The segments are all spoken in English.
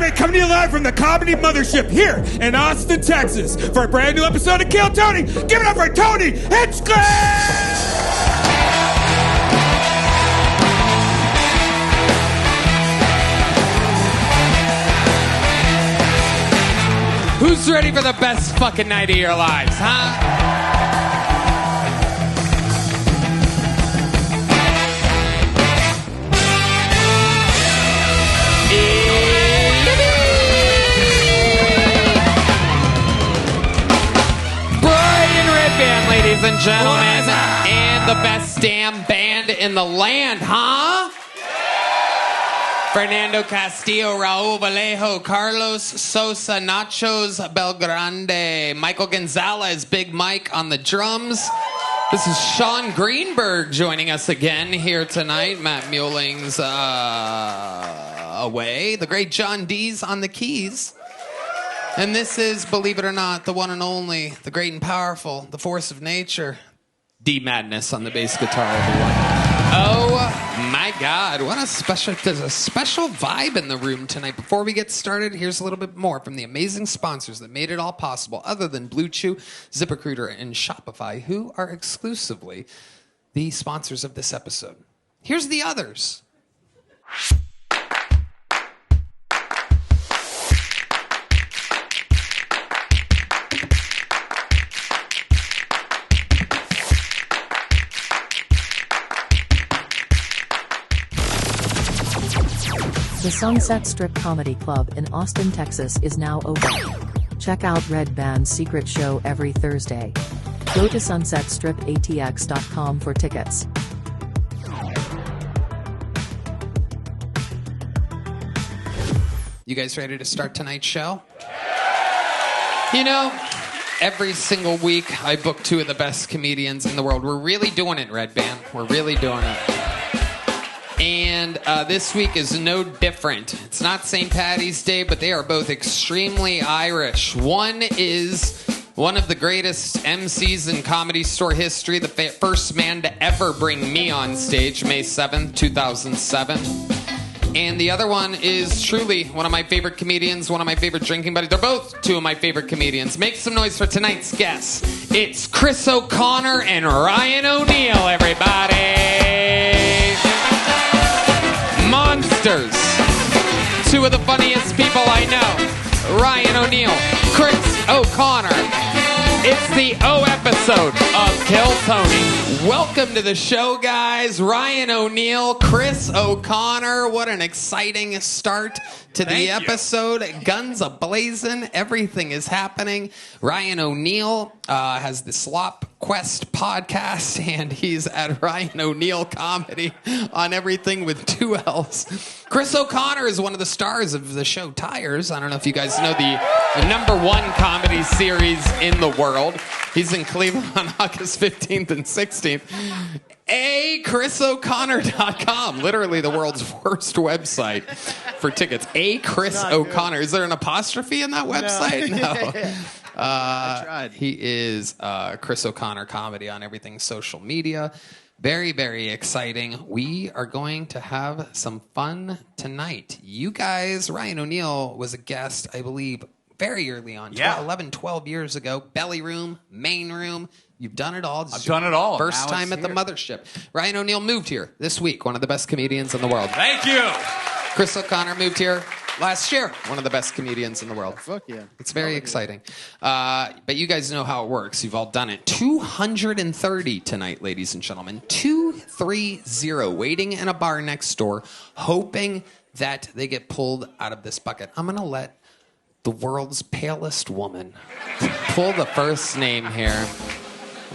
Redban coming to you live from the Comedy Mothership here in Austin, Texas for a brand new episode of Kill Tony. Give it up for Tony Hinchcliffe! Who's ready for the best fucking night of your lives, huh? Redban, ladies and gentlemen, and the best damn band in the land, huh? Fernando Castillo, Raul Vallejo, Carlos Sosa, Nachos Belgrande, Michael Gonzales, Big Mike on the drums. This is Sean Greenberg joining us again here tonight. Matt Muehling's away. The great John Deas on the keys. And this is, believe it or not, the one and only, the great and powerful, the force of nature, D Madness on the bass guitar, everyone. Oh my God, what a special, there's a special vibe in the room tonight. Before we get started, here's a little bit more from the amazing sponsors that made it all possible, other than Blue Chew, ZipRecruiter, and Shopify, who are exclusively the sponsors of this episode. Here's the others. The Sunset Strip Comedy Club in Austin, Texas is now open. Check out Redban's secret show every Thursday. Go to sunsetstripatx.com for tickets. You guys ready to start tonight's show? You know, every single week I book two of the best comedians in the world. We're really doing it, Redban. We're really doing it. And this week is no different. It's not St. Paddy's Day, but they are both extremely Irish. One is one of the greatest MCs in Comedy Store history, the first man to ever bring me on stage, May 7th, 2007. And the other one is truly one of my favorite comedians, one of my favorite drinking buddies. They're both two of my favorite comedians. Make some noise for tonight's guests. It's Chris O'Connor and Ryan O'Neal, everybody. Monsters. Two of the funniest people I know. Ryan O'Neal, Chris O'Connor. It's the O episode of Kill Tony. Welcome to the show, guys. Ryan O'Neal, Chris O'Connor. What an exciting start to the episode. Guns a-blazing. Everything is happening. Ryan O'Neal has the Slop Quest podcast, and he's at Ryan O'Neal Comedy on everything with two L's. Chris O'Connor is one of the stars of the show Tires. I don't know if you guys know the #1 comedy series in the world. He's in Cleveland on August 15th and 16th. ChrisO'Connor.com, literally the world's worst website for tickets. Chris O'Connor. Is there an apostrophe in that website? No. I tried. He is Chris O'Connor Comedy on everything social media. Very, very exciting. We are going to have some fun tonight. You guys, Ryan O'Neal was a guest, I believe, very early on, 11, 12 years ago. Belly Room, Main Room. You've done it all. I've done it all. First time at the mothership. Ryan O'Neal moved here this week, one of the best comedians in the world. Thank you. Chris O'Connor moved here last year, one of the best comedians in the world. Fuck yeah. It's very exciting. But you guys know how it works. You've all done it. 230 tonight, ladies and gentlemen. 230, waiting in a bar next door, hoping that they get pulled out of this bucket. I'm going to let the world's palest woman pull the first name here.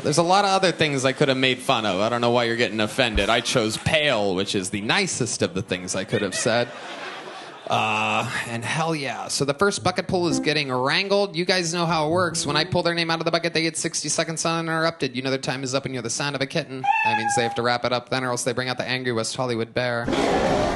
There's a lot of other things I could have made fun of. I don't know why you're getting offended. I chose pale, which is the nicest of the things I could have said. And hell yeah. So the first bucket pull is getting wrangled. You guys know how it works. When I pull their name out of the bucket, they get 60 seconds uninterrupted. You know their time is up and you're the sound of a kitten. That means they have to wrap it up then, or else they bring out the angry West Hollywood bear,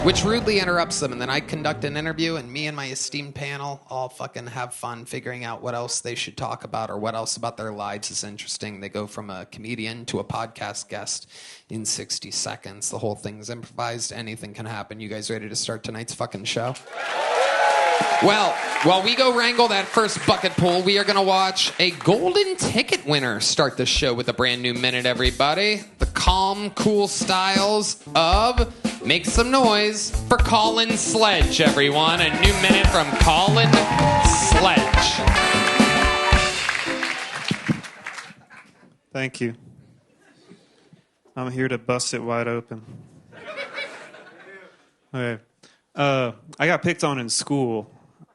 which rudely interrupts them. And then I conduct an interview, and me and my esteemed panel all fucking have fun figuring out what else they should talk about or what else about their lives is interesting. They go from a comedian to a podcast guest in 60 seconds. The whole thing's improvised. Anything can happen. You guys ready to start tonight's fucking show? Well, while we go wrangle that first bucket pool, we are going to watch a golden ticket winner start the show with a brand new minute, everybody. The calm, cool styles of Make Some Noise for Colin Sledge, everyone. A new minute from Colin Sledge. Thank you. I'm here to bust it wide open. Okay. I got picked on in school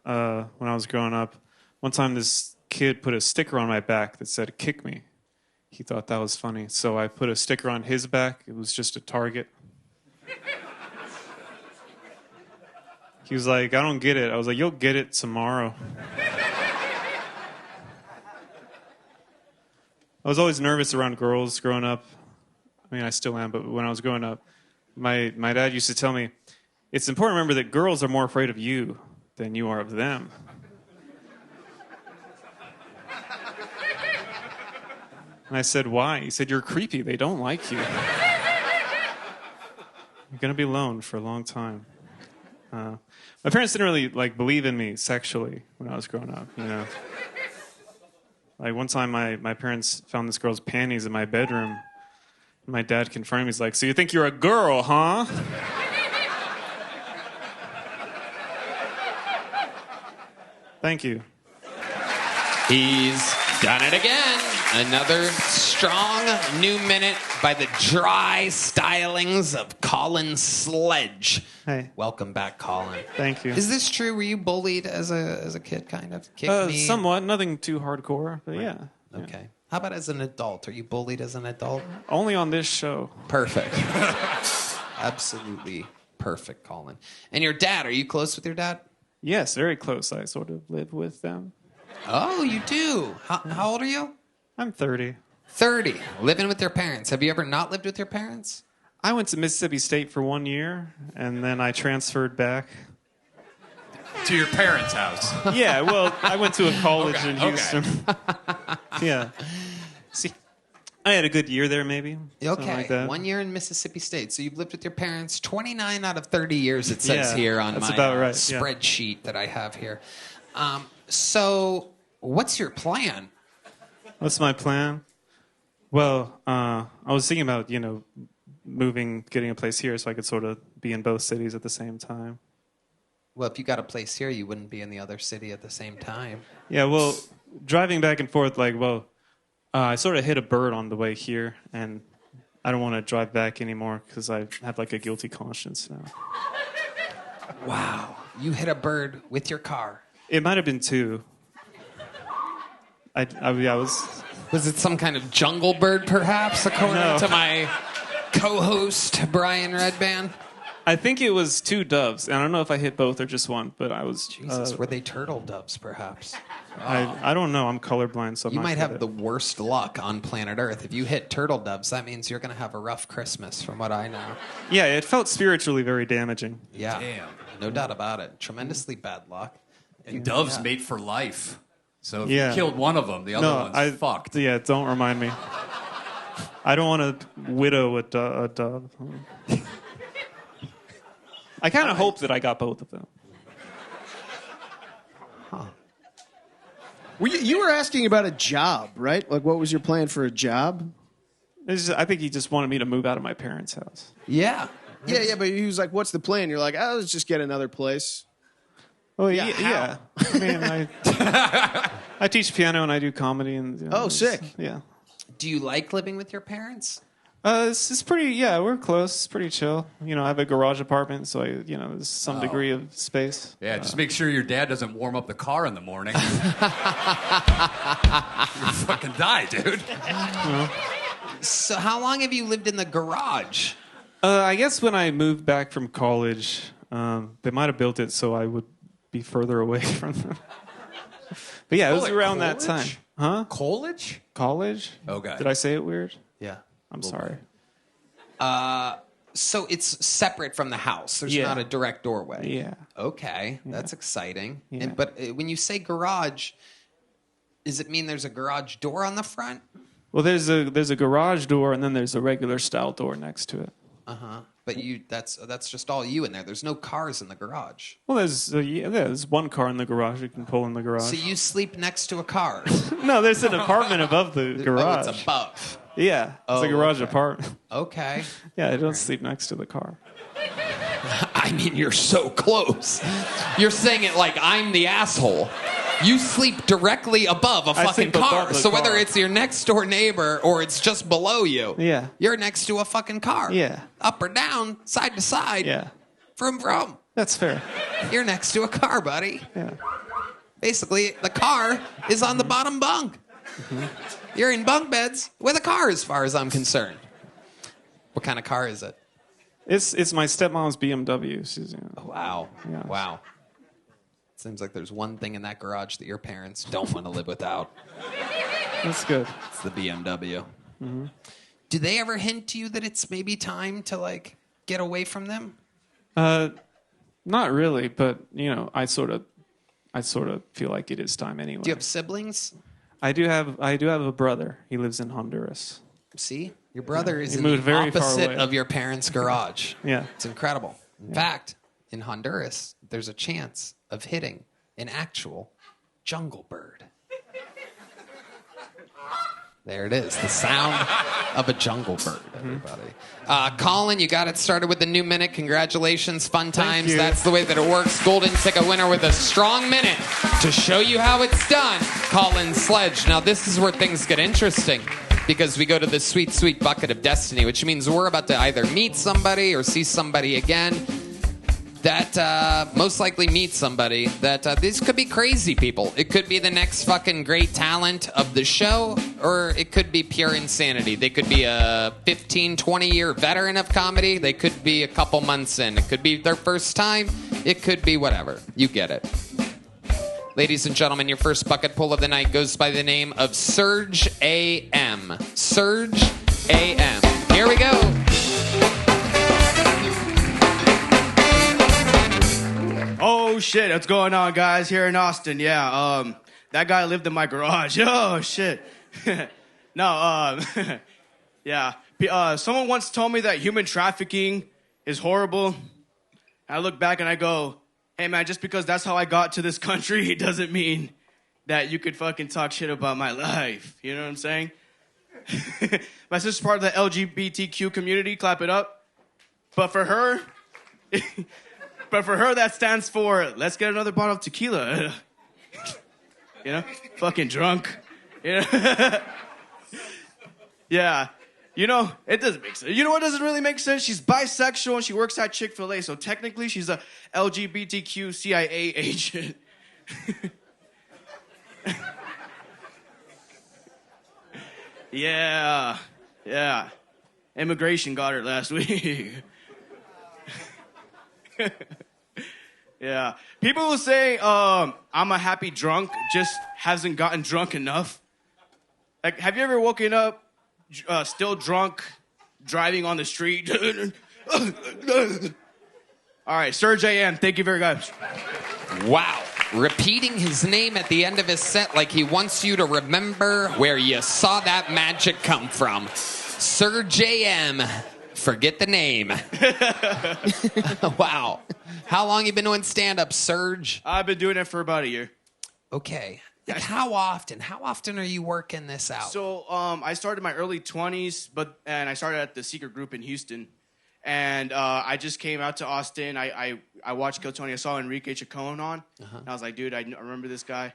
when I was growing up. One time this kid put a sticker on my back that said, "Kick me." He thought that was funny. So I put a sticker on his back. It was just a target. He was like, "I don't get it." I was like, "You'll get it tomorrow." I was always nervous around girls growing up. I mean, I still am, but when I was growing up, my dad used to tell me, it's important to remember that girls are more afraid of you than you are of them. And I said, why? He said, you're creepy. They don't like you. You're going to be alone for a long time. My parents didn't really believe in me sexually when I was growing up, you know. Like one time my parents found this girl's panties in my bedroom. My dad confirmed, he's like, "So you think you're a girl, huh?" Thank you. He's done it again. Another strong new minute by the dry stylings of Colin Sledge. Hey. Welcome back, Colin. Thank you. Is this true? Were you bullied as a kid, kind of? Kicked me? Somewhat. Nothing too hardcore, but Right. yeah. Okay. How about as an adult? Are you bullied as an adult? Only on this show. Perfect. Absolutely perfect, Colin. And your dad, are you close with your dad? Yes, very close. I sort of live with them. Oh, you do? How old are you? I'm 30. 30. Living with your parents. Have you ever not lived with your parents? I went to Mississippi State for 1 year, and then I transferred back. To your parents' house. Yeah, well, I went to a college in okay. Houston. Yeah. See, I had a good year there, maybe. Something Okay, like that. 1 year in Mississippi State. So you've lived with your parents 29 out of 30 years, it says Yeah, here on that's my about right, yeah. spreadsheet that I have here. So what's your plan? What's my plan? Well, I was thinking about, moving, getting a place here so I could sort of be in both cities at the same time. Well, if you got a place here, you wouldn't be in the other city at the same time. Yeah, well, driving back and forth, I sort of hit a bird on the way here, and I don't want to drive back anymore because I have a guilty conscience now. Wow. You hit a bird with your car. It might have been two. I was... Was it some kind of jungle bird, perhaps, according to my co-host, Brian Redban? I think it was two doves. And I don't know if I hit both or just one, but I was... Jesus, were they turtle doves, perhaps? I don't know. I'm colorblind, so I'm You not might good have at the it. worst luck on planet Earth. If you hit turtle doves, that means you're going to have a rough Christmas, from what I know. Yeah, it felt spiritually very damaging. Yeah. Damn. No doubt about it. Tremendously bad luck. And doves mate for life. So if Yeah. you killed one of them, the other one's fucked. Yeah, don't remind me. I don't want to widow a dove. I kind of hope that I got both of them. You were asking about a job, right? What was your plan for a job? I think he just wanted me to move out of my parents' house. Yeah. Yeah, but he was like, what's the plan? You're like, let's just get another place. Well, Yeah, yeah. I mean, I teach piano and I do comedy. And, Oh, sick. Yeah. Do you like living with your parents? It's pretty, yeah, we're close. It's pretty chill. I have a garage apartment, so there's some degree of space. Yeah, just make sure your dad doesn't warm up the car in the morning. You fucking die, dude. So how long have you lived in the garage? I guess when I moved back from college, they might have built it so I would be further away from them. But yeah, it was Call it around that time. college? Huh? College? College? Okay. Did I say it weird? Yeah. I'm sorry. So it's separate from the house. There's Yeah. not a direct doorway. Yeah. Okay, that's exciting. Yeah. But when you say garage, does it mean there's a garage door on the front? Well, there's a garage door, and then there's a regular style door next to it. But But that's just all you in there. There's no cars in the garage. Well, there's one car in the garage you can pull in the garage. So you sleep next to a car. No, there's an apartment above the garage. Oh, it's above. Yeah, it's a garage apartment. Okay. Yeah, I don't sleep next to the car. I mean, you're so close. You're saying it like I'm the asshole. You sleep directly above a fucking car. So whether it's your next door neighbor or it's just below you, you're next to a fucking car. Yeah. Up or down, side to side. Yeah. From. That's fair. You're next to a car, buddy. Yeah. Basically, the car is on the bottom bunk. Mm-hmm. You're in bunk beds with a car, as far as I'm concerned. What kind of car is it? It's my stepmom's BMW. Oh, wow. Yeah. Wow. Seems like there's one thing in that garage that your parents don't want to live without. That's good. It's the BMW. Mm-hmm. Do they ever hint to you that it's maybe time to, like, get away from them? Not really, but, I sort of feel like it is time anyway. Do you have siblings? I do have a brother. He lives in Honduras. See? Your brother is in moved the very far opposite away. of your parents' garage. Yeah. It's incredible. In fact, in Honduras, there's a chance of hitting an actual jungle bird. There it is, the sound of a jungle bird, everybody. Colin, you got it started with the new minute. Congratulations, fun times. Thank you. That's the way that it works. Golden ticket winner with a strong minute to show you how it's done. Colin Sledge. Now, this is where things get interesting, because we go to the sweet, sweet bucket of destiny, which means we're about to either meet somebody or see somebody again that most likely meet somebody that these could be crazy people. It could be the next fucking great talent of the show, or it could be pure insanity. They could be a 15, 20-year veteran of comedy. They could be a couple months in. It could be their first time. It could be whatever. You get it. Ladies and gentlemen, your first bucket pull of the night goes by the name of Surge A.M. Surge A.M. Here we go. Oh, shit. What's going on, guys, here in Austin? Yeah, that guy lived in my garage. Oh, shit. No, yeah. Someone once told me that human trafficking is horrible. I look back and I go, hey, man, just because that's how I got to this country, it doesn't mean that you could fucking talk shit about my life. You know what I'm saying? My sister's part of the LGBTQ community. Clap it up. But for her... that stands for, let's get another bottle of tequila. Fucking drunk. Yeah. It doesn't make sense. You know what doesn't really make sense? She's bisexual and she works at Chick-fil-A, so technically she's a LGBTQ CIA agent. Yeah. Immigration got her last week. Yeah. People will say I'm a happy drunk, just hasn't gotten drunk enough. Like, have you ever woken up still drunk, driving on the street? All right, Serge A.M., thank you very much. Wow. Repeating his name at the end of his set like he wants you to remember where you saw that magic come from. Serge A.M., forget the name. Wow. How long you been doing stand-up, Serge? I've been doing it for about a year. Okay. Like, how often? How often are you working this out? So I started in my early 20s, and I started at the Secret Group in Houston. And I just came out to Austin. I watched Kill Tony. I saw Enrique Chacon on. And I was like, dude, I remember this guy.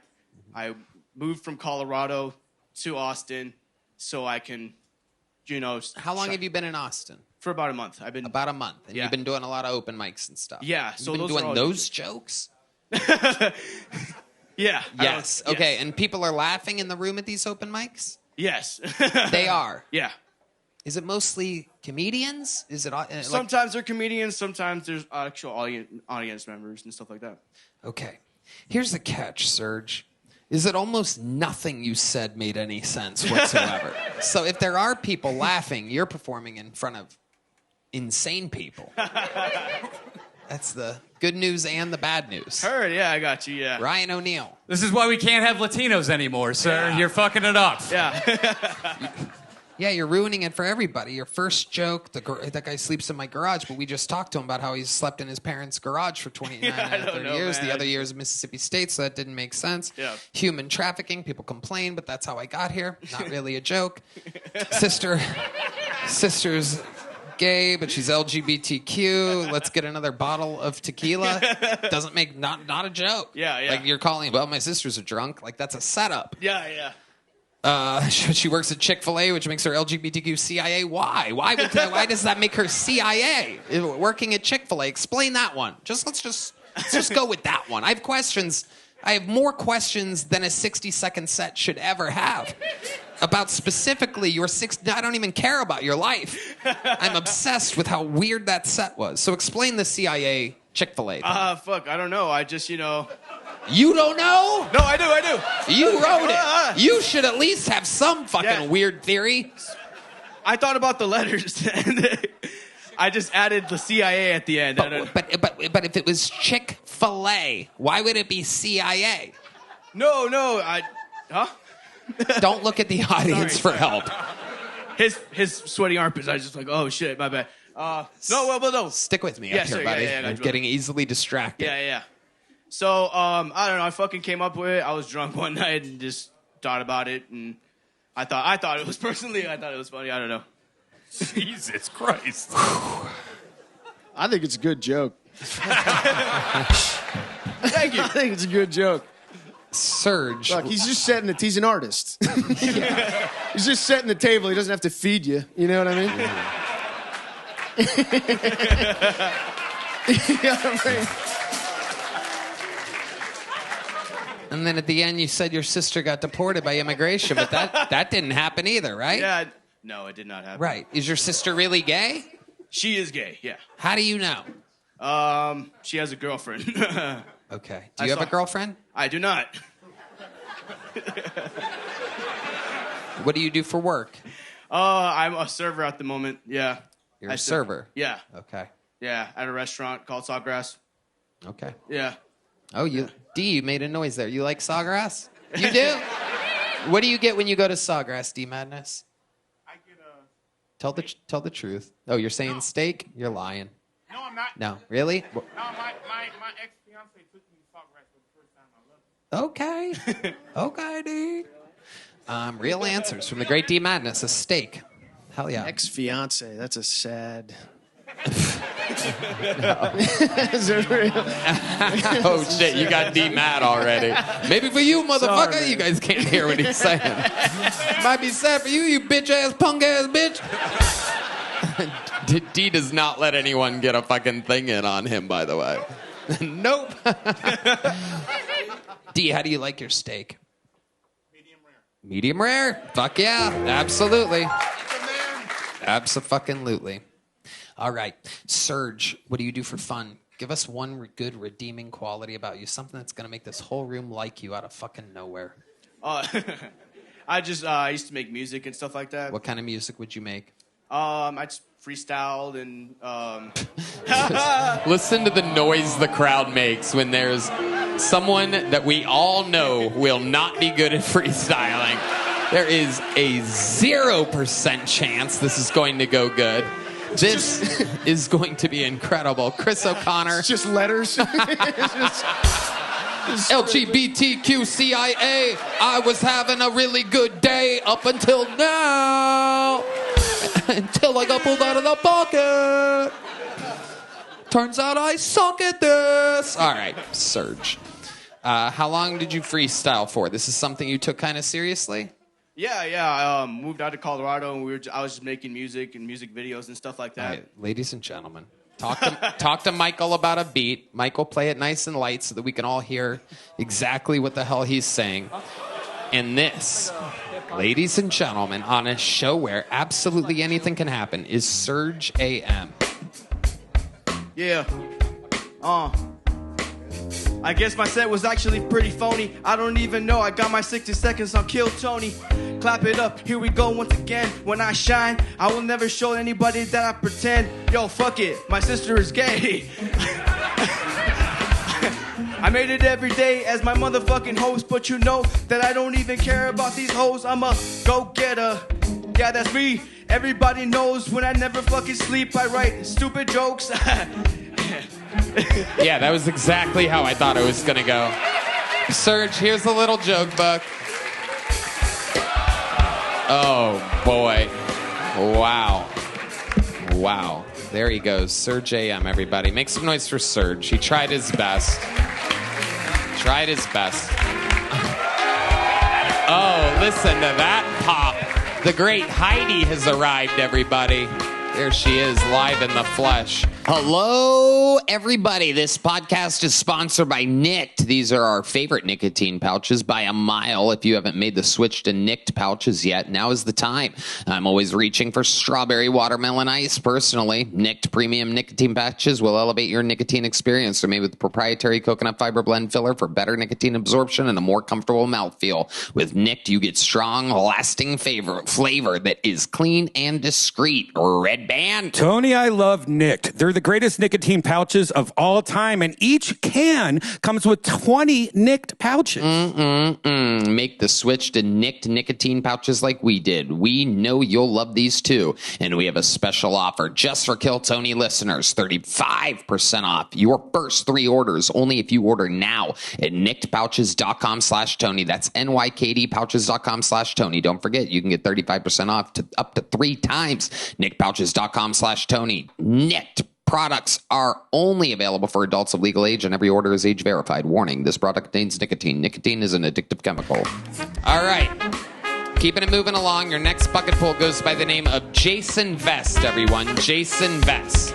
I moved from Colorado to Austin so I can, How long have you been in Austin? For about a month. About a month. And you've been doing a lot of open mics and stuff. Yeah. So you've been doing those jokes? Yeah. Yes. Okay. Yes. And people are laughing in the room at these open mics? Yes. They are? Yeah. Is it mostly comedians? Is it sometimes they're comedians, sometimes there's actual audience members and stuff like that. Okay. Here's the catch, Serge. Is that almost nothing you said made any sense whatsoever. So if there are people laughing, you're performing in front of insane people. That's the good news and the bad news. Heard, yeah, I got you, yeah. Ryan O'Neal. This is why we can't have Latinos anymore, sir. Yeah. You're fucking it up. Yeah. Yeah, you're ruining it for everybody. Your first joke, that guy sleeps in my garage, but we just talked to him about how he's slept in his parents' garage for 29 out of 30 years. Man. The other year is Mississippi State, so that didn't make sense. Yeah. Human trafficking, people complain, but that's how I got here. Not really a joke. Sister's gay, but she's LGBTQ. Let's get another bottle of tequila. Doesn't make, not a joke. Yeah. Like you're calling, well, my sisters are drunk. Like that's a setup. Yeah. She works at Chick-fil-A, which makes her LGBTQ CIA. Why? Why does that make her CIA? Working at Chick-fil-A. Explain that one. Let's just go with that one. I have questions. I have more questions than a 60-second set should ever have about specifically your I don't even care about your life. I'm obsessed with how weird that set was. So explain the CIA Chick-fil-A thing. Fuck, I don't know. I just, You don't know? No, I do. You wrote it. You should at least have some fucking weird theory. I thought about the letters, and I just added the CIA at the end. But if it was Chick-fil-A, why would it be CIA? No, huh? Don't look at the audience for help. His sweaty armpits. I was just like, oh shit, my bad. No. Stick with me up here, buddy. I'm getting easily distracted. Yeah. So, I don't know. I fucking came up with it. I was drunk one night and just thought about it, and I thought it was funny. I don't know. Jesus Christ. I think it's a good joke. Thank you. I think it's a good joke. Serge. Look, he's just setting it. He's an artist. He's just setting the table. He doesn't have to feed you. You know what I mean? You know what I mean? And then at the end, you said your sister got deported by immigration, but that didn't happen either, right? Yeah. No, it did not happen. Right. Is your sister really gay? She is gay, yeah. How do you know? She has a girlfriend. Okay. Do you have a girlfriend? I do not. What do you do for work? I'm a server at the moment, yeah. You're a server? Yeah. Okay. Yeah, at a restaurant called Sawgrass. Okay. Yeah. Oh, you made a noise there. You like Sawgrass? You do? What do you get when you go to Sawgrass, D Madness? I get Tell the truth. Oh, you're saying steak? You're lying. No, I'm not. No, really? No, my ex-fiance took me to Sawgrass for the first time. I love it. Okay. Okay, D. Real answers from the great D Madness. A steak. Hell yeah. Ex-fiance. That's a sad... Is it real? Oh shit, you got D mad already. Maybe for you, motherfucker. Sorry, you guys can't hear what he's saying. Might be sad for you bitch ass punk ass bitch. D does not let anyone get a fucking thing in on him, by the way. Nope. D, how do you like your steak? Medium rare. Medium rare? Fuck yeah, absolutely. Abso-fucking-lutely. All right. Serge, what do you do for fun? Give us one good redeeming quality about you. Something that's going to make this whole room like you out of fucking nowhere. I used to make music and stuff like that. What kind of music would you make? I just freestyled and... Listen to the noise the crowd makes when there's someone that we all know will not be good at freestyling. There is a 0% chance this is going to go good. This is going to be incredible. Chris O'Connor. It's just letters. LGBTQCIA. I was having a really good day up until now. Until I got pulled out of the pocket. Turns out I suck at this. All right, Serge. How long did you freestyle for? This is something you took kind of seriously? Yeah. I moved out to Colorado, and I was just making music and music videos and stuff like that. Right, ladies and gentlemen, talk to Michael about a beat. Michael, play it nice and light so that we can all hear exactly what the hell he's saying. And this, ladies and gentlemen, on a show where absolutely anything can happen, is Serge AM. Yeah. I guess my set was actually pretty phony. I don't even know. I got my 60 seconds on Kill Tony. Clap it up. Here we go once again. When I shine, I will never show anybody that I pretend. Yo, fuck it. My sister is gay. I made it every day as my motherfucking host, but you know that I don't even care about these hoes. I'm a go-getter. Yeah, that's me. Everybody knows when I never fucking sleep, I write stupid jokes. Yeah, that was exactly how I thought it was going to go. Serge, here's a little joke book. Oh, boy. Wow. Wow. There he goes. Serge AM, everybody. Make some noise for Serge. He tried his best. Tried his best. Oh, listen to that pop. The great Heidi has arrived, everybody. There she is, live in the flesh. Hello, everybody. This podcast is sponsored by Nicked. These are our favorite nicotine pouches by a mile. If you haven't made the switch to Nicked pouches yet, now is the time. I'm always reaching for strawberry watermelon ice. Personally, Nicked premium nicotine patches will elevate your nicotine experience. They're made with proprietary coconut fiber blend filler for better nicotine absorption and a more comfortable mouthfeel. With Nicked, you get strong, lasting flavor that is clean and discreet. Redban. Tony, I love Nicked. They're the greatest nicotine pouches of all time, and each can comes with 20 Nicked pouches. Make the switch to Nicked nicotine pouches like we did. We know you'll love these too. And we have a special offer just for Kill Tony listeners. 35% off your first 3 orders, only if you order now at nickedpouches.com/Tony. That's nykdpouches.com/Tony. Don't forget, you can get 35% off to up to 3 times. nickedpouches.com/Tony. Nicked products are only available for adults of legal age, and every order is age verified. Warning, this product contains nicotine. Nicotine is an addictive chemical. All right. Keeping it moving along, your next bucket pull goes by the name of Jason Vest, everyone. Jason Vest.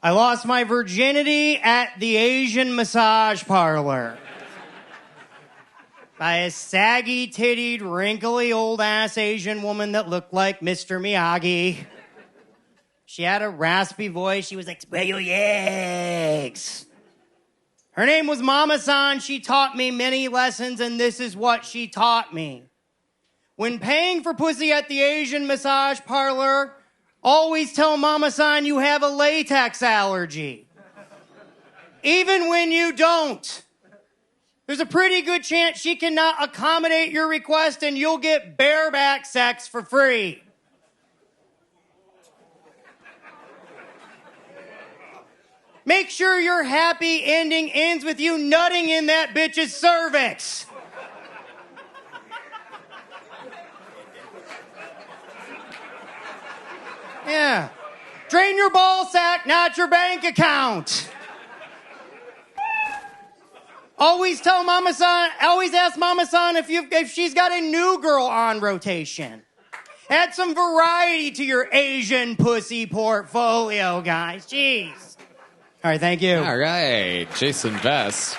I lost my virginity at the Asian massage parlor. By a saggy-tittied, wrinkly, old-ass Asian woman that looked like Mr. Miyagi. She had a raspy voice. She was like, "Spread your legs." Her name was Mama-san. She taught me many lessons, and this is what she taught me. When paying for pussy at the Asian massage parlor, always tell Mama-san you have a latex allergy. Even when you don't. There's a pretty good chance she cannot accommodate your request and you'll get bareback sex for free. Make sure your happy ending ends with you nutting in that bitch's cervix. Yeah. Drain your ball sack, not your bank account. Always tell Mama-san, always ask Mama-san if she's got a new girl on rotation. Add some variety to your Asian pussy portfolio, guys. Jeez. All right, thank you. All right, Jason Vest.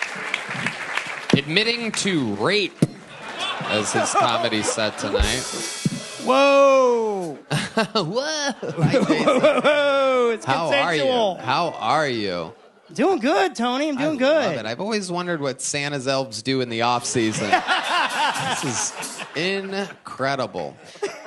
Admitting to rape as his comedy set tonight. Whoa. Whoa. Whoa. It's How consensual. are you? How are you? Doing good, Tony. I'm doing good. Love it. I've always wondered what Santa's elves do in the off season. This is incredible.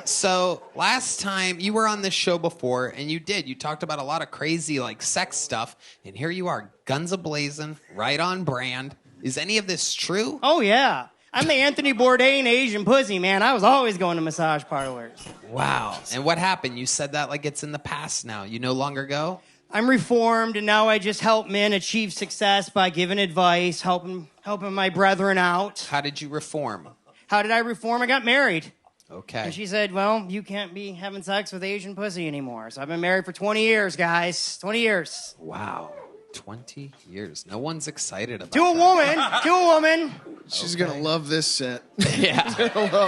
So last time you were on this show before, and you talked about a lot of crazy like sex stuff, and here you are, guns a-blazing, right on brand. Is any of this true? Oh yeah, I'm the Anthony Bourdain Asian pussy, man. I was always going to massage parlors. Wow. And what happened? You said that like it's in the past now. You no longer go? I'm reformed, and now I just help men achieve success by giving advice, helping my brethren out. How did you reform? How did I reform? I got married. Okay. And she said, well, you can't be having sex with Asian pussy anymore. So I've been married for 20 years, guys. 20 years. Wow. 20 years. No one's excited about To a woman. She's going to love this set. Yeah.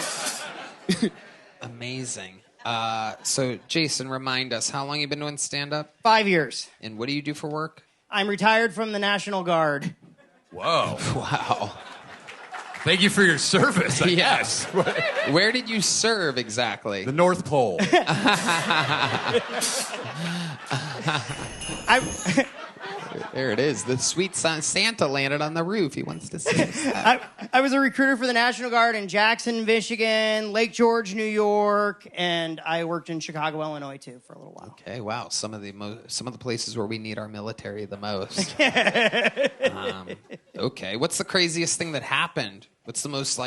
Amazing. So, Jason, remind us, how long you been doing stand-up? 5 years. And what do you do for work? I'm retired from the National Guard. Whoa. Wow. Thank you for your service, I guess. Where did you serve exactly? The North Pole. There it is. The sweet Santa landed on the roof. He wants to see us. I was a recruiter for the National Guard in Jackson, Michigan, Lake George, New York, and I worked in Chicago, Illinois, too, for a little while. Okay, wow. Some of the places where we need our military the most. Okay, what's the craziest thing that happened? What's the most,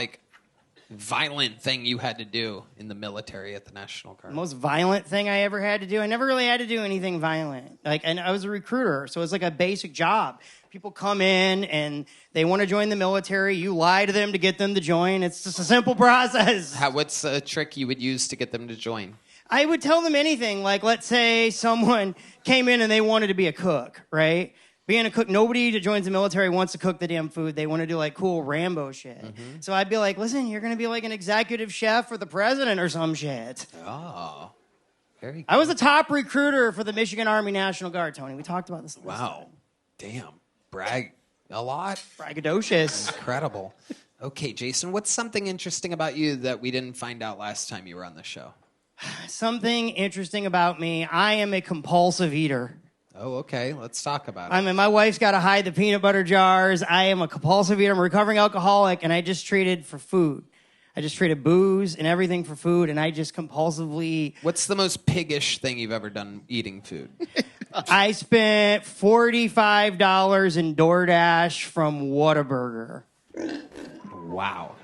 violent thing you had to do in the military at the National Guard? The most violent thing I ever had to do? I never really had to do anything violent. And I was a recruiter, so it's like a basic job. People come in and they want to join the military. You lie to them to get them to join. It's just a simple process. What's a trick you would use to get them to join? I would tell them anything. Like, let's say someone came in and they wanted to be a cook, right? Being a cook, nobody that joins the military wants to cook the damn food. They want to do, cool Rambo shit. Mm-hmm. So I'd be like, listen, you're going to be like an executive chef for the president or some shit. Oh, very good. I was a top recruiter for the Michigan Army National Guard, Tony. We talked about this last time. Damn. Brag a lot. Braggadocious. Incredible. Okay, Jason, what's something interesting about you that we didn't find out last time you were on the show? Something interesting about me, I am a compulsive eater. Oh, okay. Let's talk about it. My wife's got to hide the peanut butter jars. I am a compulsive eater. I'm a recovering alcoholic, and I just traded for food. I just traded booze and everything for food, and I just compulsively... What's the most piggish thing you've ever done eating food? I spent $45 in DoorDash from Whataburger. Wow.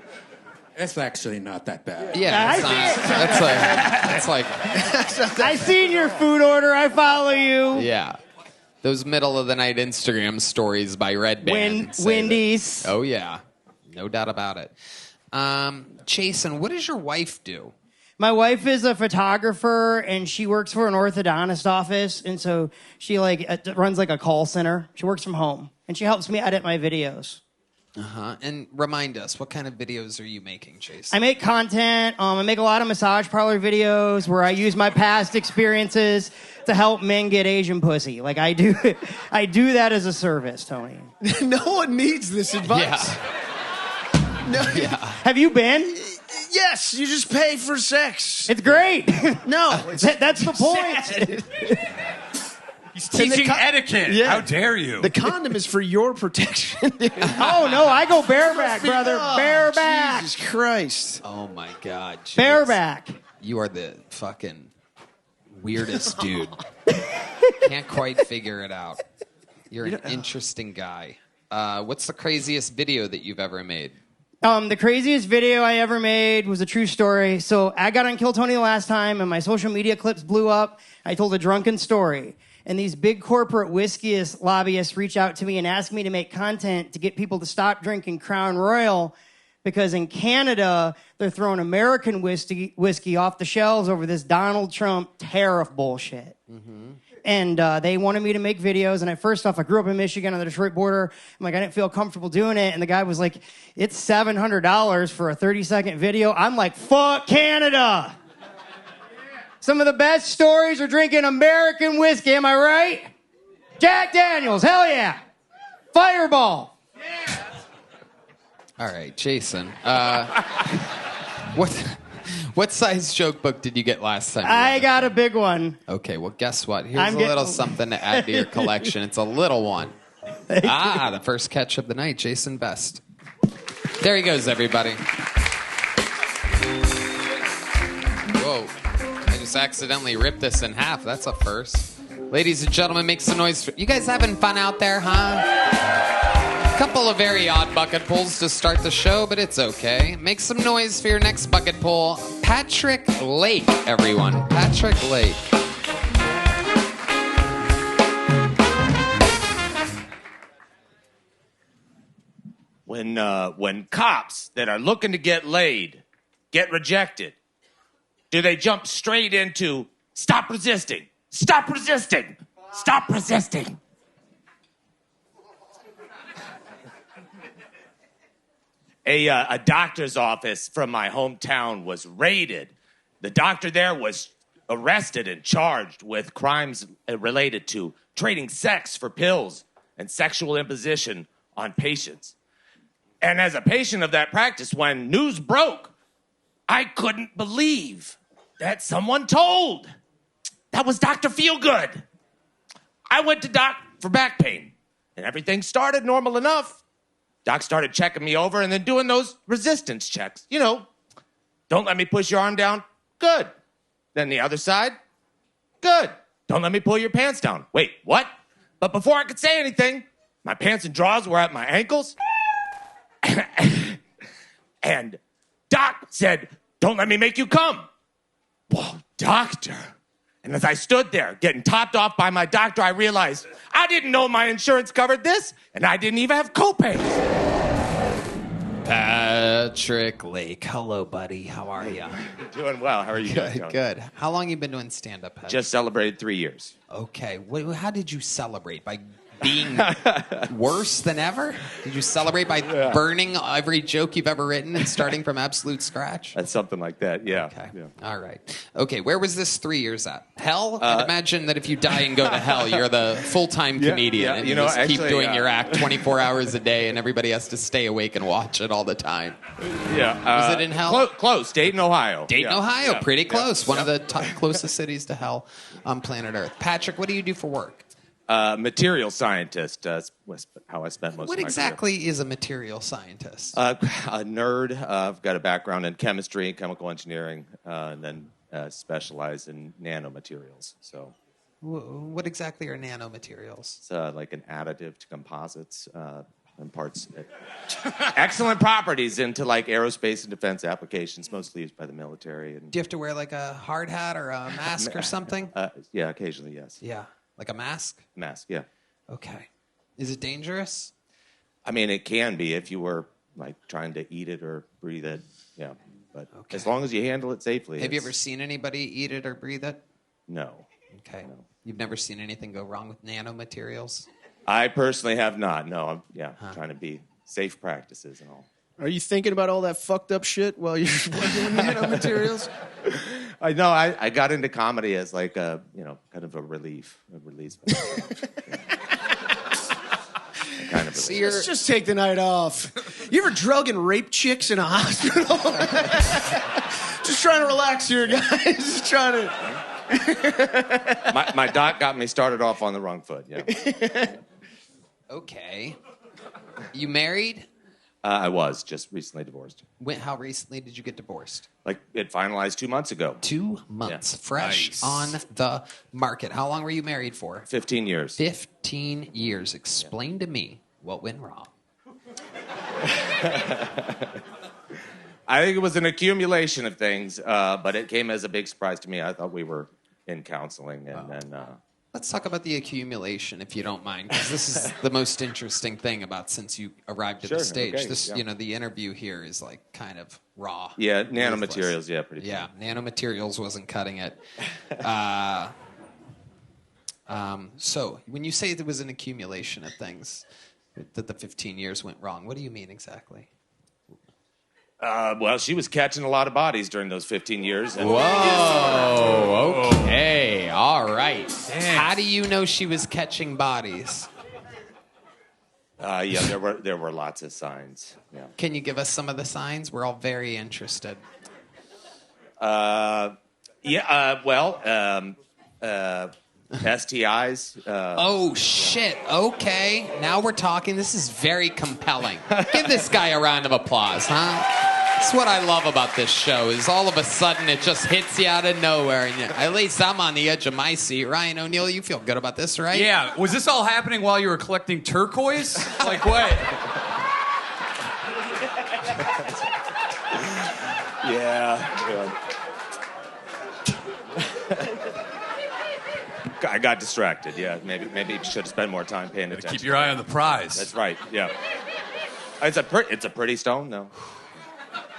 That's actually not that bad. Yeah, that's like I seen your food order. I follow you. Yeah. Those middle of the night Instagram stories by Redban. Wendy's. Oh, yeah. No doubt about it. Jason, what does your wife do? My wife is a photographer, and she works for an orthodontist office, and so she runs a call center. She works from home, and she helps me edit my videos. Uh-huh. And remind us, what kind of videos are you making, Jason? I make content. I make a lot of massage parlor videos where I use my past experiences to help men get Asian pussy. I do that as a service, Tony. No one needs this advice. Yeah. No. Yeah. Have you been? Yes, you just pay for sex. It's great. No. That's the point. He's teaching etiquette. Yeah. How dare you? The condom is for your protection. Oh, no, I go bareback, brother. Bareback. Jesus Christ. Oh, my God. Jeez. Bareback. You are the fucking weirdest dude. Can't quite figure it out. You're an interesting guy. What's the craziest video that you've ever made? The craziest video I ever made was a true story. So I got on Kill Tony the last time, and my social media clips blew up. I told a drunken story. And these big corporate whiskey lobbyists reach out to me and ask me to make content to get people to stop drinking Crown Royal because in Canada, they're throwing American whiskey off the shelves over this Donald Trump tariff bullshit. Mm-hmm. And they wanted me to make videos. And first off, I grew up in Michigan on the Detroit border. I didn't feel comfortable doing it. And the guy was like, it's $700 for a 30-second video. I'm like, fuck Canada. Some of the best stories are drinking American whiskey, am I right? Jack Daniels, hell yeah. Fireball. Yeah. All right, Jason. What size joke book did you get last time? I got a big one. Okay, well, guess what? Here's a little something to add to your collection. It's a little one. The first catch of the night, Jason Best. There he goes, everybody. Whoa. Accidentally ripped this in half. That's a first. Ladies and gentlemen, make some noise. You guys having fun out there, huh? A couple of very odd bucket pulls to start the show, but it's okay. Make some noise for your next bucket pull. Patrick Lake, everyone. Patrick Lake. When cops that are looking to get laid get rejected, do they jump straight into stop resisting, stop resisting, stop resisting? A doctor's office from my hometown was raided. The doctor there was arrested and charged with crimes related to trading sex for pills and sexual imposition on patients. And as a patient of that practice, when news broke, I couldn't believe that someone told. That was Dr. Feelgood. I went to Doc for back pain. and everything started normal enough. Doc started checking me over and then doing those resistance checks. You know, don't let me push your arm down. Good. Then the other side. Good. Don't let me pull your pants down. Wait, what? But before I could say anything, my pants and drawers were at my ankles. And Doc said, don't let me make you come. Whoa, doctor. And as I stood there getting topped off by my doctor, I realized I didn't know my insurance covered this, and I didn't even have copays. Patrick Lake. Hello, buddy. How are you? Doing well. How are you doing? Good. How long you been doing stand-up, Patrick? Just celebrated 3 years. Okay. How did you celebrate? By being worse than ever? Did you celebrate by burning every joke you've ever written and starting from absolute scratch? That's something like that, yeah. Okay. Yeah. All right. Okay, where was this 3 years at? Hell? I'd imagine that if you die and go to hell, you're the full-time comedian and you just keep doing your act 24 hours a day and everybody has to stay awake and watch it all the time. Yeah. Was it in hell? Close. Dayton, Ohio. Dayton, Ohio. Yeah. Pretty close. Yeah. One of the closest cities to hell on planet Earth. Patrick, what do you do for work? Material scientist was how I spent most of my What exactly is a material scientist? A nerd. I've got a background in chemistry, chemical engineering, and then specialize in nanomaterials. So, What exactly are nanomaterials? It's like an additive to composites and parts. Excellent properties into like aerospace and defense applications, mostly used by the military. And Do you have to wear like a hard hat or a mask or something? Yeah, occasionally, yes. Yeah. Like a mask? Mask, yeah. Okay. Is it dangerous? I mean, it can be if you were like trying to eat it or breathe it. Yeah, but as long as you handle it safely. Have you ever seen anybody eat it or breathe it? No. Okay. No. You've never seen anything go wrong with nanomaterials? I personally have not. No, I'm trying to be safe practices and all. Are you thinking about all that fucked up shit while you're working on nanomaterials? I know. I got into comedy as like a, kind of a release. Kind of See, let's just take the night off. You ever drug and rape chicks in a hospital? Just trying to relax here, guys. Just trying to. My doc got me started off on the wrong foot. Yeah. Okay. You married? I was just recently divorced. How recently did you get divorced? Like it finalized 2 months ago. 2 months, fresh on the market. How long were you married for? 15 years. 15 years. Explain to me what went wrong. I think it was an accumulation of things, but it came as a big surprise to me. I thought we were in counseling, and then. Let's talk about the accumulation, if you don't mind, because this is the most interesting thing about since you arrived at the stage. Okay, the interview here is like kind of raw. Yeah, nanomaterials. Yeah, pretty. Yeah, nanomaterials wasn't cutting it. So when you say there was an accumulation of things, that the 15 years went wrong, what do you mean exactly? Well, she was catching a lot of bodies during those 15 years. And Whoa, okay, all right. Damn. How do you know she was catching bodies? Yeah, there were lots of signs. Yeah. Can you give us some of the signs? We're all very interested. STIs. Oh, shit. Okay. Now we're talking. This is very compelling. Give this guy a round of applause, huh? That's what I love about this show is all of a sudden it just hits you out of nowhere. And at least I'm on the edge of my seat. Ryan O'Neal, you feel good about this, right? Yeah. Was this all happening while you were collecting turquoise? Like what? Yeah. I got distracted. Yeah, maybe you should have spent more time paying attention. Keep your eye on the prize. That's right. Yeah. It's a pretty stone, though.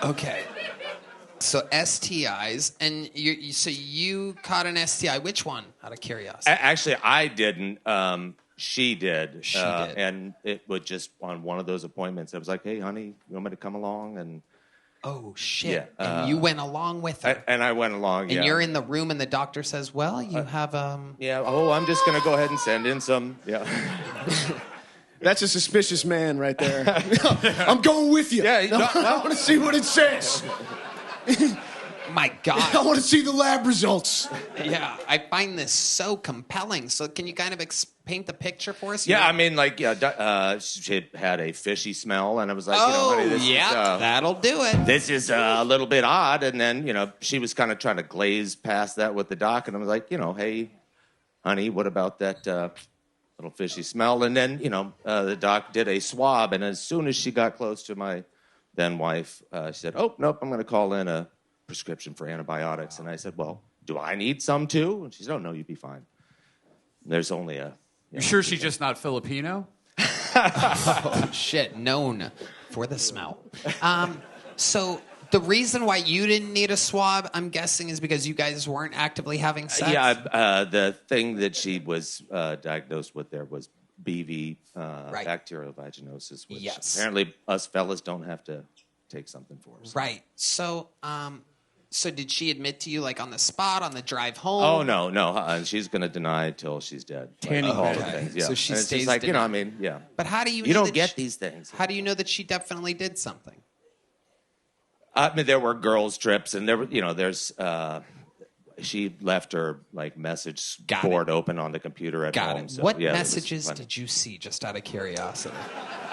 Okay. So STIs, and you caught an STI. Which one? Out of curiosity. Actually, I didn't. She did. She did. And it was just on one of those appointments. I was like, "Hey, honey, you want me to come along?" And oh shit! Yeah, and you went along with her. And I went along. And you're in the room, and the doctor says, "Well, you have Yeah. Oh, I'm just gonna go ahead and send in some. Yeah. That's a suspicious man right there. I'm going with you. Yeah, I want to see what it says. My I God. want to see the lab results. Yeah, I find this so compelling. So can you kind of paint the picture for us? Yeah, I mean, like, she had a fishy smell, and I was like, honey, this is, that'll do it. this is a little bit odd. And then, she was kind of trying to glaze past that with the doc, and I was like, hey, honey, what about that little fishy smell? And then, the doc did a swab, and as soon as she got close to my then wife, she said, oh, nope, I'm going to call in a prescription for antibiotics. And I said, well, do I need some too? And she said, oh, no, you'd be fine. There's only a... You sure she's just not Filipino? Oh, shit, known for the smell. So the reason why you didn't need a swab, I'm guessing, is because you guys weren't actively having sex? Yeah, the thing that she was diagnosed with there was BV, bacterial vaginosis, which apparently us fellas don't have to take something for us. Right. So, so did she admit to you, like, on the spot, on the drive home? Oh, no. She's going to deny till she's dead. Tanning all bed. the things, yeah. So she And it's stays just like, denying. yeah. But how do you know You don't that get these things. How do you know that she definitely did something? I mean, there were girls' trips, and there were, there's... she left her message board open on the computer at home. So, what messages did you see, just out of curiosity?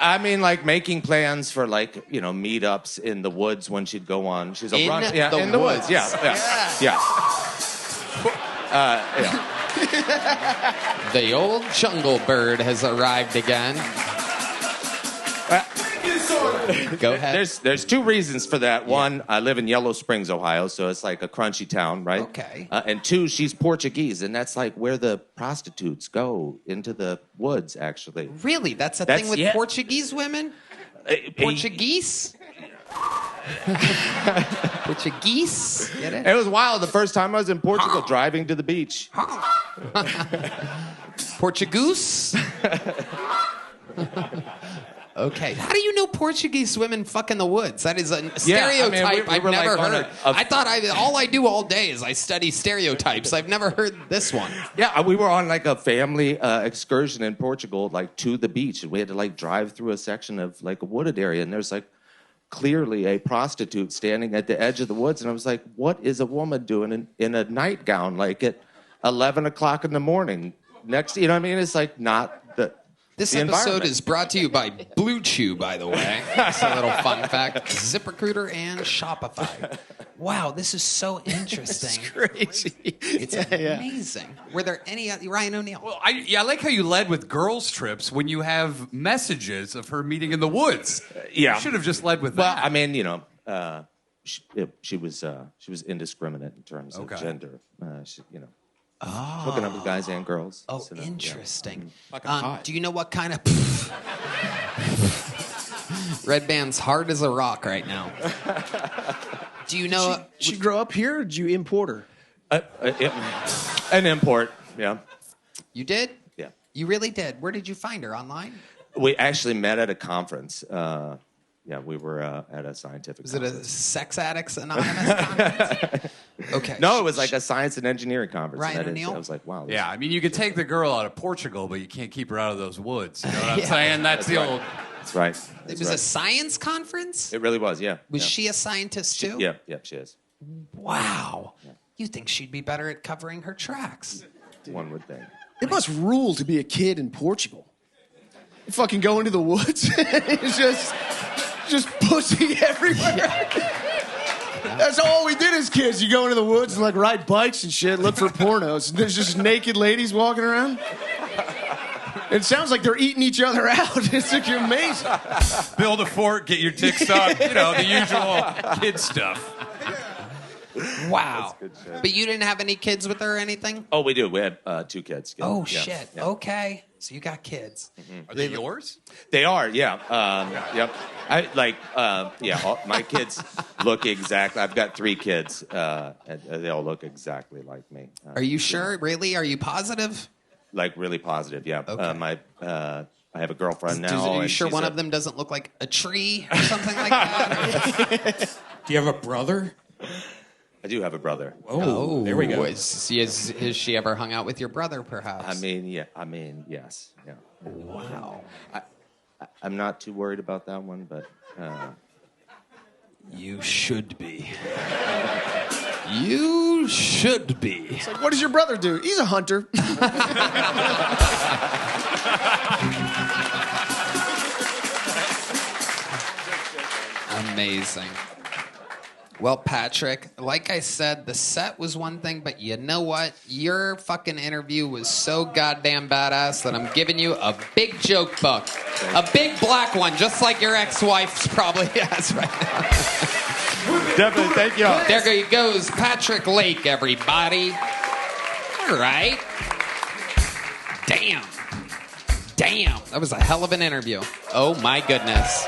I mean, making plans for meetups in the woods when she'd go on. She's a run. Yeah, in the woods. Yeah. The old jungle bird has arrived again. Go ahead. There's two reasons for that. One, I live in Yellow Springs, Ohio, so it's like a crunchy town, right? Okay. And two, she's Portuguese, and that's where the prostitutes go, into the woods, actually. Really? That's a thing with Portuguese women? Portuguese? Portuguese? Get it? It was wild. The first time I was in Portugal, driving to the beach. Portugoose? Okay. How do you know Portuguese women fuck in the woods? That is a stereotype I've never heard. I thought all I do all day is I study stereotypes. I've never heard this one. Yeah, we were on a family excursion in Portugal, to the beach, and we had to drive through a section of a wooded area, and there's clearly a prostitute standing at the edge of the woods, and I was like, what is a woman doing in a nightgown at 11 o'clock in the morning? Next, it's not the... This episode is brought to you by Blue Chew, by the way. That's a little fun fact. ZipRecruiter and Shopify. Wow, this is so interesting. It's crazy. It's amazing. Were there any... Ryan O'Neal? Well, I like how you led with girls' trips when you have messages of her meeting in the woods. Yeah. You should have just led with Well, that. I mean, she was indiscriminate in terms of gender. Hooking up with guys and girls. Oh, so interesting. hot. Do you know what kind of... Redban's hard as a rock right now. Do you know... She grow up here, or did you import her? An import, yeah. You did? Yeah. You really did? Where did you find her? Online? We actually met at a conference. We were at a scientific Was conference. it a Sex Addicts Anonymous conference? Okay. No, it was a science and engineering conference. Ryan O'Neal? I was like, wow. Yeah, I mean, you could take the girl out of Portugal, but you can't keep her out of those woods. You know what I'm saying? That's the old... That's right. It was a science conference? It really was, yeah. Was she a scientist too? Yeah, she is. Wow. Yeah. You think she'd be better at covering her tracks? One would think. It must rule to be a kid in Portugal. You fucking go into the woods. It's just pussy everywhere. Yeah. That's all we did as kids. You go into the woods and ride bikes and shit, look for pornos. And there's just naked ladies walking around. It sounds like they're eating each other out. It's amazing. Build a fort, get your dick sucked, the usual kid stuff. Wow. But you didn't have any kids with her or anything? Oh, we do. We had 2 kids. Yeah. Oh, shit. Yeah. Okay. So you got kids. Mm-hmm. Are they yours? They are, yeah. Yep. My kids look exactly... I've got 3 kids, and they all look exactly like me. Are you sure? Really? Are you positive? Really positive, yeah. Okay. I have a girlfriend now. Are you sure one of them doesn't look like a tree or something like that? Do you have a brother? I do have a brother. Oh, there we go. Has she ever hung out with your brother, perhaps? I mean, yes. Yeah. Wow. I'm not too worried about that one, but... You should be. You should be. It's like, what does your brother do? He's a hunter. Amazing. Well, Patrick, like I said, the set was one thing, but you know what? Your fucking interview was so goddamn badass that I'm giving you a big joke book. A big black one, just like your ex-wife's probably has right now. Definitely, thank you. There he goes, Patrick Lake, everybody. All right. Damn. That was a hell of an interview. Oh, my goodness.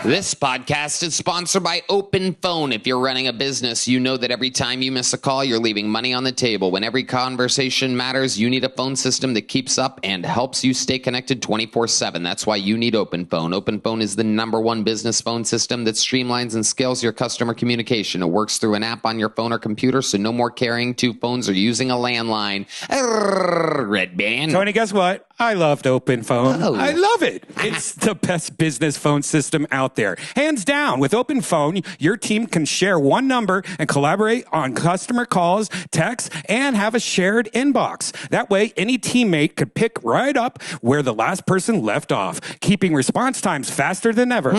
This podcast is sponsored by Open Phone. If you're running a business, you know that every time you miss a call, you're leaving money on the table. When every conversation matters, you need a phone system that keeps up and helps you stay connected 24/7. That's why you need Open Phone. Open Phone is the #1 business phone system that streamlines and scales your customer communication. It works through an app on your phone or computer, so no more carrying 2 phones or using a landline. Redban. Tony, guess what? I loved Open Phone. Oh. I love it. It's the best business phone system out there. Hands down. With Open Phone, your team can share one number and collaborate on customer calls, texts, and have a shared inbox. That way, any teammate could pick right up where the last person left off, keeping response times faster than ever.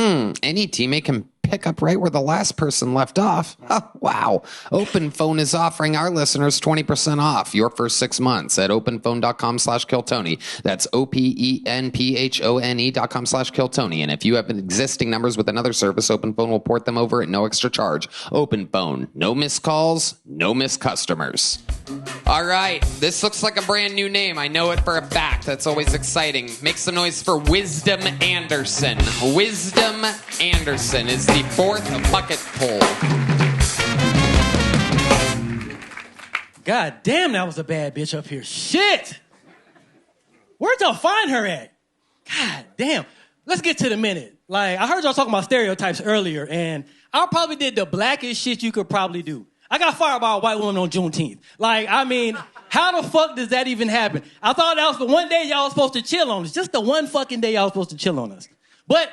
Any teammate can pick up right where the last person left off. Oh, wow. Open Phone is offering our listeners 20% off your first 6 months at openphone.com/KillTony. That's OPENPHONE.com/KillTony. And if you have existing numbers with another service, Open Phone will port them over at no extra charge. Open Phone. No missed calls, no missed customers. All right. This looks like a brand new name. I know it for a fact. That's always exciting. Make some noise for Wisdom Anderson. Wisdom Anderson is the 4th bucket pull. God damn, that was a bad bitch up here. Shit! Where'd y'all find her at? God damn. Let's get to the minute. Like, I heard y'all talking about stereotypes earlier, and I probably did the blackest shit you could probably do. I got fired by a white woman on Juneteenth. Like, I mean, how the fuck does that even happen? I thought that was the one day y'all was supposed to chill on us. Just the one fucking day y'all was supposed to chill on us. But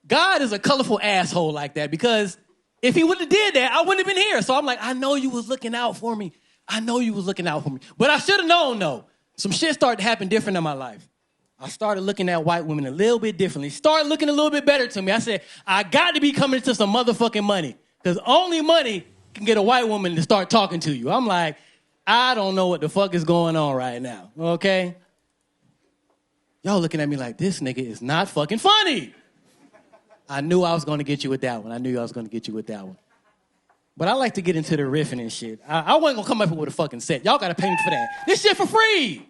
God is a colorful asshole like that, because if he wouldn't have did that, I wouldn't have been here. So I'm like, I know you was looking out for me. But I should have known, though. Some shit started to happen different in my life. I started looking at white women a little bit differently. Started looking a little bit better to me. I said, I got to be coming into some motherfucking money, because only money can get a white woman to start talking to you. I'm like, I don't know what the fuck is going on right now, okay? Y'all looking at me like, this nigga is not fucking funny. I knew I was going to get you with that one. But I like to get into the riffing and shit. I wasn't going to come up with a fucking set. Y'all got to pay me for that. This shit for free.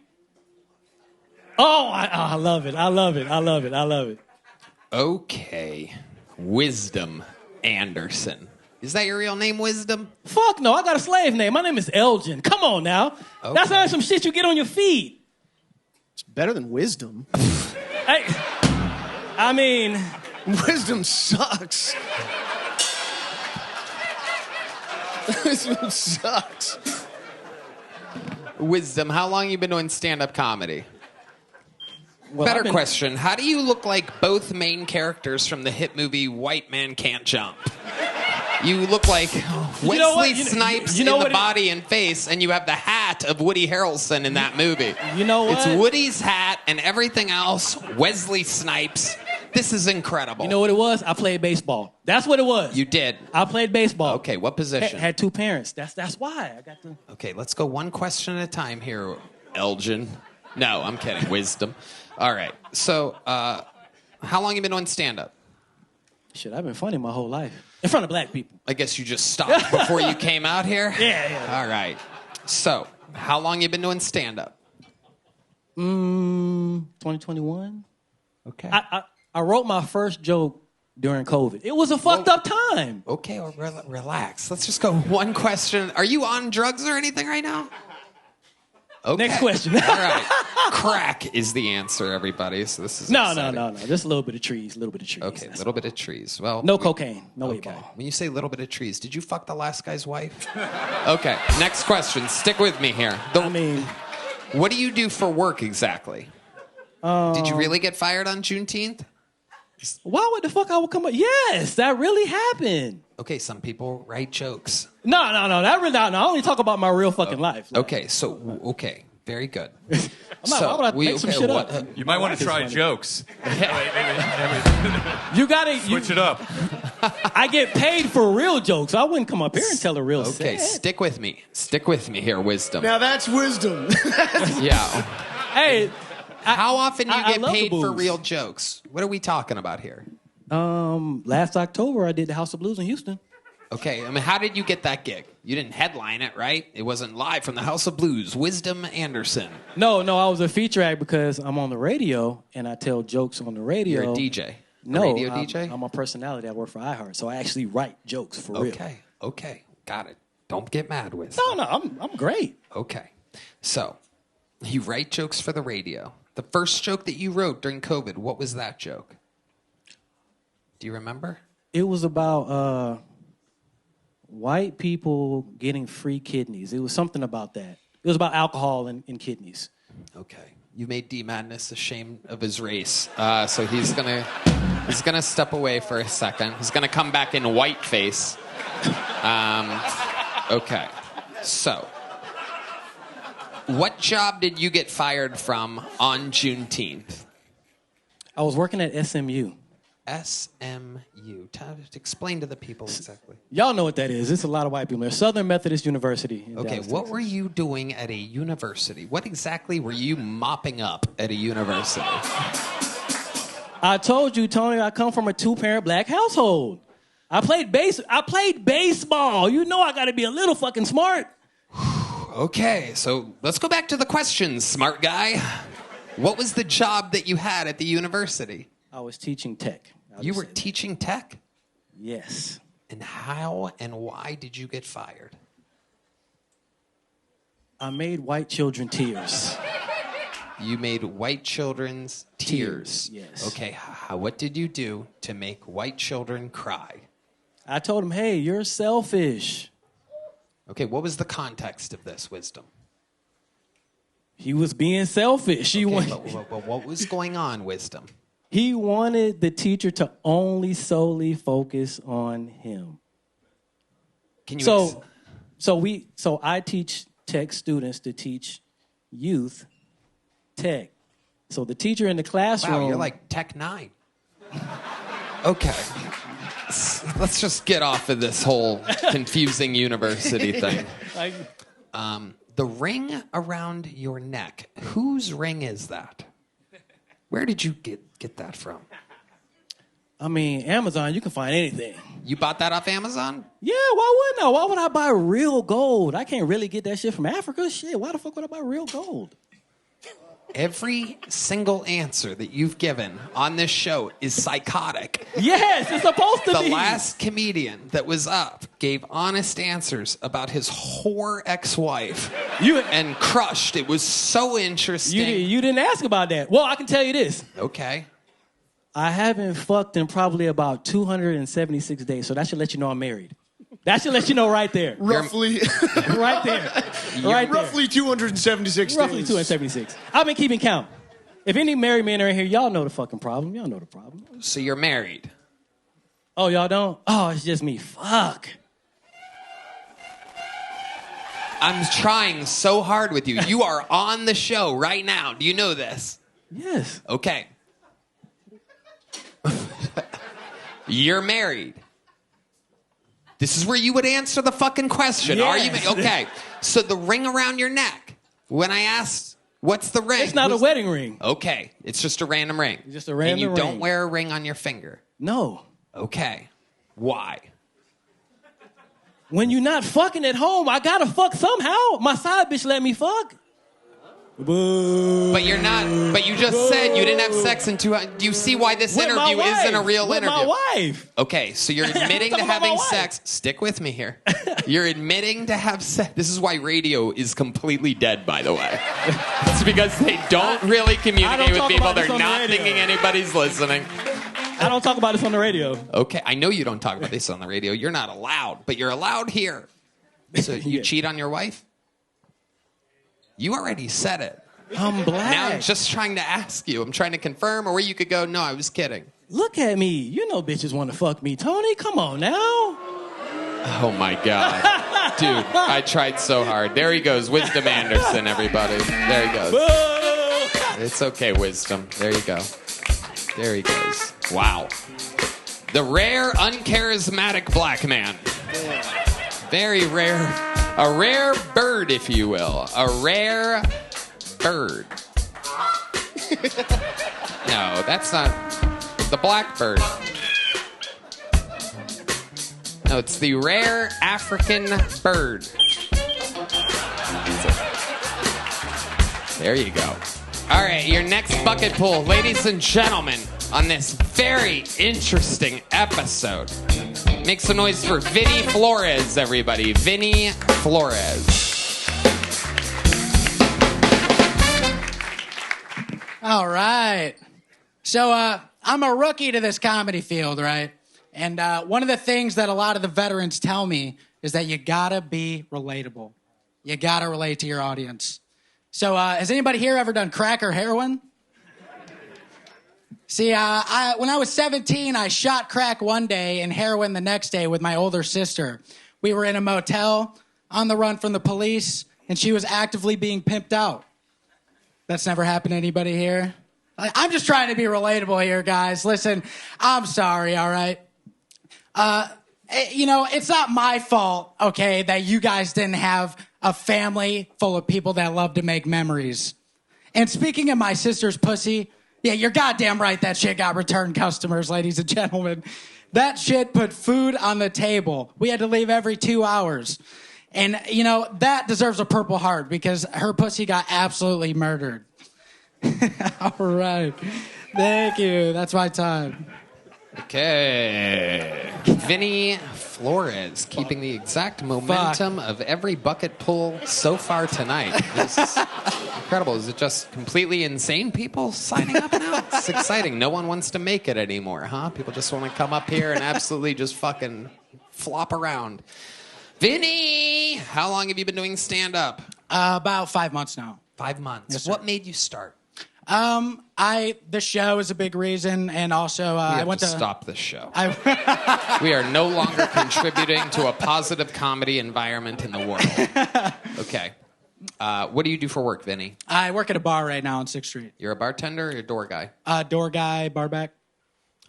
Oh, I love it. Okay. Wisdom Anderson. Is that your real name, Wisdom? Fuck no, I got a slave name. My name is Elgin. Come on now. Okay. That's not some shit you get on your feed. It's better than wisdom. I mean, wisdom sucks. Wisdom sucks. Wisdom, how long you been doing stand-up comedy? Well, Better question, how do you look like both main characters from the hit movie White Man Can't Jump? You look like Wesley Snipes in the body and face, and you have the hat of Woody Harrelson in that movie. You know what? It's Woody's hat and everything else, Wesley Snipes. This is incredible. You know what it was? I played baseball. That's what it was. You did? I played baseball. Okay, what position? Had 2 parents. That's why I got to. Okay, let's go one question at a time here, Elgin. No, I'm kidding. Wisdom. All right. So, how long you been doing stand-up? Shit, I've been funny my whole life. In front of black people. I guess you just stopped before you came out here? Yeah. All right. So, how long you been doing stand-up? 2021. Okay. I wrote my first joke during COVID. It was a fucked up time. Okay, well, relax. Let's just go one question. Are you on drugs or anything right now? Okay. Next question. All right. Crack is the answer, everybody. So this is No. Just a little bit of trees. Okay, a little bit of trees. Well, no cocaine. No okay. way. When you say little bit of trees, did you fuck the last guy's wife? Okay, next question. Stick with me here. What do you do for work exactly? Did you really get fired on Juneteenth? Why would the fuck I would come up? Yes, that really happened. Okay, some people write jokes. No. That really not. No, I only talk about my real fucking life. Like, Okay, very good. why would I make some shit up? You might want to try jokes. You gotta Switch it up. I get paid for real jokes. I wouldn't come up here and tell a real Okay, set. stick with me. Stick with me here, wisdom. Now that's wisdom. Yeah. Hey, How often do you I get love the paid for booze. real jokes? What are we talking about here? last October I did the House of Blues in Houston. Okay, I mean, how did you get that gig? You didn't headline it, right? It wasn't live from the House of Blues. Wisdom Anderson. No, I was a feature act because I'm on the radio and I tell jokes on the radio. You're a DJ. No, radio DJ? I'm a personality. I work for iHeart, so I actually write jokes for real. Okay, got it. Don't get mad with. No, I'm great. Okay, so you write jokes for the radio. The first joke that you wrote during COVID, what was that joke? Do you remember? It was about white people getting free kidneys. It was something about that. It was about alcohol and kidneys. Okay. You made D Madness ashamed of his race. So he's gonna step away for a second. He's gonna come back in whiteface. Okay. So, what job did you get fired from on Juneteenth? I was working at SMU. SMU. Explain to the people exactly. Y'all know what that is. It's a lot of white people there. Southern Methodist University. In Okay, Dallas, what Texas. were you doing at a university? What exactly were you mopping up at a university? I told you, Tony, I come from a two-parent black household. I played baseball. You know I got to be a little fucking smart. Okay, so let's go back to the questions, smart guy. What was the job that you had at the university? I was teaching tech. You were teaching tech? Yes. And how and why did you get fired? I made white children tears. You made white children's tears. Yes. Okay, what did you do to make white children cry? I told them, hey, you're selfish. Okay, what was the context of this, Wisdom? He was being selfish. But what was going on, Wisdom? He wanted the teacher to only solely focus on him. Can you So I teach tech students to teach youth tech. So the teacher in the classroom. Wow, you're like Tech 9. Okay. Let's just get off of this whole confusing university thing. The ring around your neck. Whose ring is that? Where did you get that from? I mean, Amazon, you can find anything. You bought that off Amazon? Yeah, why wouldn't I? Why would I buy real gold? I can't really get that shit from Africa. Shit, why the fuck would I buy real gold? Every single answer that you've given on this show is psychotic. Yes, it's supposed to The be. last comedian that was up gave honest answers about his whore ex-wife and crushed. It was so interesting. You didn't ask about that. Well, I can tell you this. Okay. I haven't fucked in probably about 276 days, so that should let you know I'm married. That should let you know right there. Roughly. Right there. Right there. Roughly 276 Roughly days. 276. I've been keeping count. If any married men are in here, y'all know the fucking problem. Y'all know the problem. So you're married. Oh, y'all don't? Oh, it's just me. Fuck. I'm trying so hard with you. You are on the show right now. Do you know this? Yes. Okay. You're married. This is where you would answer the fucking question. Yes. Are you okay? So the ring around your neck. When I asked, what's the ring? It's not a wedding ring. Okay, it's just a random ring. Just a random And you ring. don't wear a ring on your finger. No. Okay. Why? When you're not fucking at home, I gotta fuck somehow. My side bitch let me fuck. Boo. But you're not. But you just said you didn't have sex in 2 hours. Do you see why this With my interview isn't a wife. real With interview? my wife. Okay, so you're admitting to talking about my having wife. sex. Stick with me here. You're admitting to have sex. This is why radio is completely dead, by the way. It's because they don't really communicate with talk people. about this They're on the not radio. thinking anybody's listening. I don't talk about this on the radio. Okay, I know you don't talk about this on the radio. You're not allowed, but you're allowed here. So you Yeah. cheat on your wife? You already said it. I'm black. Now I'm just trying to ask you. I'm trying to confirm, or where you could go, no, I was kidding. Look at me. You know bitches want to fuck me, Tony. Come on now. Oh, my God. Dude, I tried so hard. There he goes. Wisdom Anderson, everybody. There he goes. It's okay, Wisdom. There you go. There he goes. Wow. The rare, uncharismatic black man. Very rare. A rare bird, if you will. A rare bird. No, that's not the blackbird. No, it's the rare African bird. There you go. All right, your next bucket pool, ladies and gentlemen, on this very interesting episode. Make some noise for Vinnie Flores, everybody. Vinnie Flores. All right. So I'm a rookie to this comedy field, right? And one of the things that a lot of the veterans tell me is that you gotta be relatable. You gotta relate to your audience. So has anybody here ever done crack or heroin? See, when I was 17, I shot crack one day and heroin the next day with my older sister. We were in a motel on the run from the police, and she was actively being pimped out. That's never happened to anybody here? I'm just trying to be relatable here, guys. Listen, I'm sorry, all right? It's not my fault, okay, that you guys didn't have a family full of people that love to make memories. And speaking of my sister's pussy, yeah, you're goddamn right that shit got return customers, ladies and gentlemen. That shit put food on the table. We had to leave every 2 hours. And, that deserves a Purple Heart because her pussy got absolutely murdered. All right. Thank you. That's my time. Okay. Vinnie Flores keeping the exact momentum of every bucket pull so far tonight. This is incredible. Is it just completely insane people signing up now? It's exciting. No one wants to make it anymore, huh? People just want to come up here and absolutely just fucking flop around. Vinnie, how long have you been doing stand-up? About 5 months now. 5 months. Yes, sir. What made you start? The show is a big reason, and also I went to stop this show. We are no longer contributing to a positive comedy environment in the world. Okay. What do you do for work, Vinnie? I work at a bar right now on 6th Street. You're a bartender or you're a door guy? Door guy, bar back.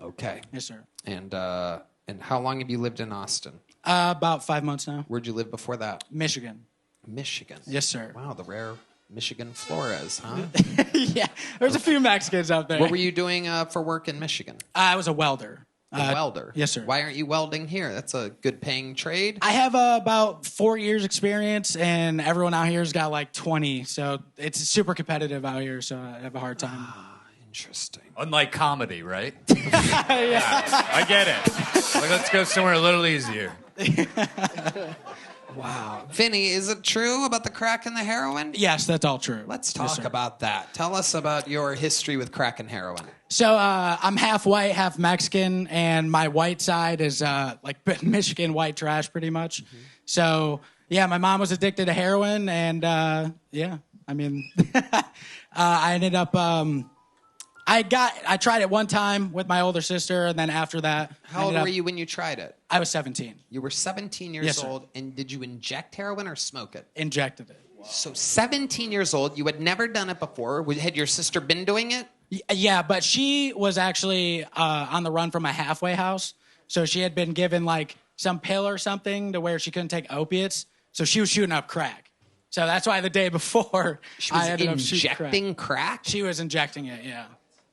Okay. Yes, sir. And how long have you lived in Austin? About 5 months now. Where'd you live before that? Michigan. Michigan. Yes, sir. Wow, the rare Michigan Flores, huh? Yeah, there's a few Mexicans out there. What were you doing for work in Michigan? I was a welder. A welder? Yes, sir. Why aren't you welding here? That's a good paying trade. I have about 4 years experience, and everyone out here's got like 20. So it's super competitive out here, so I have a hard time. Interesting. Unlike comedy, right? Yeah, I get it. Like, let's go somewhere a little easier. Wow. Vinnie, is it true about the crack and the heroin? Yes, that's all true. Let's talk about that. Tell us about your history with crack and heroin. So I'm half white, half Mexican, and my white side is like Michigan white trash pretty much. Mm-hmm. So, yeah, my mom was addicted to heroin, and I ended up... I tried it one time with my older sister, and then after that... How old were you when you tried it? I was 17. You were 17 years old, and did you inject heroin or smoke it? Injected it. Wow. So 17 years old, you had never done it before. Had your sister been doing it? Yeah, but she was actually on the run from a halfway house, so she had been given like some pill or something to where she couldn't take opiates, so she was shooting up crack. So that's why the day before I ended up shooting injecting crack? She was injecting it, yeah.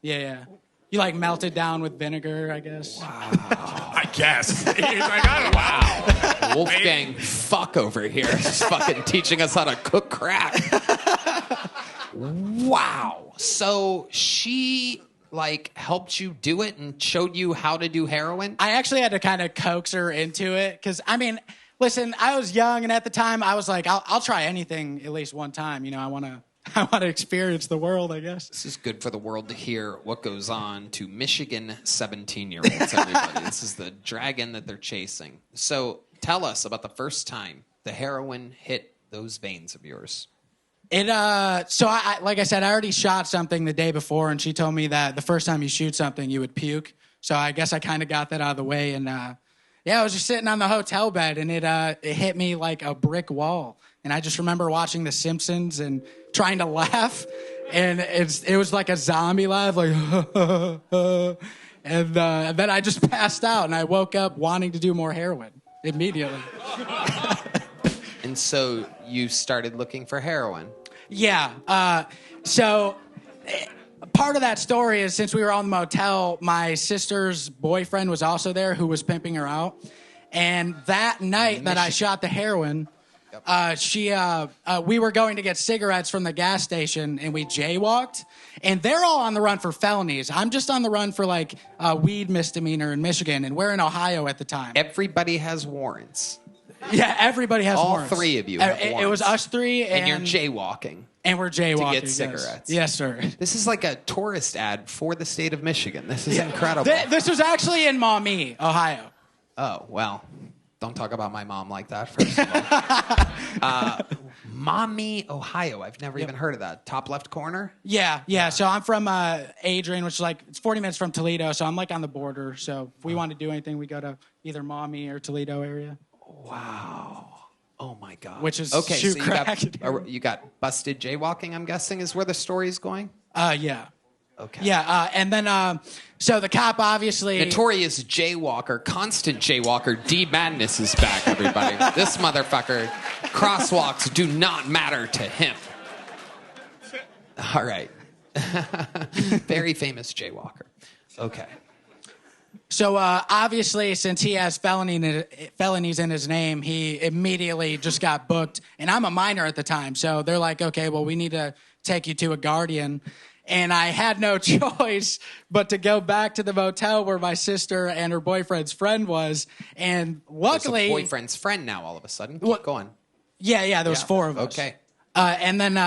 Yeah. You like melt it down with vinegar, I guess. Wow. I guess. He's like, I don't know. Wow. Wolfgang fuck over here. Just fucking teaching us how to cook crack. Wow. So she helped you do it and showed you how to do heroin? I actually had to kind of coax her into it because, listen, I was young and at the time I was like, I'll try anything at least one time. I want to experience the world, I guess. This is good for the world to hear what goes on to Michigan 17-year-olds, everybody. This is the dragon that they're chasing. So tell us about the first time the heroin hit those veins of yours. So like I said, I already shot something the day before, and she told me that the first time you shoot something, you would puke. So I guess I kind of got that out of the way. And yeah, I was just sitting on the hotel bed, and it hit me like a brick wall. And I just remember watching The Simpsons and trying to laugh. And it was like a zombie laugh, like, and then I just passed out, and I woke up wanting to do more heroin immediately. And so you started looking for heroin. Yeah. So part of that story is, since we were on the motel, my sister's boyfriend was also there, who was pimping her out. And that night that I shot the heroin, we were going to get cigarettes from the gas station, and we jaywalked. And they're all on the run for felonies. I'm just on the run for like a weed misdemeanor in Michigan, and we're in Ohio at the time. Everybody has warrants. Yeah, everybody has warrants. All three of you have warrants. It was us three, and you're jaywalking. And we're jaywalking to get cigarettes. Yes, sir. This is like a tourist ad for the state of Michigan. This is incredible. This was actually in Maumee, Ohio. Oh, well, don't talk about my mom like that, first of all. Maumee, Ohio. I've never even heard of that. Top left corner? Yeah. So I'm from Adrian, which is like, it's 40 minutes from Toledo. So I'm like on the border. So if we want to do anything, we go to either Maumee or Toledo area. Wow. Oh, my God. Which is okay, shoot so crack. you got busted jaywalking, I'm guessing, is where the story's going? Yeah. Okay. Yeah, and then, so the cop obviously... Notorious jaywalker, constant jaywalker, D. Madness is back, everybody. This motherfucker, crosswalks do not matter to him. All right. Very famous jaywalker. Okay. So obviously, since he has felonies in his name, he immediately just got booked. And I'm a minor at the time, so they're like, okay, well, we need to take you to a guardian. And I had no choice but to go back to the motel where my sister and her boyfriend's friend was. And luckily... There's a boyfriend's friend now, all of a sudden. Keep going. Yeah, there was four of us. Okay. And then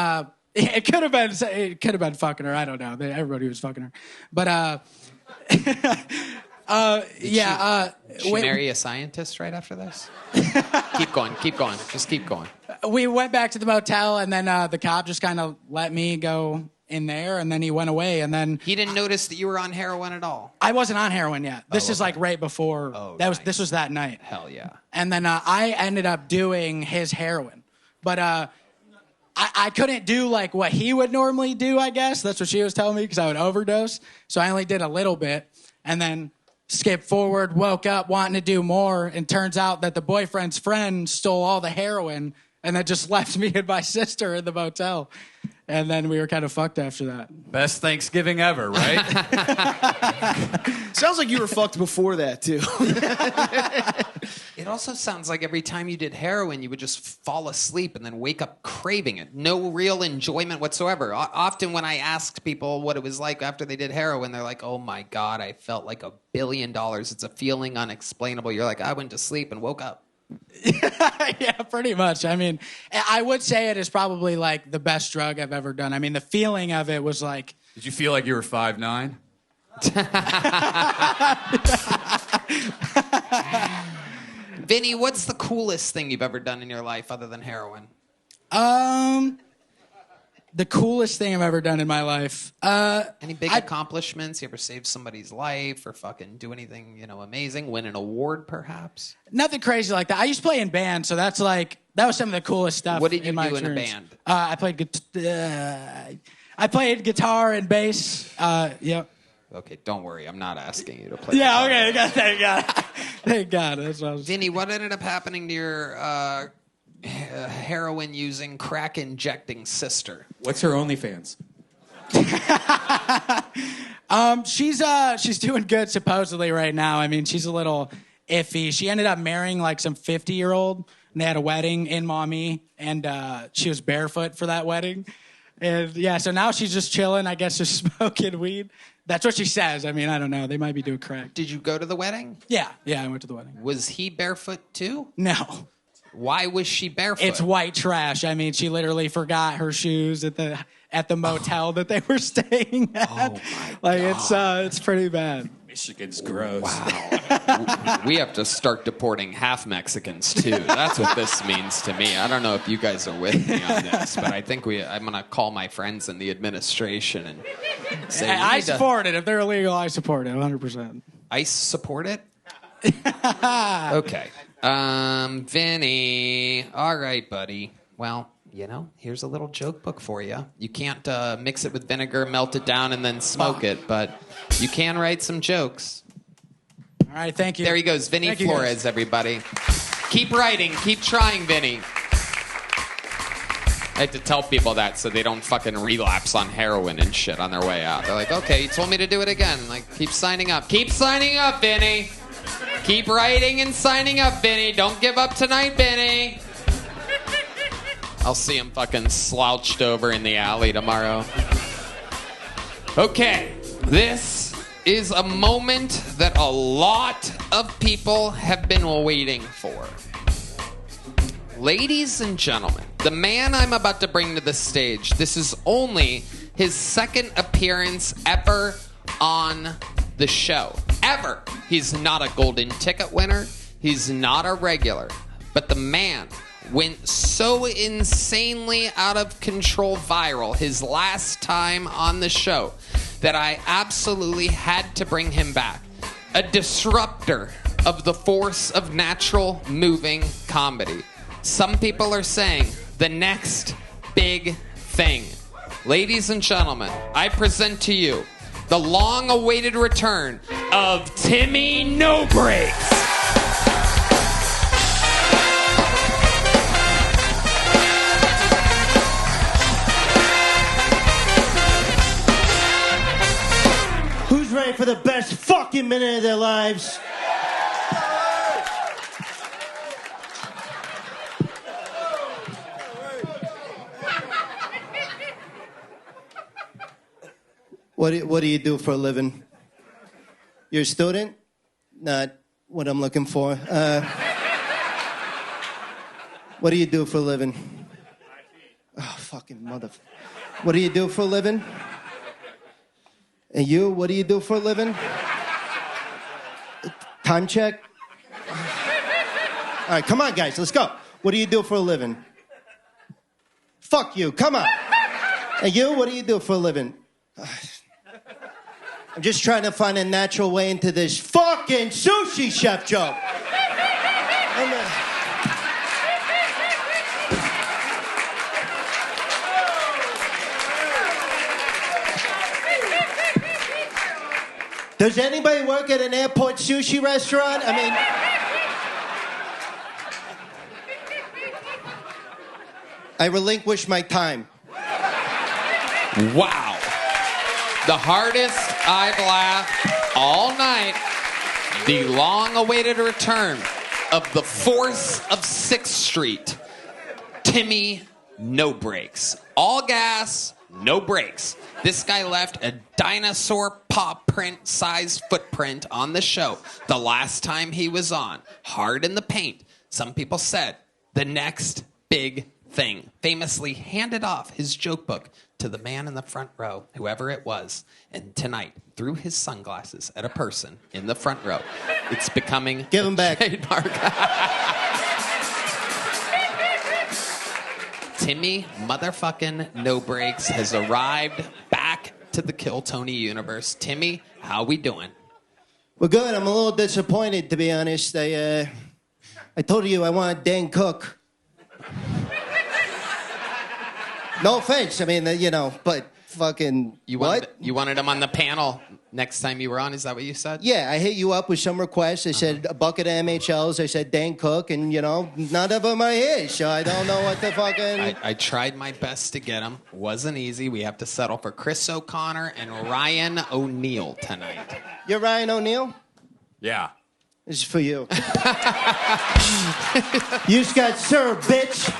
it could have been fucking her. I don't know. Everybody was fucking her. But... She marry a scientist right after this? Keep going. Just keep going. We went back to the motel, and then the cop just kind of let me go in there, and then he went away, and then... He didn't notice that you were on heroin at all? I wasn't on heroin yet. This is like right before... This was that night. Hell yeah. And then I ended up doing his heroin. But I couldn't do like what he would normally do, I guess. That's what she was telling me, because I would overdose. So I only did a little bit, and then... Skip forward, woke up wanting to do more, and turns out that the boyfriend's friend stole all the heroin and then just left me and my sister in the motel. And then we were kind of fucked after that. Best Thanksgiving ever, right? Sounds like you were fucked before that, too. It also sounds like every time you did heroin, you would just fall asleep and then wake up craving it. No real enjoyment whatsoever. Often when I asked people what it was like after they did heroin, they're like, oh my God, I felt like $1 billion. It's a feeling unexplainable. You're like, I went to sleep and woke up. Yeah, pretty much. I mean, I would say it is probably like the best drug I've ever done. I mean, the feeling of it was like... Did you feel like you were 5'9"? Vinny, what's the coolest thing you've ever done in your life other than heroin? The coolest thing I've ever done in my life. Any big accomplishments? You ever saved somebody's life or fucking do anything, amazing? Win an award, perhaps? Nothing crazy like that. I used to play in bands, so that was some of the coolest stuff. What did you do experience. in a band? I played guitar and bass. Yep. Okay, don't worry. I'm not asking you to play. Yeah, okay. Thank God. Thank God. That's what I was... Vinny, what ended up happening to your heroin-using, crack-injecting sister? What's her OnlyFans? She's doing good supposedly right now. I mean, she's a little iffy. She ended up marrying like some 50-year-old, and they had a wedding in Maumee, and she was barefoot for that wedding. And yeah, so now she's just chilling, I guess, just smoking weed. That's what she says. I mean, I don't know. They might be doing crack. Did you go to the wedding? Yeah, I went to the wedding. Was he barefoot too? No. Why was she barefoot? It's white trash. I mean, she literally forgot her shoes at the motel that they were staying at. Oh my God. It's pretty bad. Michigan's gross. Wow. We have to start deporting half Mexicans too. That's what this means to me. I don't know if you guys are with me on this, but I think I'm going to call my friends in the administration and So I support it. If they're illegal, I support it 100%. ICE support it? Okay. Vinny. All right, buddy. Well, here's a little joke book for you. You can't mix it with vinegar, melt it down, and then smoke it, but you can write some jokes. All right, thank you. There he goes, Vinnie Flores, everybody. Keep writing. Keep trying, Vinny. I have to tell people that so they don't fucking relapse on heroin and shit on their way out. They're like, okay, you told me to do it again. Like, keep signing up. Keep signing up, Vinny. Keep writing and signing up, Vinny. Don't give up tonight, Vinny. I'll see him fucking slouched over in the alley tomorrow. Okay, this is a moment that a lot of people have been waiting for. Ladies and gentlemen, the man I'm about to bring to the stage, this is only his second appearance ever on the show. Ever. He's not a golden ticket winner. He's not a regular. But the man went so insanely out of control viral his last time on the show that I absolutely had to bring him back. A disruptor of the force of natural moving comedy. Some people are saying the next big thing. Ladies and gentlemen, I present to you the long-awaited return of Timmy No Breaks. Who's ready for the best fucking minute of their lives? What do you do for a living? You're a student? Not what I'm looking for. What do you do for a living? Oh, fucking motherfucker. What do you do for a living? And you, what do you do for a living? Time check? All right, come on, guys, let's go. What do you do for a living? Fuck you, come on. And you, what do you do for a living? I'm just trying to find a natural way into this fucking sushi chef joke. Does anybody work at an airport sushi restaurant? I mean, I relinquish my time. Wow. The hardest I've laughed all night. The long-awaited return of the force of 6th Street. Timmy No Breaks. All gas, no brakes. This guy left a dinosaur paw print size footprint on the show the last time he was on. Hard in the paint. Some people said the next big thing. Famously handed off his joke book to the man in the front row, whoever it was. And tonight, threw his sunglasses at a person in the front row. It's becoming Give him back. Trademark. Timmy motherfucking No Breaks has arrived back to the Kill Tony universe. Timmy, how we doing? We're good. I'm a little disappointed, to be honest. I told you I wanted Dan Cook. No offense. I mean, but fucking You what? wanted him on the panel next time you were on? Is that what you said? Yeah, I hit you up with some requests. I said a bucket of MHLs. I said Dan Cook, and none of them are his. So I don't know what the fucking. I tried my best to get him. Wasn't easy. We have to settle for Chris O'Connor and Ryan O'Neal tonight. You're Ryan O'Neal? Yeah. This is for you. You just got served, bitch.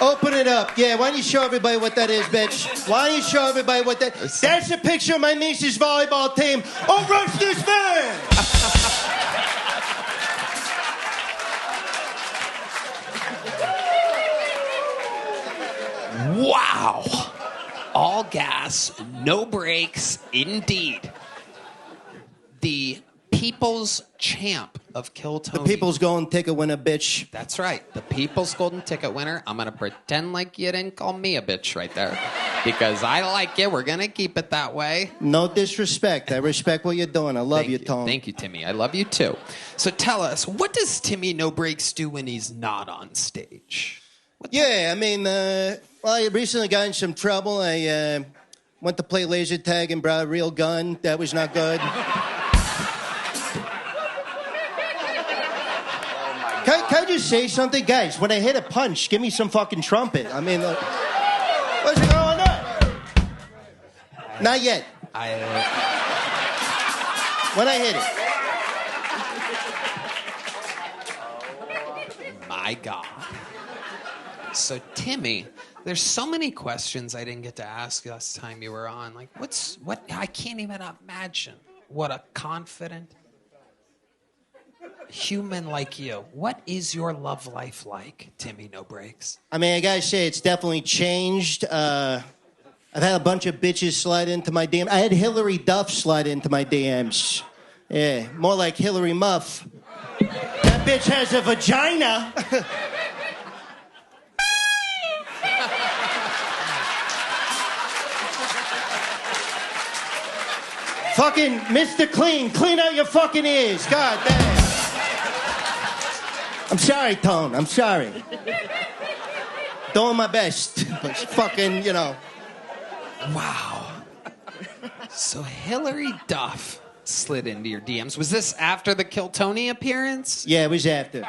Open it up. Yeah, why don't you show everybody what that is, bitch? Why don't you show everybody what that... That's a picture of my niece's volleyball team. Oh, rush this man! Wow. All gas, no brakes, indeed. The people's champ of Kill Tony. The people's golden ticket winner, bitch. That's right. The people's golden ticket winner. I'm going to pretend like you didn't call me a bitch right there. Because I like you. We're going to keep it that way. No disrespect. I respect what you're doing. I love you, Tom. Thank you, Timmy. I love you, too. So tell us, what does Timmy No Breaks do when he's not on stage? I mean, I recently got in some trouble. I went to play laser tag and brought a real gun. That was not good. Can I just say something? Guys, when I hit a punch, give me some fucking trumpet. I mean, what's going on? Not yet. When I hit it. My God. So, Timmy, there's so many questions I didn't get to ask last time you were on. Like, what? I can't even imagine what a confident human like you. What is your love life like, Timmy No Breaks? I mean, I gotta say, it's definitely changed. I've had a bunch of bitches slide into my DMs. I had Hillary Duff slide into my DMs. Yeah, more like Hillary Muff. That bitch has a vagina. Fucking Mr. Clean out your fucking ears. God damn. I'm sorry, Tone. I'm sorry. Doing my best. But fucking, Wow. So Hillary Duff slid into your DMs. Was this after the Kill Tony appearance? Yeah, it was after.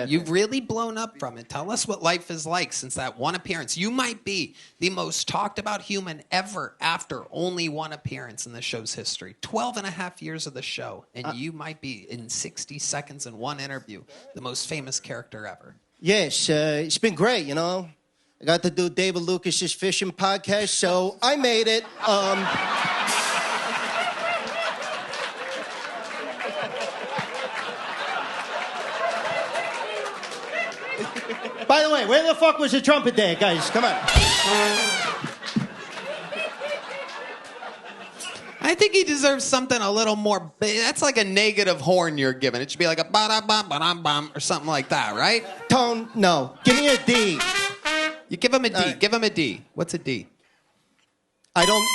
You've really blown up from it. Tell us what life is like since that one appearance. You might be the most talked about human ever after only one appearance in the show's history. 12 and a half years of the show, and you might be, in 60 seconds in one interview, the most famous character ever. Yes, it's been great, I got to do David Lucas's fishing podcast, so I made it. By the way, where the fuck was the trumpet there, guys? Come on. I think he deserves something a little more. That's like a negative horn you're giving. It should be like a ba-da-bum, ba-dum-bum, or something like that, right? Tone, no. Give me a D. You give him a D. Give him a D. What's a D? I don't...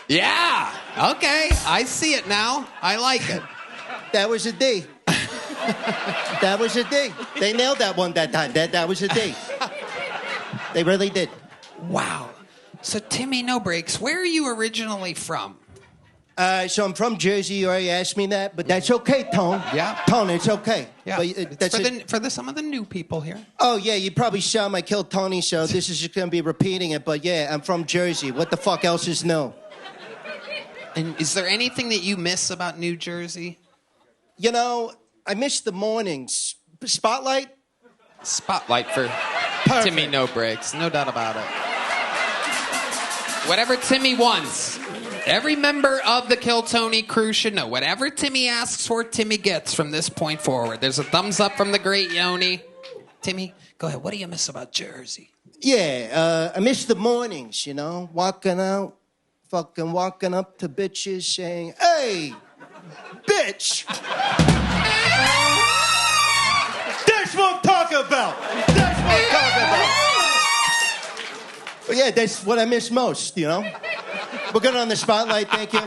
Yeah. Okay. I see it now. I like it. That was a D. That was a D. They nailed that one that time. That was a D. They really did. Wow. So, Timmy No Breaks, where are you originally from? So I'm from Jersey. You already asked me that, but that's okay, Tone. Yeah. Tone, it's okay. Yeah. But that's for some of the new people here. Oh, yeah, you probably saw my Kill Tony, so this is just going to be repeating it. But, yeah, I'm from Jersey. What the fuck else is new? And is there anything that you miss about New Jersey? I miss the mornings. Spotlight? Spotlight for Perfect. Timmy No Breaks. No doubt about it. Whatever Timmy wants. Every member of the Kill Tony crew should know. Whatever Timmy asks for, Timmy gets from this point forward. There's a thumbs up from the great Yoni. Timmy, go ahead. What do you miss about Jersey? Yeah, I miss the mornings, walking out, fucking walking up to bitches saying, hey, bitch. That's what I'm talking about. That's what I'm talking about. But yeah, that's what I miss most, We're good on the spotlight, thank you.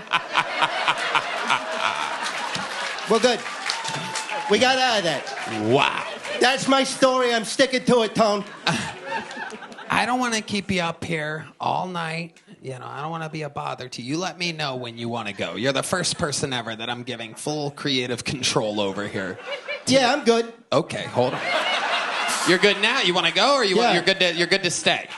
We're good. We got out of that. Wow. That's my story. I'm sticking to it, Tone. I don't want to keep you up here all night. I don't want to be a bother to you. You let me know when you want to go. You're the first person ever that I'm giving full creative control over here. Yeah, I'm good. Okay, hold on. You're good now? You want to go, or you're good to stay?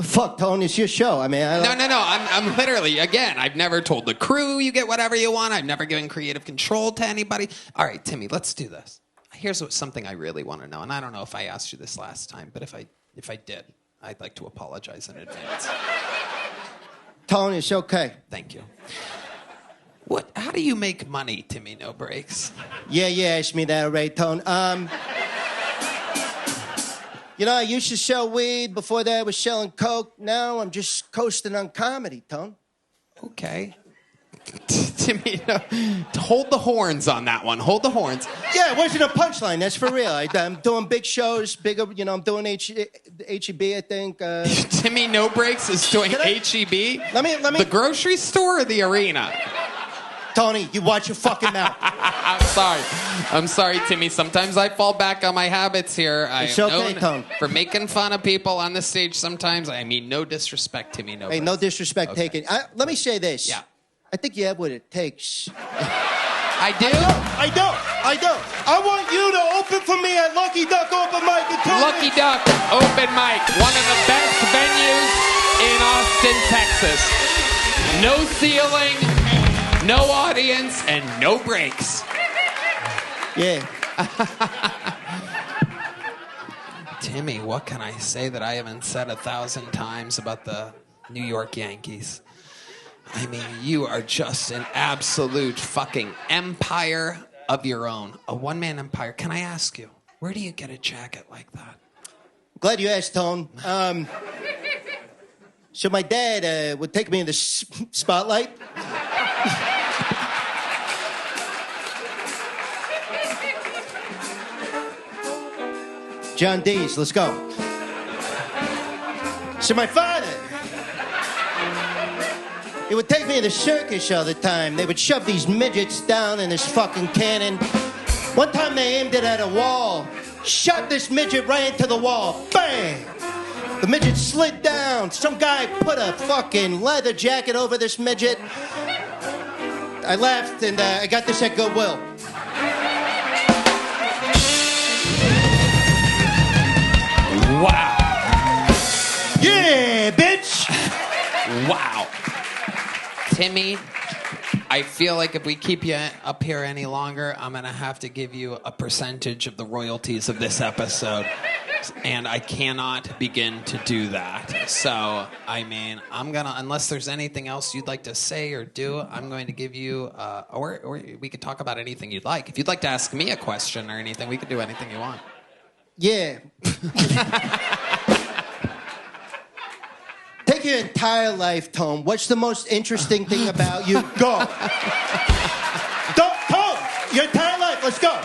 Fuck, Tone, it's your show. I mean, No. I'm literally, again, I've never told the crew you get whatever you want. I've never given creative control to anybody. All right, Timmy, let's do this. Here's something I really want to know, and I don't know if I asked you this last time, but if I did, I'd like to apologize in advance. Tone, it's okay. Thank you. How do you make money, Timmy No Breaks? Yeah, you asked me that already, Tone. I used to sell weed. Before that, I was selling coke. Now I'm just coasting on comedy, Tone. Okay. Timmy, no, hold the horns on that one. Hold the horns. Yeah, it wasn't a punchline. That's for real. I'm doing big shows, bigger. I'm doing HEB. I think. Timmy No Breaks is doing HEB. Let me. The grocery store or the arena? Tony, you watch your fucking mouth. I'm sorry, Timmy. Sometimes I fall back on my habits here. It's okay, Tony. For making fun of people on the stage sometimes. I mean, no disrespect, Timmy. No. Hey, no disrespect taken. Let me say this. Yeah. I think you have what it takes. I do? I do. I want you to open for me at Lucky Duck Open Mic in 2 Lucky weeks. Duck Open Mic, one of the best venues in Austin, Texas. No ceiling, no audience, and no breaks. Yeah. Timmy, what can I say that I haven't said 1,000 times about the New York Yankees? I mean, you are just an absolute fucking empire of your own. A one-man empire. Can I ask you, where do you get a jacket like that? Glad you asked, Tone. So my dad would take me in the spotlight. John Deas, let's go. So my father, he would take me to the circus all the time. They would shove these midgets down in this fucking cannon. One time they aimed it at a wall, shot this midget right into the wall. Bang! The midget slid down. Some guy put a fucking leather jacket over this midget. I laughed and I got this at Goodwill. Wow. Yeah, bitch! Wow. Timmy, I feel like if we keep you up here any longer, I'm going to have to give you a percentage of the royalties of this episode. And I cannot begin to do that. So, I mean, I'm going to, unless there's anything else you'd like to say or do, I'm going to give you, or we could talk about anything you'd like. If you'd like to ask me a question or anything, we could do anything you want. Yeah. Take your entire life, Tom. What's the most interesting thing about you? Go. Tom, your entire life. Let's go.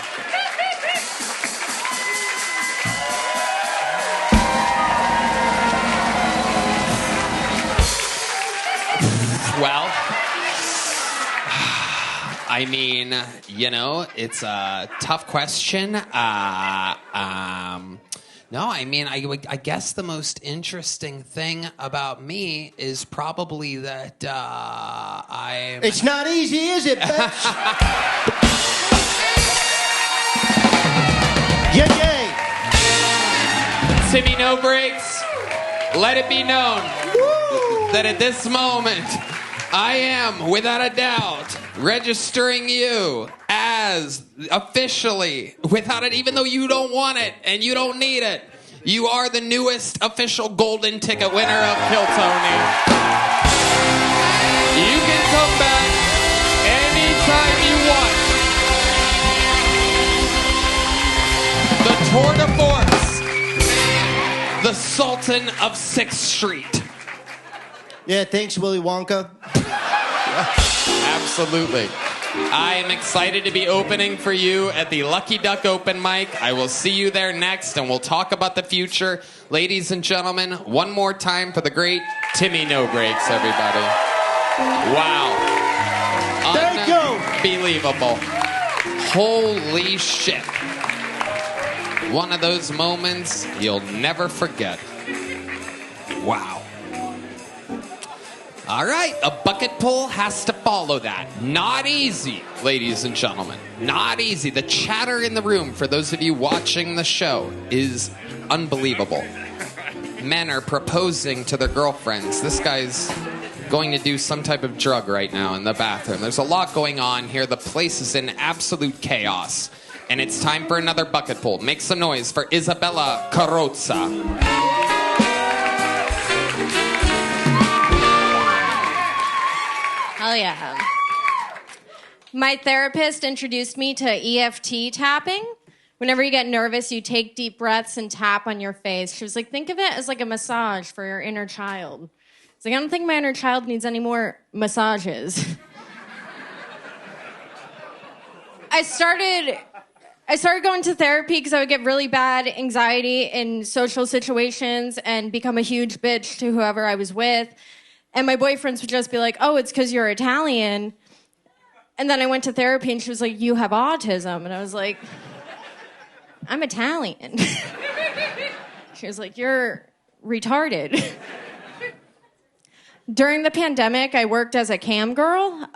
Well, I mean, you know, it's a tough question. No, I mean, I guess the most interesting thing about me is probably that I'm... It's not easy, is it, bitch? Yay! Timmy No Breaks, let it be known that at this moment, I am, without a doubt, registering you as officially, without it, even though you don't want it and you don't need it, you are the newest official golden ticket winner of Kill Tony. You can come back anytime you want. The tour de force, the Sultan of 6th Street. Yeah, thanks, Willy Wonka. Absolutely. I am excited to be opening for you at the Lucky Duck Open Mic. I will see you there next, and we'll talk about the future. Ladies and gentlemen, one more time for the great Timmy No Breaks, everybody. Wow. Thank you. Unbelievable. Holy shit. One of those moments you'll never forget. Wow. All right, a bucket pull has to follow that. Not easy, ladies and gentlemen. Not easy. The chatter in the room, for those of you watching the show, is unbelievable. Men are proposing to their girlfriends. This guy's going to do some type of drug right now in the bathroom. There's a lot going on here. The place is in absolute chaos. And it's time for another bucket pull. Make some noise for Isabella Krosa. Hell yeah. My therapist introduced me to EFT tapping. Whenever you get nervous, you take deep breaths and tap on your face. She was like, think of it as like a massage for your inner child. It's like, I don't think my inner child needs any more massages. I started going to therapy because I would get really bad anxiety in social situations and become a huge bitch to whoever I was with. And my boyfriends would just be like, oh, it's because you're Italian. And then I went to therapy and she was like, you have autism. And I was like, I'm Italian. She was like, you're retarded. During the pandemic, I worked as a cam girl.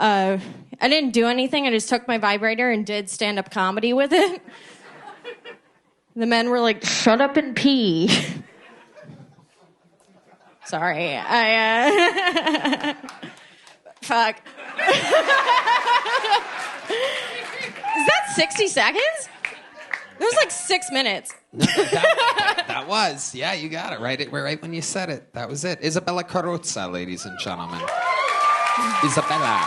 I didn't do anything. I just took my vibrator and did stand-up comedy with it. The men were like, shut up and pee. Sorry. Fuck. Is that 60 seconds? It was like 6 minutes. No, that was. Yeah, you got it right when you said it. That was it. Isabella Krosa, ladies and gentlemen. Isabella.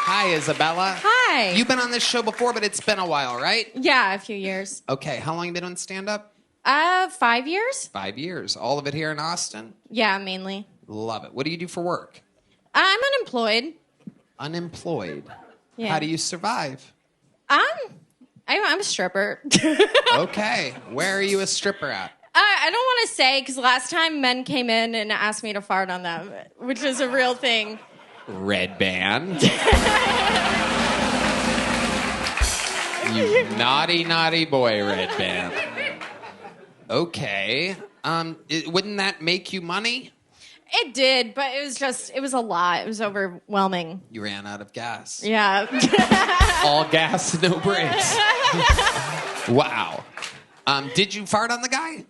Hi, Isabella. Hi. You've been on this show before, but it's been a while, right? Yeah, a few years. Okay, how long have you been on stand-up? 5 years. 5 years. All of it here in Austin? Yeah, mainly. Love it. What do you do for work? I'm unemployed. Unemployed. Yeah. How do you survive? I'm a stripper. Okay. Where are you a stripper at? I don't want to say because last time men came in and asked me to fart on them, which is a real thing. Redban. You naughty, naughty boy, Redban. Okay. Wouldn't that make you money? It did, but it was a lot. It was overwhelming. You ran out of gas. Yeah. All gas, no brakes. Wow. Did you fart on the guy?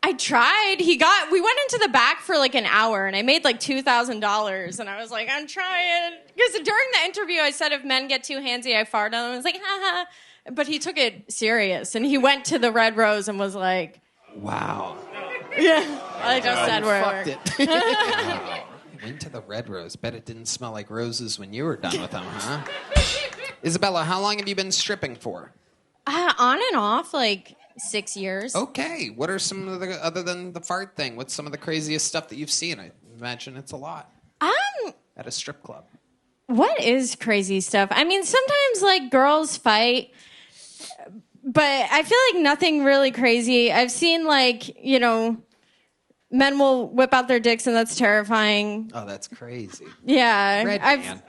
I tried. We went into the back for like an hour and I made like $2,000 and I was like, I'm trying. Because during the interview I said if men get too handsy, I fart on them. I was like, haha. But he took it serious and he went to the Red Rose and was like, wow. Yeah. I just said where fucked it. Wow. Went to the Red Rose. Bet it didn't smell like roses when you were done with them, huh? Isabella, how long have you been stripping for? On and off, like 6 years. Okay. What are some of the, other than the fart thing, what's some of the craziest stuff that you've seen? I imagine it's a lot. At a strip club. What is crazy stuff? I mean, sometimes like girls fight, but I feel like nothing really crazy. I've seen like, men will whip out their dicks and that's terrifying. Oh, that's crazy. Yeah. Redban.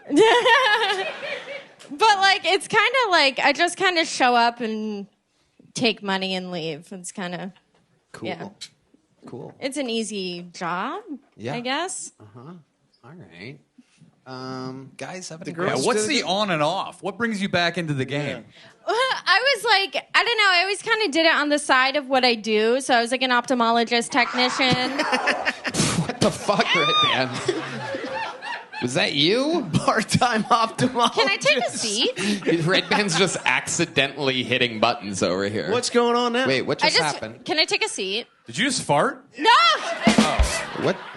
But like, it's kind of like, I just kind of show up and take money and leave. It's kind of cool. Yeah. Cool. It's an easy job, I guess. Uh-huh. All right. Guys, have what's the on and off? What brings you back into the game? I was like, I don't know. I always kind of did it on the side of what I do. So I was like an ophthalmologist technician. What the fuck, Redban? Was that you? Part-time ophthalmologist. Can I take a seat? Redban's just accidentally hitting buttons over here. What's going on now? Wait, what just happened? Can I take a seat? Did you just fart? No!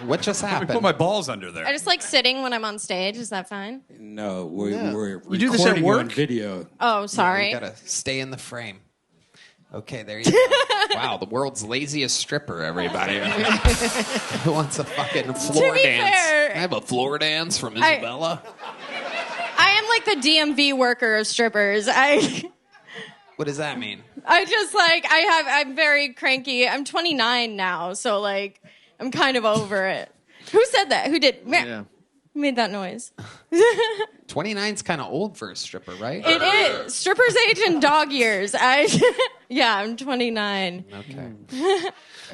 What just happened? Let me put my balls under there. I just like sitting when I'm on stage. Is that fine? No, we're You do this at recording you work? on video. Oh, sorry. You gotta stay in the frame. Okay, there you go. Wow, the world's laziest stripper, everybody. Who wants a fucking floor dance? Fair, I have a floor dance from Isabella. I am like the DMV worker of strippers. What does that mean? I just like, I'm very cranky. I'm 29 now, so like, I'm kind of over it. Who said that? Who did? Yeah. Who made that noise? 29's kind of old for a stripper, right? It is. Strippers age in dog years. Yeah, I'm 29. Okay.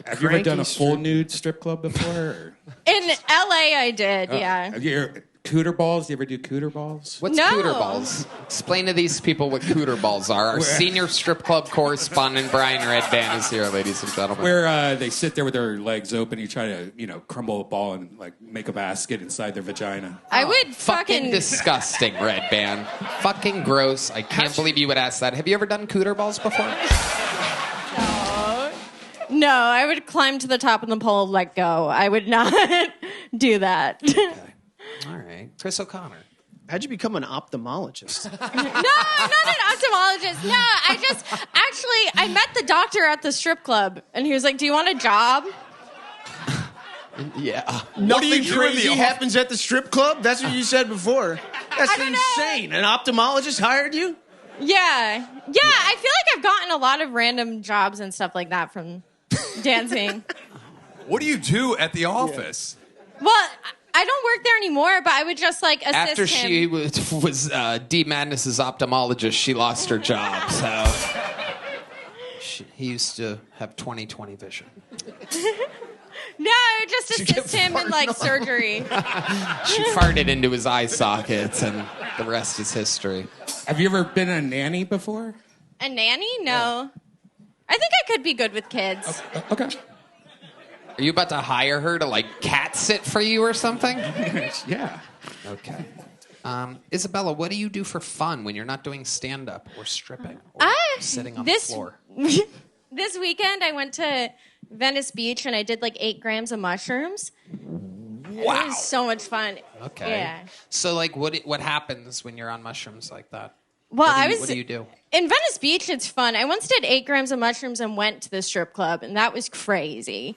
Have you ever done a full nude strip club before? Or? In LA, I did, yeah. Have you ever, cooter balls? Do you ever do cooter balls? What's cooter balls? Explain to these people what cooter balls are. Our senior strip club correspondent, Brian Redban, is here, ladies and gentlemen. Where they sit there with their legs open, you try to, crumble a ball and like make a basket inside their vagina. I would fucking disgusting, Redban. Fucking gross. I can't believe you would ask that. Have you ever done cooter balls before? No, I would climb to the top of the pole, let go. I would not do that. Okay. All right. Chris O'Connor. How'd you become an ophthalmologist? No, I'm not an ophthalmologist. No, I met the doctor at the strip club, and he was like, do you want a job? Yeah. Nothing crazy happens at the strip club? That's what you said before. That's insane. An ophthalmologist hired you? Yeah. I feel like I've gotten a lot of random jobs and stuff like that from dancing. What do you do at the office? Well, I don't work there anymore, but I would just like assist After him. she was D. Madness's ophthalmologist, she lost her job. So he used to have 20/20 vision. No, I would just assist him in like surgery. She farted into his eye sockets, and the rest is history. Have you ever been a nanny before? A nanny? No. I think I could be good with kids. Okay. Are you about to hire her to like cat sit for you or something? Yeah. Okay. Isabella, what do you do for fun when you're not doing stand-up or stripping or sitting on the floor? This weekend, I went to Venice Beach and I did like 8 grams of mushrooms. Wow. It was so much fun. Okay. Yeah. So, like, what happens when you're on mushrooms like that? Well, What do you do? In Venice Beach, it's fun. I once did 8 grams of mushrooms and went to the strip club, and that was crazy.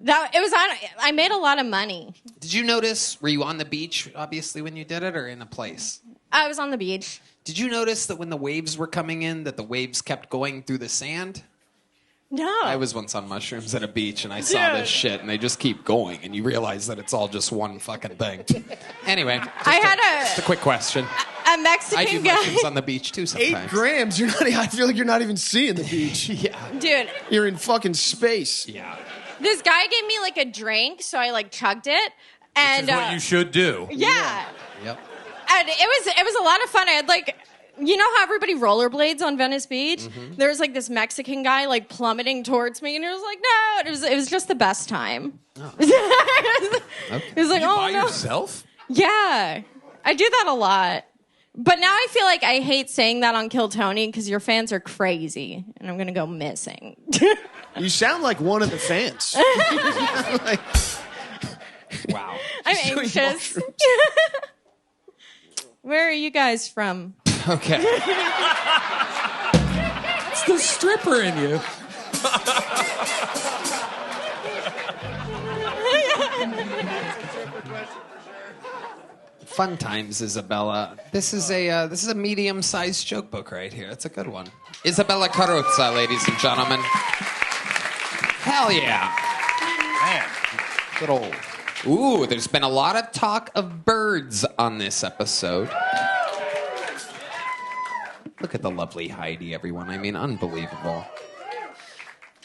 I made a lot of money. Did you notice, were you on the beach, obviously, when you did it, or in a place? I was on the beach. Did you notice that when the waves were coming in, that the waves kept going through the sand? No. I was once on mushrooms at a beach, and I saw this shit, and they just keep going, and you realize that it's all just one fucking thing. Anyway, just a quick question. A Mexican I do guy. mushrooms on the beach, too, sometimes. 8 grams? I feel like you're not even seeing the beach. Yeah. Dude. You're in fucking space. Yeah. This guy gave me like a drink, so I like chugged it. And Which is what you should do. Yeah. Yep. And it was a lot of fun. I had like, you know how everybody rollerblades on Venice Beach? Mm-hmm. There was like this Mexican guy like plummeting towards me, and it was like, no, it was just the best time. Oh. It was like, You oh by no. yourself? Yeah, I do that a lot. But now I feel like I hate saying that on Kill Tony because your fans are crazy, and I'm gonna go missing. You sound like one of the fans. Wow. I'm anxious. Where are you guys from? Okay. It's the stripper in you. Fun times, Isabella. This is a medium-sized joke book right here. It's a good one. Isabella Krosa, ladies and gentlemen. Hell yeah. Man. Good old. Ooh, there's been a lot of talk of birds on this episode. Look at the lovely Heidi, everyone. I mean, unbelievable.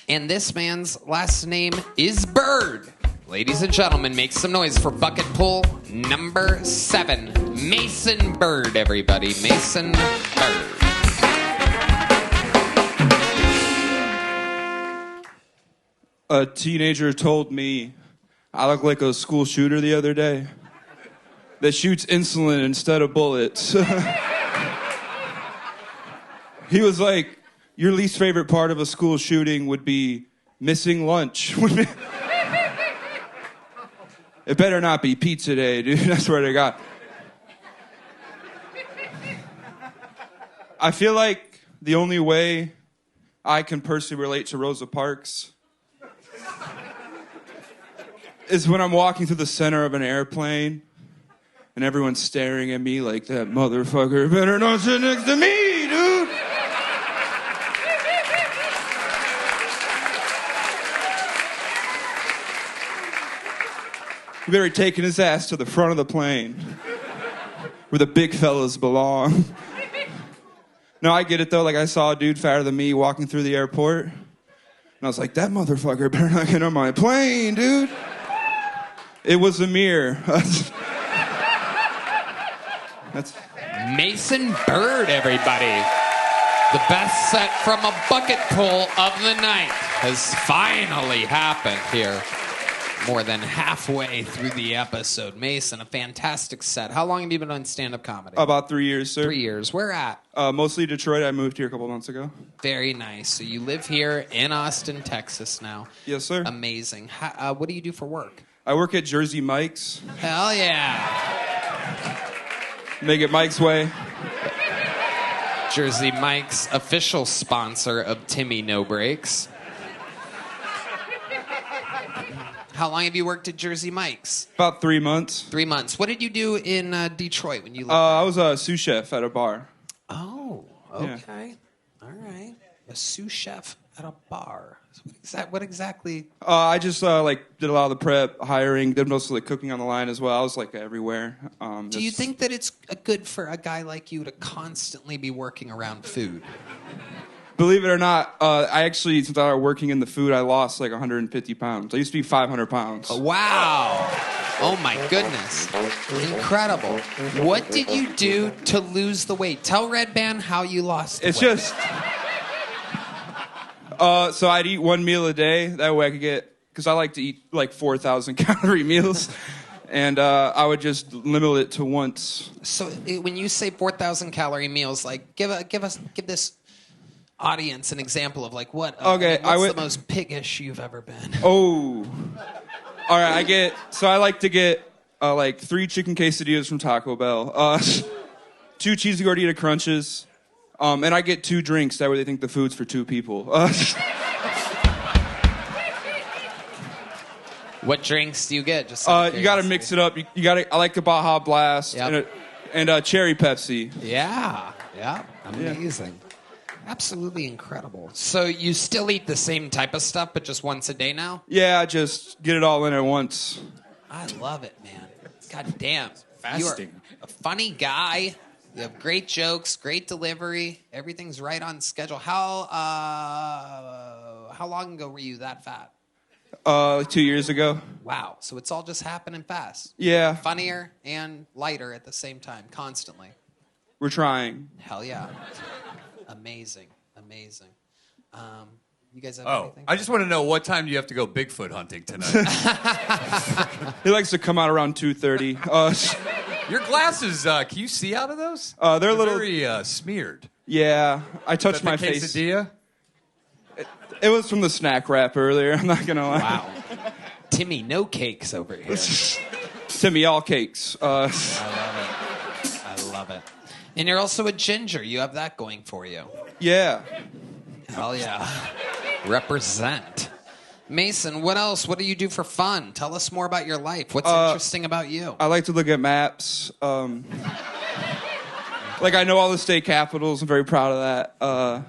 And this man's last name is Bird. Ladies and gentlemen, make some noise for bucket pull number 7. Mason Bird, everybody. Mason Bird. A teenager told me I look like a school shooter the other day that shoots insulin instead of bullets. He was like, your least favorite part of a school shooting would be missing lunch. It better not be pizza day, dude. I swear to God. I feel like the only way I can personally relate to Rosa Parks is when I'm walking through the center of an airplane and everyone's staring at me like, that motherfucker better not sit next to me, dude. He better taking his ass to the front of the plane where the big fellas belong. No, I get it though. Like, I saw a dude fatter than me walking through the airport, and I was like, that motherfucker better not get on my plane, dude. It was a mirror. That's Mason Bird, everybody. The best set from a bucket pull of the night has finally happened here. More than halfway through the episode. Mason, a fantastic set. How long have you been on stand-up comedy? About 3 years, sir. 3 years. Where at? Mostly Detroit. I moved here a couple months ago. Very nice. So you live here in Austin, Texas now. Yes, sir. Amazing. What do you do for work? I work at Jersey Mike's. Hell yeah. Make it Mike's way. Jersey Mike's official sponsor of Timmy No Breaks. How long have you worked at Jersey Mike's? About 3 months. 3 months. What did you do in Detroit when you lived I was a sous chef at a bar. Oh, Okay. All right. A sous chef at a bar. What exactly? I just did a lot of the prep, hiring, did most of the cooking on the line as well. I was everywhere. Do you think that it's good for a guy like you to constantly be working around food? Believe it or not, I actually, since I was working in the food, I lost 150 pounds. I used to be 500 pounds. Wow. Oh my goodness. Incredible. What did you do to lose the weight? Tell Redban how you lost the weight. It's just... so I'd eat one meal a day. That way I could get... Because I like to eat 4,000 calorie meals. And I would just limit it to once. So when you say 4,000 calorie meals, give this audience an example of what's the most piggish you've ever been? Oh. All right, I like to get 3 chicken quesadillas from Taco Bell, 2 cheesy gordita crunches, and I get 2 drinks. That way they think the food's for 2 people. What drinks do you get? Just you got to mix it up. I like the Baja Blast and cherry Pepsi. Yeah, amazing. Yeah. Absolutely incredible. So you still eat the same type of stuff, but just once a day now? Yeah, just get it all in at once. I love it, man. God damn. Fasting. You are a funny guy. You have great jokes, great delivery. Everything's right on schedule. How long ago were you that fat? 2 years ago. Wow. So it's all just happening fast. Yeah. Funnier and lighter at the same time, constantly. We're trying. Hell yeah. Amazing. You guys have anything? I just want to know, what time do you have to go Bigfoot hunting tonight? He likes to come out around 2:30. Your glasses, can you see out of those? They're a little very smeared. Yeah, I touched my face. Quesadilla? It was from the snack wrap earlier. I'm not gonna lie. Wow. Timmy No Cakes over here. Timmy All Cakes. I love it. And you're also a ginger. You have that going for you. Yeah. Hell yeah. Represent. Mason, what else? What do you do for fun? Tell us more about your life. What's interesting about you? I like to look at maps. I know all the state capitals. I'm very proud of that.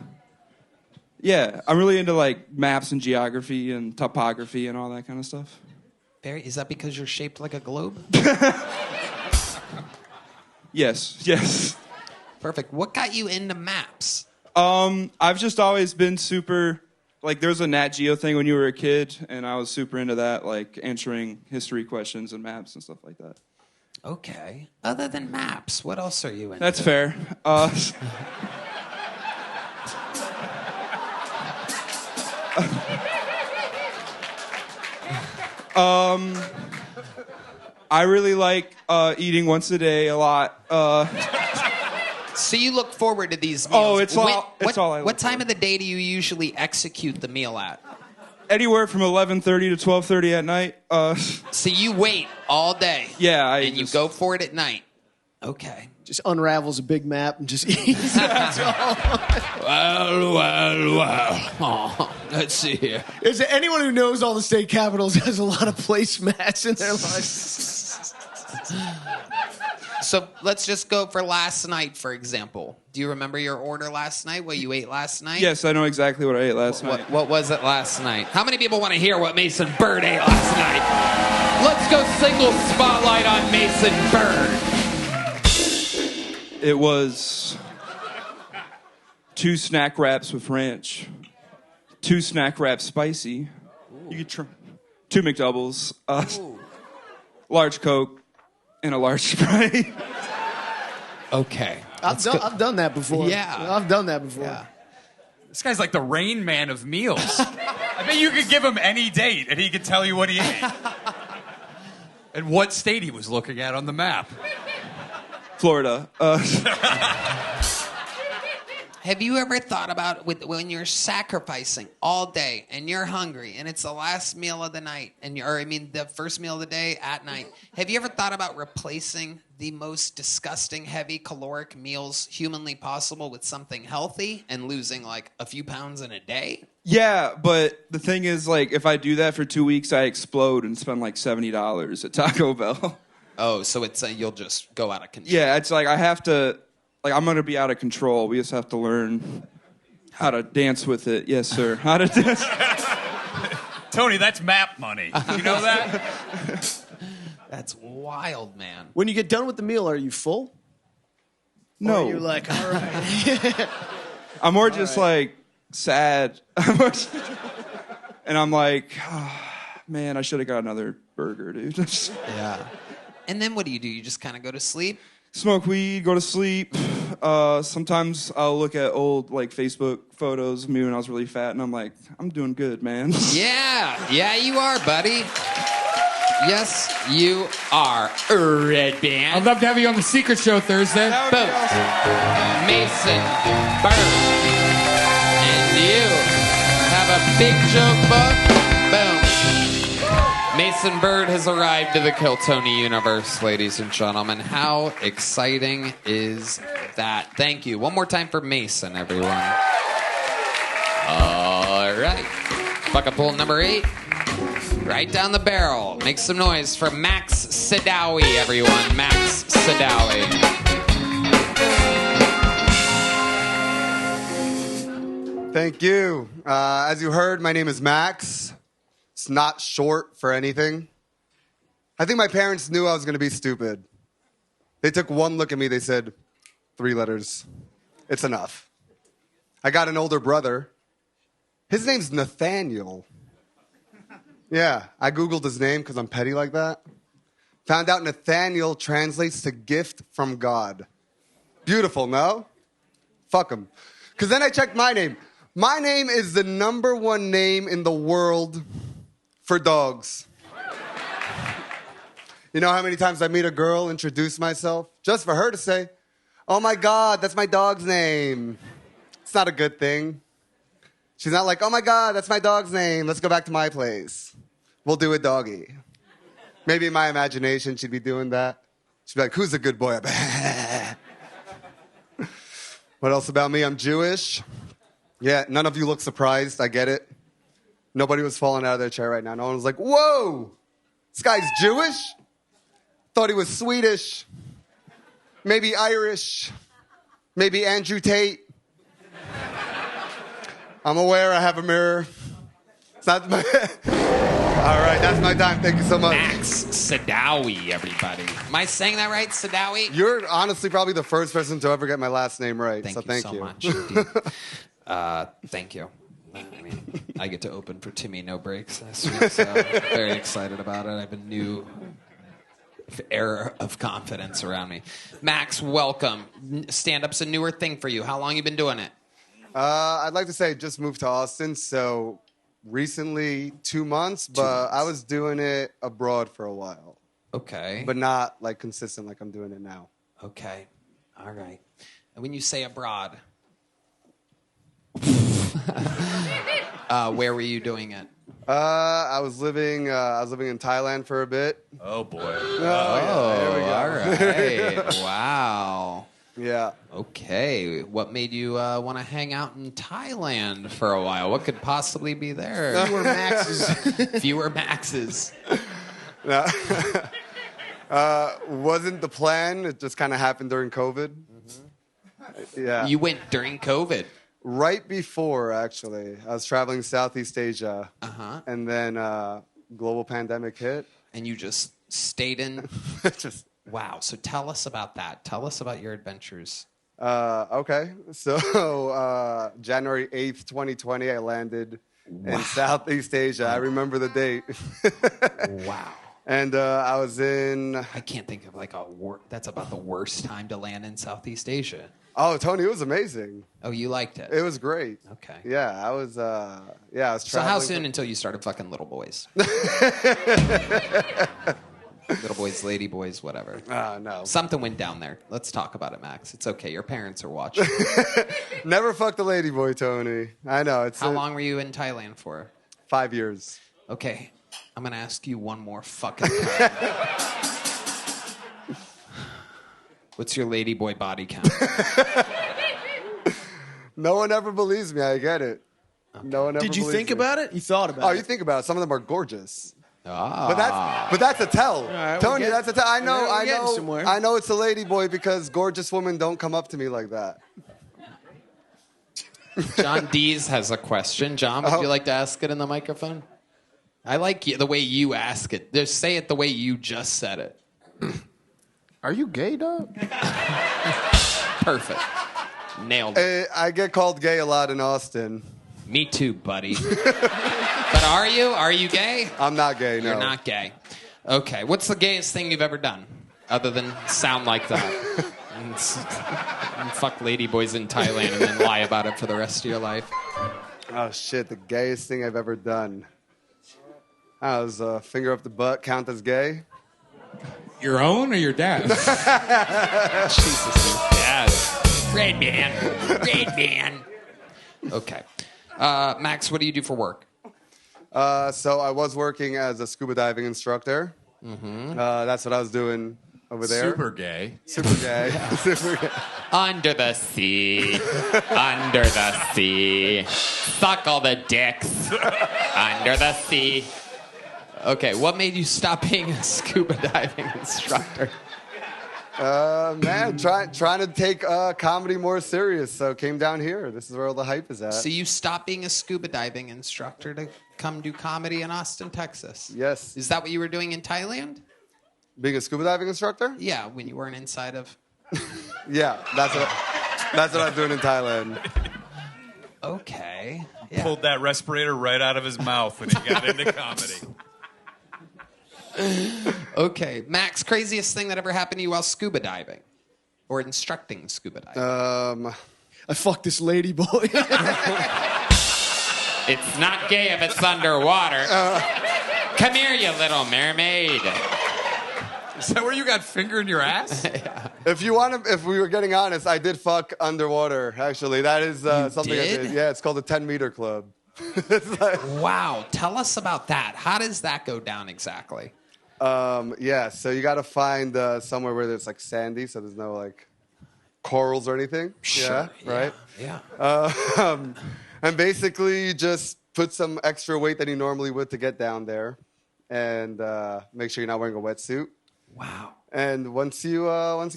Yeah, I'm really into maps and geography and topography and all that kind of stuff. Barry, is that because you're shaped like a globe? Yes. Perfect. What got you into maps? I've just always been super, there was a Nat Geo thing when you were a kid, and I was super into that, answering history questions and maps and stuff like that. Okay. Other than maps, what else are you into? That's fair. I really like eating once a day a lot. So you look forward to these meals. Oh, it's all I look What time for. of the day do you usually execute the meal at? Anywhere from 11:30 to 12:30 at night. So you wait all day. Yeah. And you go for it at night. Okay. Just unravels a big map and just eats. That's all. Well. Oh, let's see here. Is there anyone who knows all the state capitals has a lot of placemats in their life? So let's just go for last night, for example. Do you remember your order last night? What you ate last night? Yes, I know exactly what I ate last night. What was it last night? How many people want to hear what Mason Bird ate last night? Let's go single spotlight on Mason Bird. It was 2 snack wraps with ranch, 2 snack wraps spicy. You could try 2 McDoubles, large Coke, and a large Sprite. Okay. I've done that before. Yeah. I've done that before. Yeah. This guy's like the Rain Man of meals. I bet you could give him any date and he could tell you what he ate. And what state he was looking at on the map. Florida. Have you ever thought about when you're sacrificing all day and you're hungry and it's the last meal of the night the first meal of the day at night? Have you ever thought about replacing the most disgusting, heavy caloric meals humanly possible with something healthy and losing a few pounds in a day? Yeah, but the thing is, if I do that for 2 weeks, I explode and spend $70 at Taco Bell. Oh, so it's you'll just go out of control. Yeah, it's I have to like I'm gonna be out of control. We just have to learn how to dance with it. Yes, sir. How to dance. Tony, that's map money. You know that? That's wild, man. When you get done with the meal, are you full? No. Or are you like, all right. I'm more just like sad. And I'm like, oh, man, I should have got another burger, dude. Yeah. And then what do? You just kind of go to sleep? Smoke weed, go to sleep. Sometimes I'll look at old like Facebook photos of me when I was really fat, and I'm like, I'm doing good, man. Yeah, you are, buddy. Yes, you are. Redban. I'd love to have you on the Secret Show Thursday. Boom. Mason Bird. And you have a big joke book. Boom. Mason Bird has arrived to the Kill Tony universe, ladies and gentlemen. How exciting is that? Thank you. One more time for Mason, everyone. All right. Bucket pull number 8. Right down the barrel. Make some noise for Max Sadawi, everyone. Max Sadawi. Thank you. As you heard, my name is Max. It's not short for anything. I think my parents knew I was going to be stupid. They took one look at me. They said, 3 letters. It's enough. I got an older brother. His name's Nathaniel. Yeah, I Googled his name because I'm petty like that. Found out Nathaniel translates to gift from God. Beautiful, no? Fuck him. Because then I checked my name. My name is the #1 name in the world for dogs. You know how many times I meet a girl, introduce myself, just for her to say, oh my God, that's my dog's name. It's not a good thing. She's not like, oh my God, that's my dog's name. Let's go back to my place. We'll do it doggy. Maybe in my imagination, she'd be doing that. She'd be like, who's a good boy? What else about me? I'm Jewish. Yeah, none of you look surprised. I get it. Nobody was falling out of their chair right now. No one was like, whoa, this guy's Jewish? Thought he was Swedish. Maybe Irish. Maybe Andrew Tate. I'm aware I have a mirror. It's not my... All right, that's my time. Thank you so much. Max Sadawi, everybody. Am I saying that right, Sadawi? You're honestly probably the first person to ever get my last name right. Thank Thank you you. so much. Indeed. Thank you. I mean, I get to open for Timmy No Breaks this week, so very excited about it. I have a new era of confidence around me. Max, welcome. Stand-up's a newer thing for you. How long you been doing it? I'd like to say I just moved to Austin, so recently 2 months, but I was doing it abroad for a while. Okay. But not like consistent like I'm doing it now. Okay. All right. And when you say abroad, where were you doing it? I was living in Thailand for a bit. Oh boy. There we go. All right. Wow. Yeah. Okay. What made you want to hang out in Thailand for a while? What could possibly be there? Fewer Maxes. Fewer Maxes. No. Wasn't the plan. It just kind of happened during COVID. Mm-hmm. Yeah. You went during COVID? Right before, actually. I was traveling Southeast Asia. Uh-huh. And then global pandemic hit. And you just stayed in? Just... Wow. So tell us about that. Tell us about your adventures. Okay. So January 8th, 2020, I landed in Southeast Asia. I remember the date. Wow. And I was in... I can't think of like that's about the worst time to land in Southeast Asia. Oh, Tony, it was amazing. Oh, you liked it? It was great. Okay. Yeah, I was traveling. So how soon until you started fucking little boys? Little boys, lady boys, whatever. No. Something went down there. Let's talk about it, Max. It's okay. Your parents are watching. Never fucked a lady boy, Tony. I know. How long were you in Thailand for? 5 years. Okay. I'm going to ask you one more fucking time. What's your lady boy body count? No one ever believes me. I get it. Okay. No one ever Did you believes think me. about it? You thought about it? Oh, you think about it. Some of them are gorgeous. But that's a tell. right, Tony, we're that's a tell. I we're getting somewhere. know it's a lady boy because gorgeous women don't come up to me like that. John Deas has a question. John, would you like to ask it in the microphone? I like the way you ask it. Just say it the way you just said it. Are you gay, dog? Perfect. Nailed it. I get called gay a lot in Austin. Me too, buddy. But are you? Are you gay? I'm not gay, no. You're not gay. Okay. What's the gayest thing you've ever done? Other than sound like that. and fuck ladyboys in Thailand and then lie about it for the rest of your life. Oh, shit. The gayest thing I've ever done. I was finger up the butt. Count as gay? Your own or your dad's? Jesus, your dad. Redban. Okay. Max, what do you do for work? So I was working as a scuba diving instructor. Mm-hmm. That's what I was doing over there. Super gay. Super gay. Super gay. Under the sea. Under the sea. Fuck all the dicks. Under the sea. Okay, what made you stop being a scuba diving instructor? Man, trying to take comedy more serious, so came down here. This is where all the hype is at. So you stopped being a scuba diving instructor to come do comedy in Austin, Texas? Yes. Is that what you were doing in Thailand? Being a scuba diving instructor? Yeah, when you weren't inside of... Yeah, that's what I was doing in Thailand. Okay. Yeah. Pulled that respirator right out of his mouth when he got into comedy. Okay. Max, craziest thing that ever happened to you while scuba diving? Or instructing scuba diving? I fucked this lady boy. It's not gay if it's underwater. Come here, you little mermaid. Is that where you got finger in your ass? Yeah. If we were getting honest, I did fuck underwater, actually. That is something did? I did. Yeah, it's called the 10-meter club. Wow. Tell us about that. How does that go down exactly? Yeah, so you got to find somewhere where there's like sandy, so there's no like corals or anything. Sure. Yeah, right? Yeah. And basically you just put some extra weight than you normally would to get down there and make sure you're not wearing a wetsuit. Wow. And once you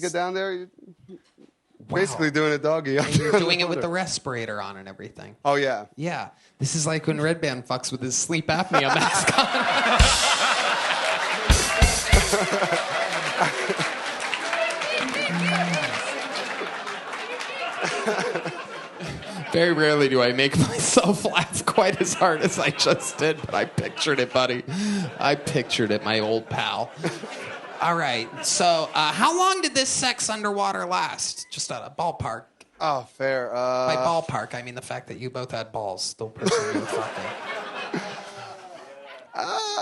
get down there, you're basically doing a doggy. And you're doing it with the respirator on and everything. Oh, yeah. Yeah. This is like when Redban fucks with his sleep apnea mask on. Very rarely do I make myself laugh quite as hard as I just did, but I pictured it, buddy. I pictured it, my old pal. All right, so how long did this sex underwater last? Just a ballpark. Oh, fair. By ballpark, I mean the fact that you both had balls. The person you were fucking.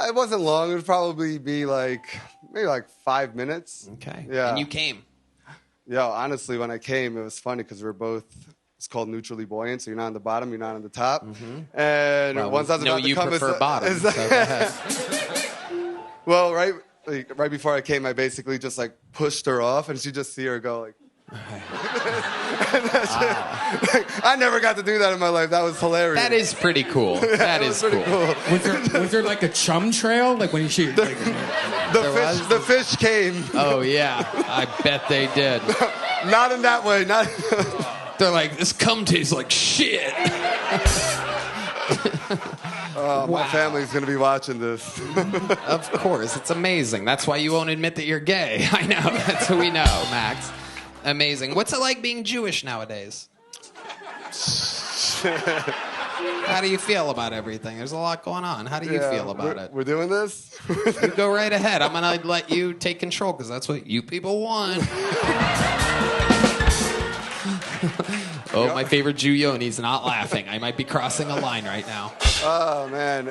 It wasn't long. It would probably be maybe 5 minutes. Okay. Yeah. And you came. Yeah, honestly, when I came, it was funny because we're both, it's called neutrally buoyant, so you're not on the bottom, you're not on the top. Mm-hmm. And well, once I was about to come... prefer bottom, so go ahead. Well, right before I came, I basically just pushed her off, and she just see her go I never got to do that in my life. That was hilarious. That is pretty cool. That is pretty cool. Was there like a chum trail? Like when you shoot? The fish came. Oh, yeah. I bet they did. Not in that way. Not. They're like, this cum tastes like shit. My family's going to be watching this. Of course. It's amazing. That's why you won't admit that you're gay. I know. That's who we know, Max. Amazing. What's it like being Jewish nowadays? How do you feel about everything? There's a lot going on. How do you feel about it? We're doing this? You go right ahead. I'm going to let you take control because that's what you people want. Oh, my favorite Jew Yoni's not laughing. I might be crossing a line right now. Oh man,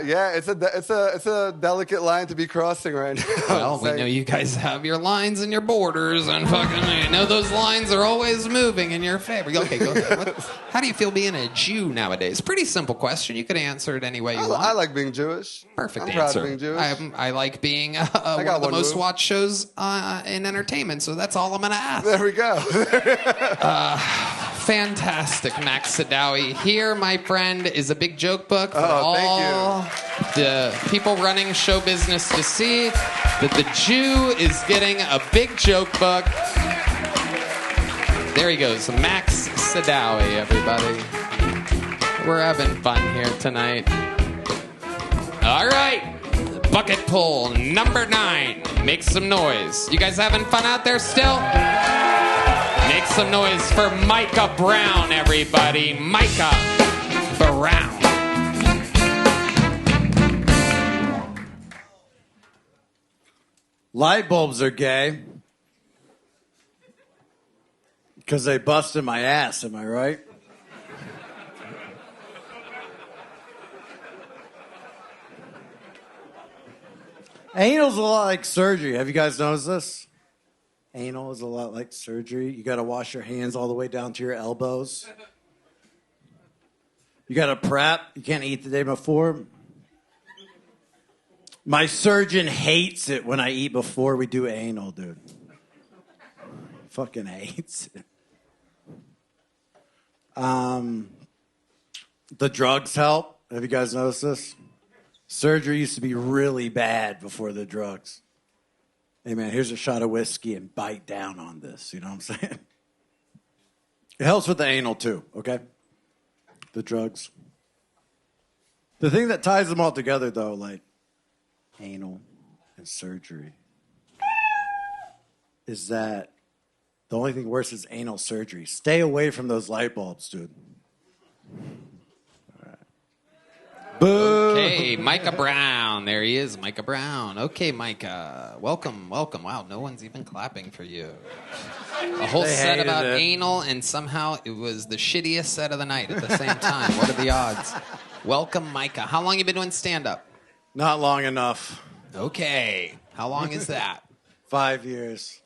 yeah, it's a delicate line to be crossing right now. Well, we know you guys have your lines and your borders, and fucking know those lines are always moving in your favor. Okay, go ahead. How do you feel being a Jew nowadays? Pretty simple question. You could answer it any way you want. I like being Jewish. Perfect I'm answer. proud of being Jewish. I like being one of the most watched shows in entertainment, so that's all I'm going to ask. There we go. Fantastic, Max Sadawi. Here, my friend, is a big joke book for all the people running show business to see that the Jew is getting a big joke book. There he goes, Max Sadawi, everybody. We're having fun here tonight. All right, bucket pull number 9. Make some noise. You guys having fun out there still? Make some noise for Micah Brown, everybody. Micah Brown. Light bulbs are gay. Because they busted my ass, am I right? Anal's a lot like surgery. Have you guys noticed this? Anal is a lot like surgery. You got to wash your hands all the way down to your elbows. You got to prep. You can't eat the day before. My surgeon hates it when I eat before we do anal, dude. Fucking hates it. The drugs help. Have you guys noticed this? Surgery used to be really bad before the drugs. Hey, man, here's a shot of whiskey and bite down on this. You know what I'm saying? It helps with the anal, too, okay? The drugs. The thing that ties them all together, though, like anal and surgery, is that the only thing worse is anal surgery. Stay away from those light bulbs, dude. Boo. Okay, Micah Brown. There he is, Micah Brown. Okay, Micah. Welcome, welcome. Wow, no one's even clapping for you. A whole set about anal, and somehow it was the shittiest set of the night at the same time. What are the odds? Welcome, Micah. How long you been doing stand-up? Not long enough. Okay. How long is that? 5 years.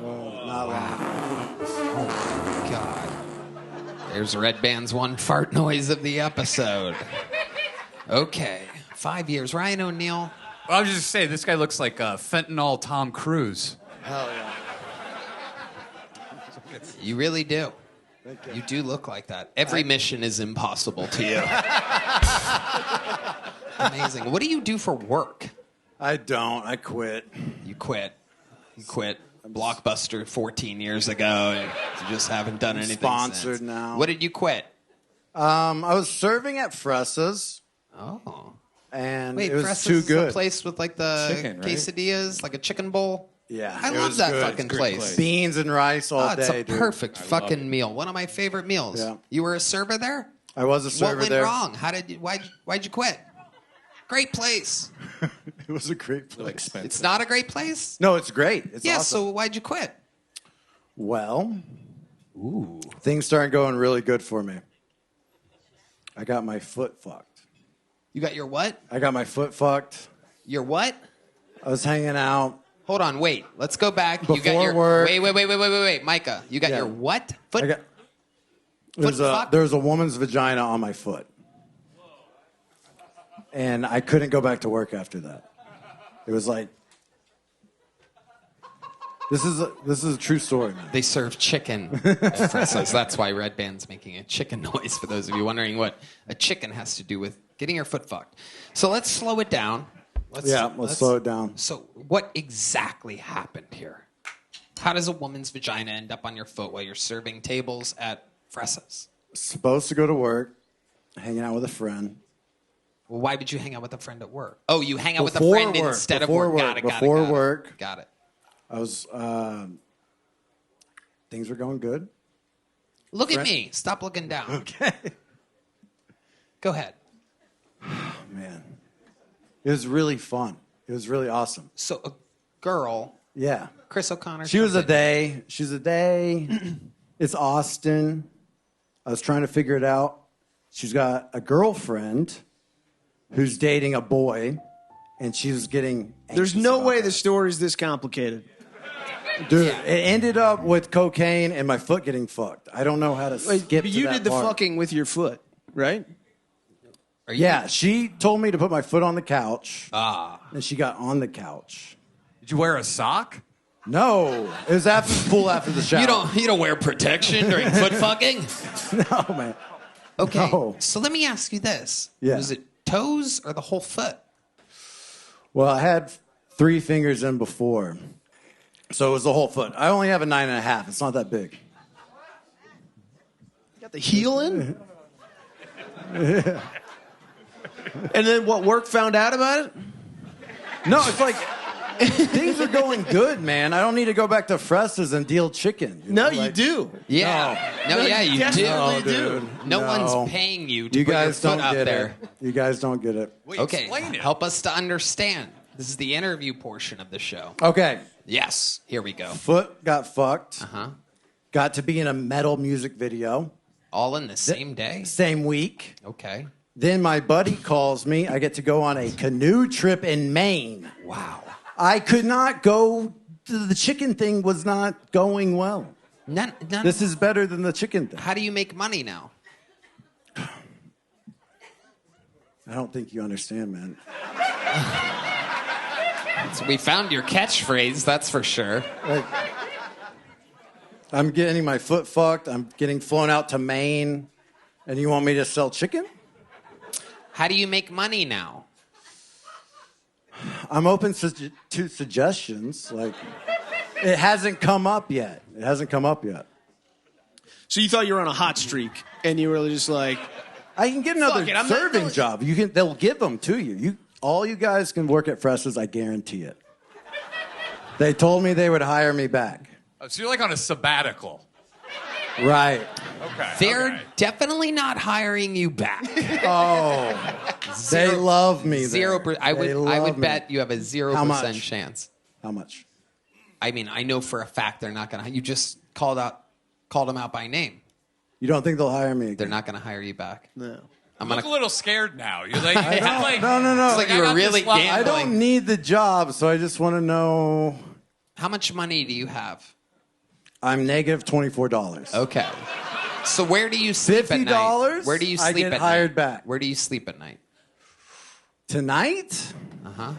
Oh, not long. Oh, my God. There's Redban's one fart noise of the episode. Okay. 5 years. Ryan O'Neal. Well, I was just saying, this guy looks like fentanyl Tom Cruise. Hell yeah. You really do. You do look like that. Every mission is impossible to you. Amazing. What do you do for work? I don't. I quit. You quit. You quit Blockbuster 14 years ago. You just haven't done anything Sponsored since. now. What did you quit? I was serving at Fressa's. Oh. And Wait, it was Fressa's too good. Is a place with like the Chicken, right? quesadillas, like a chicken bowl? Yeah. I it love was that good. fucking place. Beans and rice all It's day, a dude. perfect fucking meal. One of my favorite meals. Yeah. You were a server there? I was a server What went there. wrong? Why'd you quit? Great place. It was a great place. It's not a great place? No, it's great. It's yeah, awesome. so why'd you quit? Well, things started going really good for me. I got my foot fucked. You got your what? I got my foot fucked. Your what? I was hanging out. Hold on, wait. Let's go back. You got Before your work. Wait, Micah. You got your what? Foot? There was a woman's vagina on my foot. And I couldn't go back to work after that. It was like, this is a true story, man. They serve chicken at Fressa's. That's why Redban's making a chicken noise, for those of you wondering what a chicken has to do with getting your foot fucked. So let's slow it down. Let's slow it down. So what exactly happened here? How does a woman's vagina end up on your foot while you're serving tables at Fressa's? Supposed to go to work, hanging out with a friend. Well, why did you hang out with a friend at work? Oh, you hang out with a friend instead of work. Got it. Before work. Got it. I was, things were going good. Look at me. Stop looking down. Okay. Go ahead. Man. It was really fun. It was really awesome. So a girl. Yeah. Chris O'Connor. She was a day. She's a day. It's Austin. I was trying to figure it out. She's got a girlfriend who's dating a boy, and she was getting There's no way the story's this complicated. Dude, it ended up with cocaine and my foot getting fucked. I don't know how to skip But to you that did the part. fucking with your foot, right? Yeah, she told me to put my foot on the couch. And she got on the couch. Did you wear a sock? No, it was after the pool after the shower. You don't wear protection during foot fucking? No, man. Okay, No. so let me ask you this. Yeah. Was it toes or the whole foot? Well, I had 3 fingers in before, so it was the whole foot. I only have a 9.5. It's not that big. Got the heel in? Yeah. And then what, work found out about it? No, it's like things are going good, man. I don't need to go back to Frestas and deal chicken. No, you do. Yeah. No, yeah, you definitely do. do. No one's paying you to You put your guys foot don't up get there. it. You guys don't get it. Okay, help us to understand. This is the interview portion of the show. Okay. Yes, here we go. Foot got fucked. Uh-huh. Got to be in a metal music video. All in the same day? Same week. Okay. Then my buddy calls me. I get to go on a canoe trip in Maine. Wow. I could not go. The chicken thing was not going well. None. This is better than the chicken thing. How do you make money now? I don't think you understand, man. So we found your catchphrase, that's for sure. Like, I'm getting my foot fucked. I'm getting flown out to Maine. And you want me to sell chicken? How do you make money now? I'm open to suggestions. Like, it hasn't come up yet. It hasn't come up yet. So you thought you were on a hot streak, and you were just like, I can get another Fuck it, I'm not serving doing- job. They'll give them to you. All you guys can work at Frestas, I guarantee it. They told me they would hire me back. Oh, so you're like on a sabbatical. Right. Okay. They're definitely not hiring you back. They love me. Zero. There. I They would love me. bet you have a 0% How much? chance. How much? I mean, I know for a fact they're not gonna. You just called them out by name. You don't think they'll hire me again? They're not gonna hire you back. No. I'm You look gonna. a little scared now. You're like, I you don't- like no. It's like you were really I gambling. don't need the job, so I just want to know. How much money do you have? I'm negative $24. Okay. So where do you sleep at night? $50? Where do you I sleep get at hired night? back. Where do you sleep at night? Tonight, Uh-huh.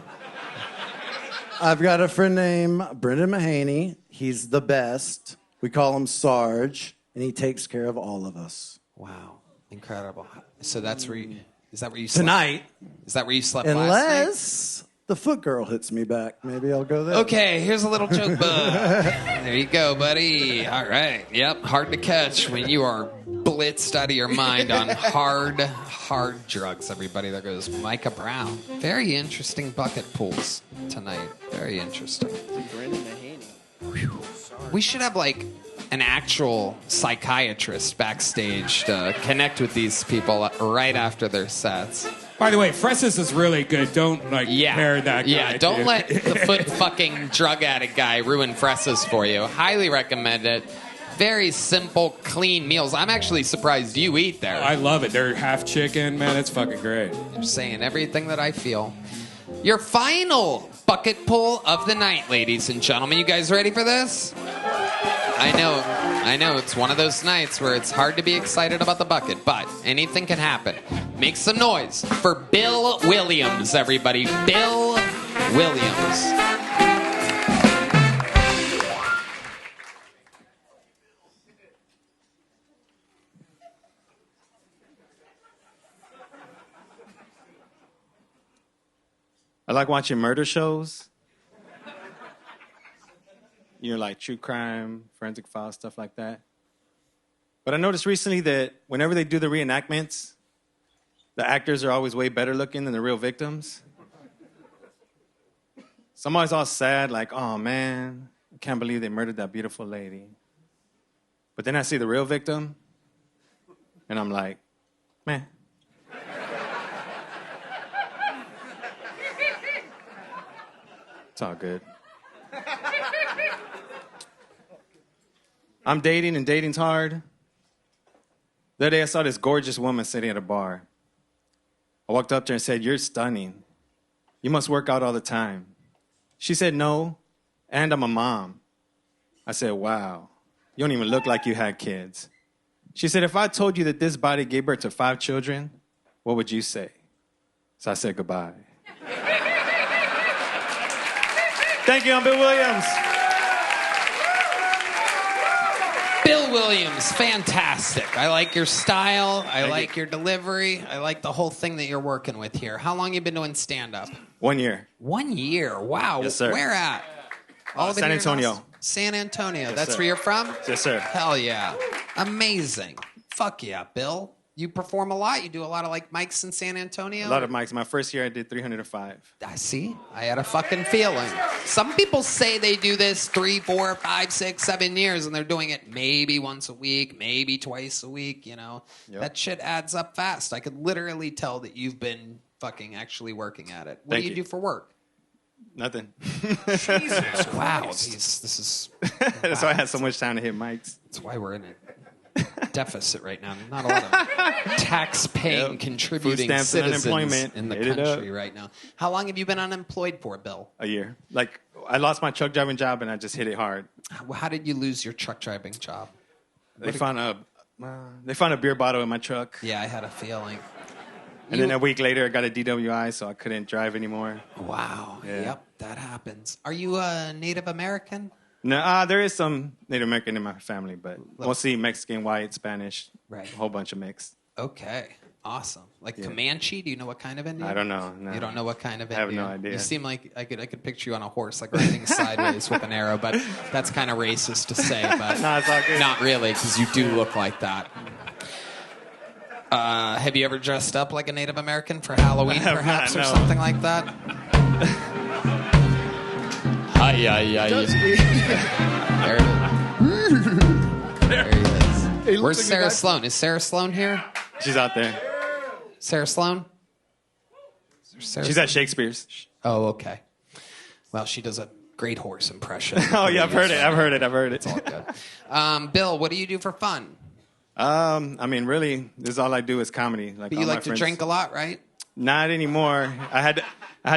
I've got a friend named Brendan Mahaney. He's the best. We call him Sarge, and he takes care of all of us. Wow. Incredible. So that's where you, is that where you slept? Tonight. Is that where you slept last night? Unless the foot girl hits me back. Maybe I'll go there. Okay, here's a little joke bug. There you go, buddy. All right. Yep, hard to catch when you are blitzed out of your mind on hard drugs, everybody. There goes Micah Brown. Very interesting bucket pools tonight. Very interesting. We should have, like, an actual psychiatrist backstage to connect with these people right after their sets. By the way, Frestas is really good. Don't pair that guy. Yeah, don't to- let the foot fucking drug addict guy ruin Frestas for you. Highly recommend it. Very simple, clean meals. I'm actually surprised you eat there. I love it. They're half chicken, man. It's fucking great. You're saying everything that I feel. Your final bucket pull of the night, ladies and gentlemen. You guys ready for this? I know. It's one of those nights where it's hard to be excited about the bucket, but anything can happen. Make some noise for Bill Williams, everybody. Bill Williams. I like watching murder shows. You know, like true crime, forensic files, stuff like that. But I noticed recently that whenever they do the reenactments, the actors are always way better looking than the real victims. So I'm always all sad, like, oh man, I can't believe they murdered that beautiful lady. But then I see the real victim, and I'm like, man. It's all good. I'm dating, and dating's hard. The other day I saw this gorgeous woman sitting at a bar. I walked up to her and said, "You're stunning. You must work out all the time." She said, "No, and I'm a mom." I said, "Wow, you don't even look like you had kids." She said, "If I told you that this body gave birth to 5 children, what would you say?" So I said goodbye. Thank you, I'm Bill Williams. Bill Williams, fantastic. I like your style. I like your delivery. I like the whole thing that you're working with here. How long you been doing stand-up? 1 year. 1 year. Wow. Yes, sir. Where at? All San Antonio. San Antonio. Yes, That's sir. where you're from? Yes, sir. Hell yeah. Amazing. Fuck yeah, Bill. You perform a lot. You do a lot of like mics in San Antonio. A lot of mics. My first year, I did 305. I see. I had a fucking feeling. Some people say they do this 3, 4, 5, 6, 7 years, and they're doing it maybe once a week, maybe twice a week. You know, That shit adds up fast. I could literally tell that you've been fucking actually working at it. What Thank do you do for work? Nothing. Jesus, wow. This is. That's why I had so much time to hit mics. That's why we're in a deficit right now. Not a lot of tax-paying, contributing Food stamps and citizens unemployment. in the Hit it country up. right now. How long have you been unemployed for, Bill? A year. Like, I lost my truck driving job, and I just hit it hard. How did you lose your truck driving job? They found a beer bottle in my truck. Yeah, I had a feeling. And then a week later, I got a DWI, so I couldn't drive anymore. Wow. Yeah. Yep, that happens. Are you a Native American? No, there is some Native American in my family, but mostly Mexican, white, Spanish. Right. A whole bunch of mix. Okay. Awesome. Like Comanche? Do you know what kind of Indian? I don't know. No. You don't know what kind of I Indian? have no idea. You seem like I could picture you on a horse, like riding sideways with an arrow, but that's kind of racist to say. But No, it's all good. Not really, because you do look like that. Have you ever dressed up like a Native American for Halloween, I have perhaps, not, or no. something like that? Hi. There he is. Where's Sarah Sloan? Is Sarah Sloan here? She's out there. Sarah Sloan? She's at Shakespeare's. Oh, okay. Well, she does a great horse impression. Oh, yeah, I've heard it. It's all good. Bill, what do you do for fun? I mean, really, this is all I do is comedy. Like, But all you my like to friends- drink a lot, right? Not anymore. I had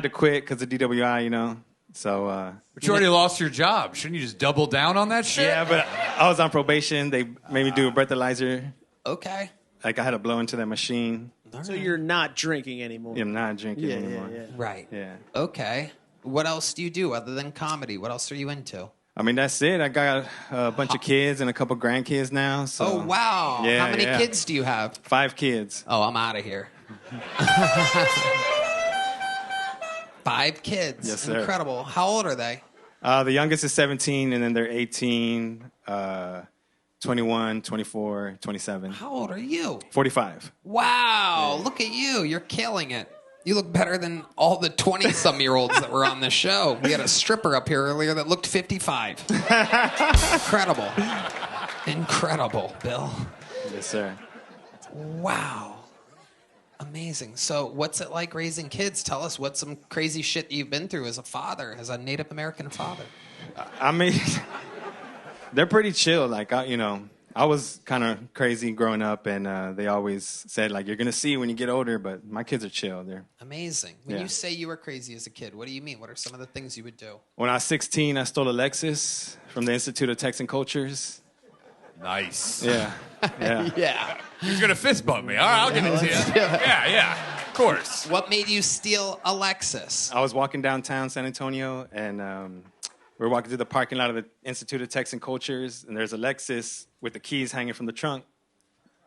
to quit because of DWI, you know. So. But you already lost your job. Shouldn't you just double down on that shit? Yeah, but I was on probation. They made me do a breathalyzer. Okay. Like I had to blow into that machine. So you're not drinking anymore. I'm not drinking anymore. Right. Yeah. Okay. What else do you do other than comedy? What else are you into? I mean, that's it. I got a bunch of kids and a couple grandkids now. So. Oh, wow. Yeah, How many yeah. kids do you have? 5 kids. Oh, I'm out of here. 5 kids. Yes, sir. Incredible. How old are they? The youngest is 17, and then they're 18, 21, 24, 27. How old are you? 45. Wow. Look at you. You're killing it. You look better than all the 20-some-year-olds that were on the show. We had a stripper up here earlier that looked 55. Incredible, Bill. Yes, sir. Wow. Amazing. So what's it like raising kids? Tell us what some crazy shit that you've been through as a father, as a Native American father. I mean, they're pretty chill. Like, I was kind of crazy growing up, and they always said, like, you're going to see when you get older, but my kids are chill. They're Amazing. When Yeah. you say you were crazy as a kid, what do you mean? What are some of the things you would do? When I was 16, I stole a Lexus from the Institute of Texan Cultures. Nice. Yeah. Yeah. Yeah. He's going to fist bump me. All right, I'll give it to you. Yeah, of course. What made you steal a Lexus? I was walking downtown San Antonio, and we were walking through the parking lot of the Institute of Texan Cultures, and there's a Lexus with the keys hanging from the trunk.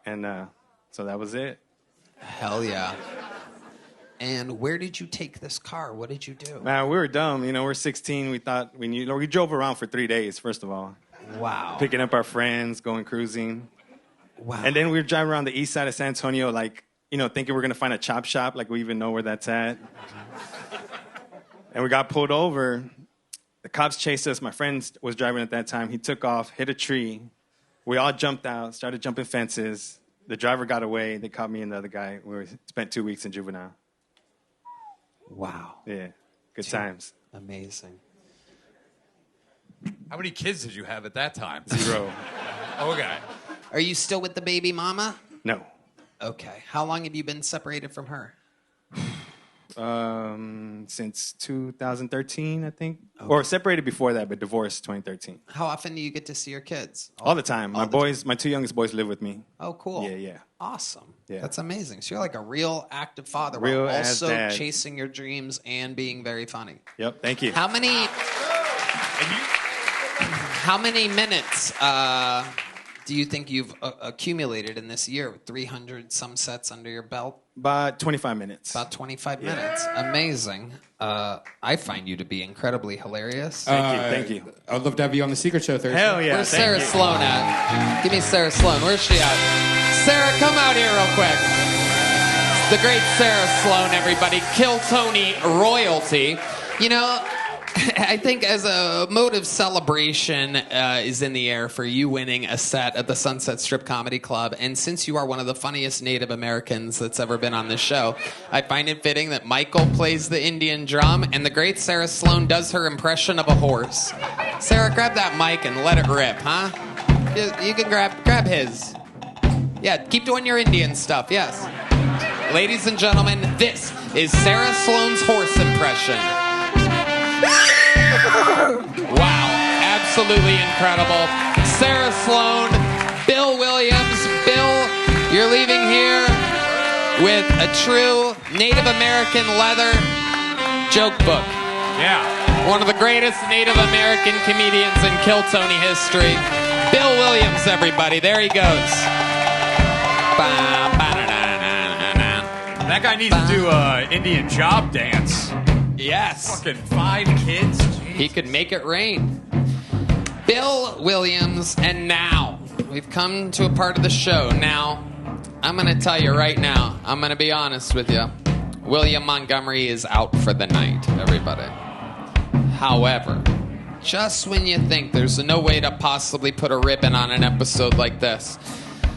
And so that was it. Hell yeah. And where did you take this car? What did you do? Man, we were dumb. We're 16. We thought we knew. We drove around for 3 days, first of all. Wow. Picking up our friends, going cruising. Wow. And then we were driving around the east side of San Antonio, like, thinking we're going to find a chop shop, like we even know where that's at. And we got pulled over. The cops chased us. My friend was driving at that time. He took off, hit a tree. We all jumped out, started jumping fences. The driver got away. They caught me and the other guy. We spent 2 weeks in juvenile. Wow. Yeah. Good times. Amazing. How many kids did you have at that time? 0. Okay. Are you still with the baby mama? No. Okay. How long have you been separated from her? Since 2013, I think. Okay. Or separated before that, but divorced 2013. How often do you get to see your kids? All the time. My two youngest boys live with me. Oh, cool. Yeah. Awesome. Yeah. That's amazing. So you're like a real active father Real while ass also dad. chasing your dreams and being very funny. Yep, thank you. How many minutes do you think you've accumulated in this year? 300 some sets under your belt? About 25 minutes. About 25 minutes. Amazing. I find you to be incredibly hilarious. Thank you. I'd love to have you on the Secret Show Thursday. Hell yeah. Where's Sarah Sloan at? Give me Sarah Sloan. Where's she at? Sarah, come out here real quick. The great Sarah Sloan, everybody. Kill Tony royalty. You know, I think as a mode of celebration is in the air for you winning a set at the Sunset Strip Comedy Club, and since you are one of the funniest Native Americans that's ever been on this show, I find it fitting that Michael plays the Indian drum and the great Sarah Sloan does her impression of a horse. Sarah, grab that mic and let it rip, huh? You can grab his. Yeah, keep doing your Indian stuff, yes. Ladies and gentlemen, this is Sarah Sloan's horse impression. Wow, absolutely incredible. Sarah Sloan, Bill Williams. Bill, you're leaving here with a true Native American leather joke book. Yeah. One of the greatest Native American comedians in Kill Tony history. Bill Williams, everybody. There he goes. That guy needs to do an Indian job dance. Yes. Fucking 5 kids. He could make it rain. Bill Williams, and now we've come to a part of the show. Now, I'm going to tell you right now, I'm going to be honest with you. William Montgomery is out for the night, everybody. However, just when you think there's no way to possibly put a ribbon on an episode like this,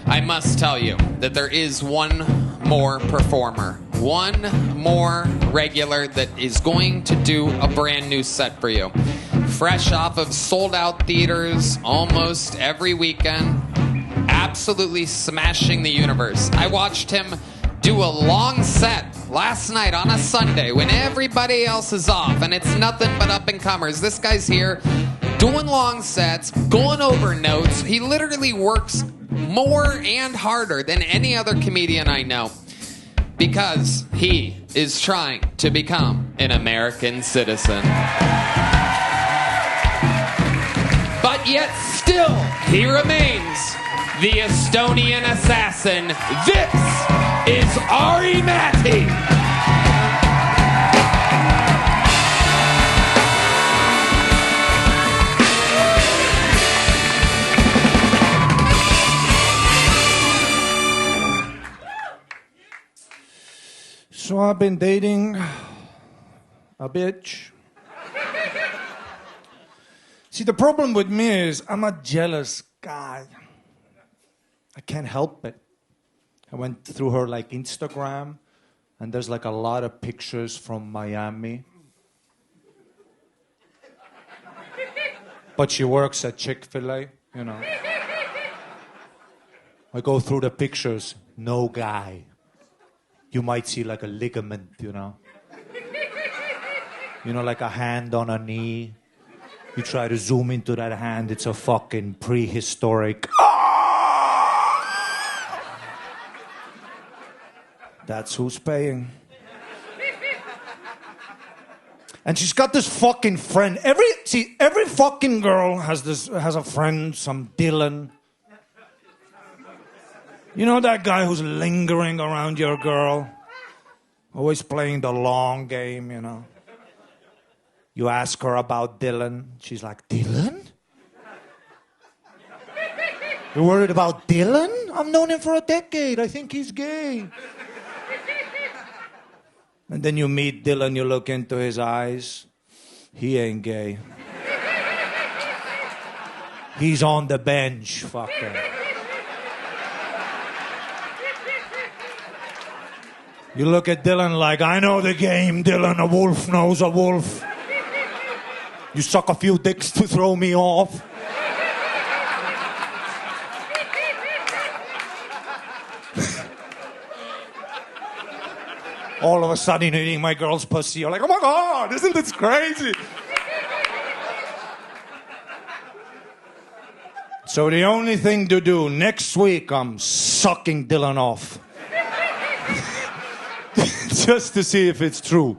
I must tell you that there is one more performer, one more regular that is going to do a brand new set for you. Fresh off of sold-out theaters almost every weekend, absolutely smashing the universe. I watched him do a long set last night on a Sunday when everybody else is off and it's nothing but up-and-comers. This guy's here doing long sets, going over notes. He literally works more and harder than any other comedian I know because he is trying to become an American citizen. But yet still, he remains the Estonian assassin. This is Ari Matti. So I've been dating a bitch. See, the problem with me is I'm a jealous guy. I can't help it. I went through her like Instagram, and there's like a lot of pictures from Miami. But she works at Chick-fil-A, you know. I go through the pictures, no guy. You might see like a ligament, you know. You know, like a hand on a knee. You try to zoom into that hand, it's a fucking prehistoric. That's who's paying. And she's got this fucking friend. Every fucking girl has a friend, some Dylan. You know that guy who's lingering around your girl? Always playing the long game, you know. You ask her about Dylan. She's like, Dylan? You're worried about Dylan? I've known him for a decade. I think he's gay. And then you meet Dylan, you look into his eyes. He ain't gay. He's on the bench, fucker. You look at Dylan like, I know the game, Dylan. A wolf knows a wolf. You suck a few dicks to throw me off. All of a sudden, you're eating my girl's pussy. You're like, oh my God, isn't this crazy? So the only thing to do, next week, I'm sucking Dylan off. Just to see if it's true.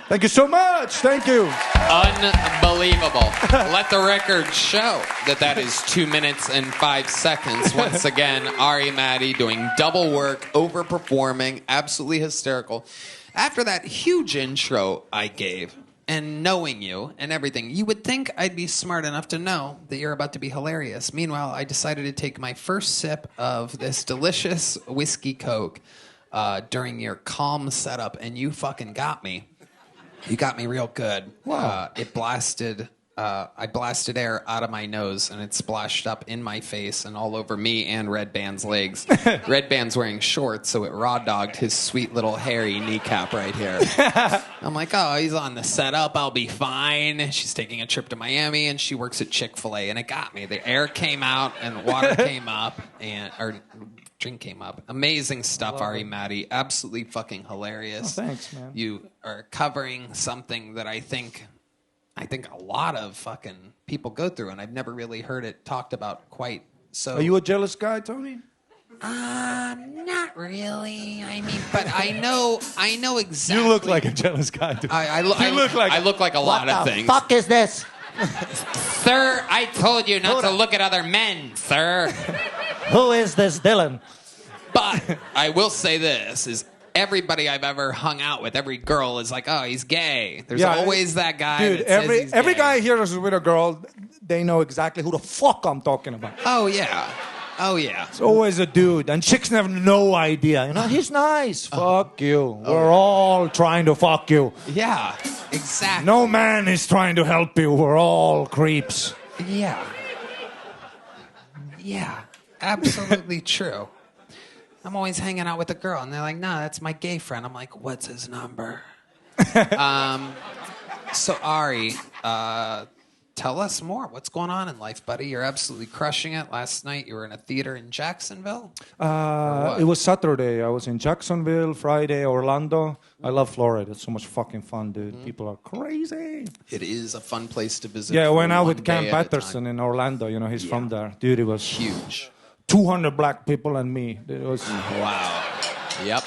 Thank you so much. Thank you. Unbelievable. Let the record show that is 2 minutes and 5 seconds. Once again, Ari Matti doing double work, overperforming, absolutely hysterical. After that huge intro I gave, and knowing you and everything, you would think I'd be smart enough to know that you're about to be hilarious. Meanwhile, I decided to take my first sip of this delicious whiskey Coke during your calm setup, and you fucking got me. You got me real good. Wow. It blasted. I blasted air out of my nose, and it splashed up in my face and all over me and Redban's legs. Redban's wearing shorts, so it raw dogged his sweet little hairy kneecap right here. I'm like, oh, he's on the setup. I'll be fine. She's taking a trip to Miami, and she works at Chick-fil-A, and it got me. The air came out, and water came up, or drink came up. Amazing stuff, Ari Matti. Absolutely fucking hilarious. Oh, thanks, man. You are covering something that I think a lot of fucking people go through, and I've never really heard it talked about quite so. Are you a jealous guy, Tony? Not really. I mean, but I know exactly. You look like a jealous guy, dude. I look like a lot of things. What the fuck is this? Sir, I told you not to look at other men, sir. Who is this Dylan? But I will say this is everybody I've ever hung out with, every girl is like, oh, he's gay. There's always that guy. Dude, that says he's every gay. guy here is with a girl, they know exactly who the fuck I'm talking about. Oh, yeah. Oh, yeah. It's always a dude, and chicks have no idea. You know, he's nice. Fuck you. We're all trying to fuck you. Yeah, exactly. No man is trying to help you. We're all creeps. Yeah. Yeah, absolutely true. I'm always hanging out with a girl, and they're like, no, that's my gay friend. I'm like, what's his number? So, Ari, tell us more. What's going on in life, buddy? You're absolutely crushing it. Last night, you were in a theater in Jacksonville? It was Saturday. I was in Jacksonville, Friday, Orlando. I love Florida. It's so much fucking fun, dude. People are crazy. It is a fun place to visit. Yeah, I for went out one with Cam day at a Patterson time. in Orlando. You know, he's from there. Dude, it was Huge. 200 black people and me. It was Wow. Yep.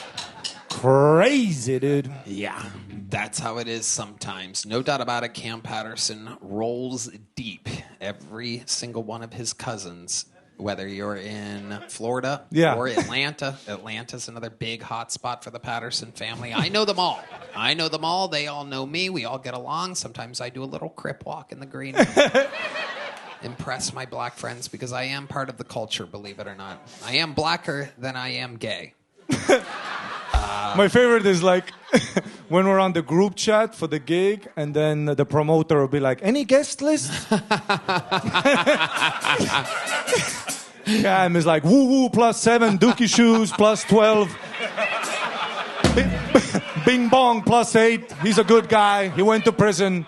crazy, dude. Yeah, that's how it is sometimes. No doubt about it, Cam Patterson rolls deep. Every single one of his cousins, whether you're in Florida or Atlanta. Atlanta's another big hot spot for the Patterson family. I know them all. They all know me. We all get along. Sometimes I do a little crip walk in the green room. Impress my black friends because I am part of the culture, believe it or not. I am blacker than I am gay. My favorite is like when we're on the group chat for the gig, and then the promoter will be like, "Any guest list?" Cam is like, "Woo woo +7, Dookie shoes +12, Bing bong +8. He's a good guy. He went to prison."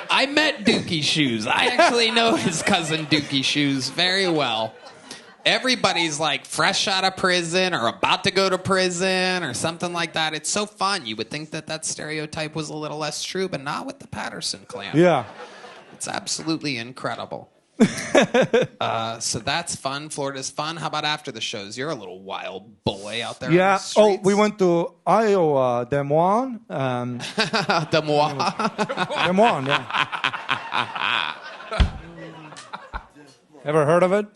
I met Dookie Shoes. I actually know his cousin Dookie Shoes very well. Everybody's like fresh out of prison or about to go to prison or something like that. It's so fun. You would think that stereotype was a little less true, but not with the Patterson clan. Yeah. It's absolutely incredible. So that's fun. Florida's fun. How about after the shows? You're a little wild boy out there. Yeah. On the streets. We went to Iowa, Des Moines. Des Moines. Des Moines, yeah. Ever heard of it?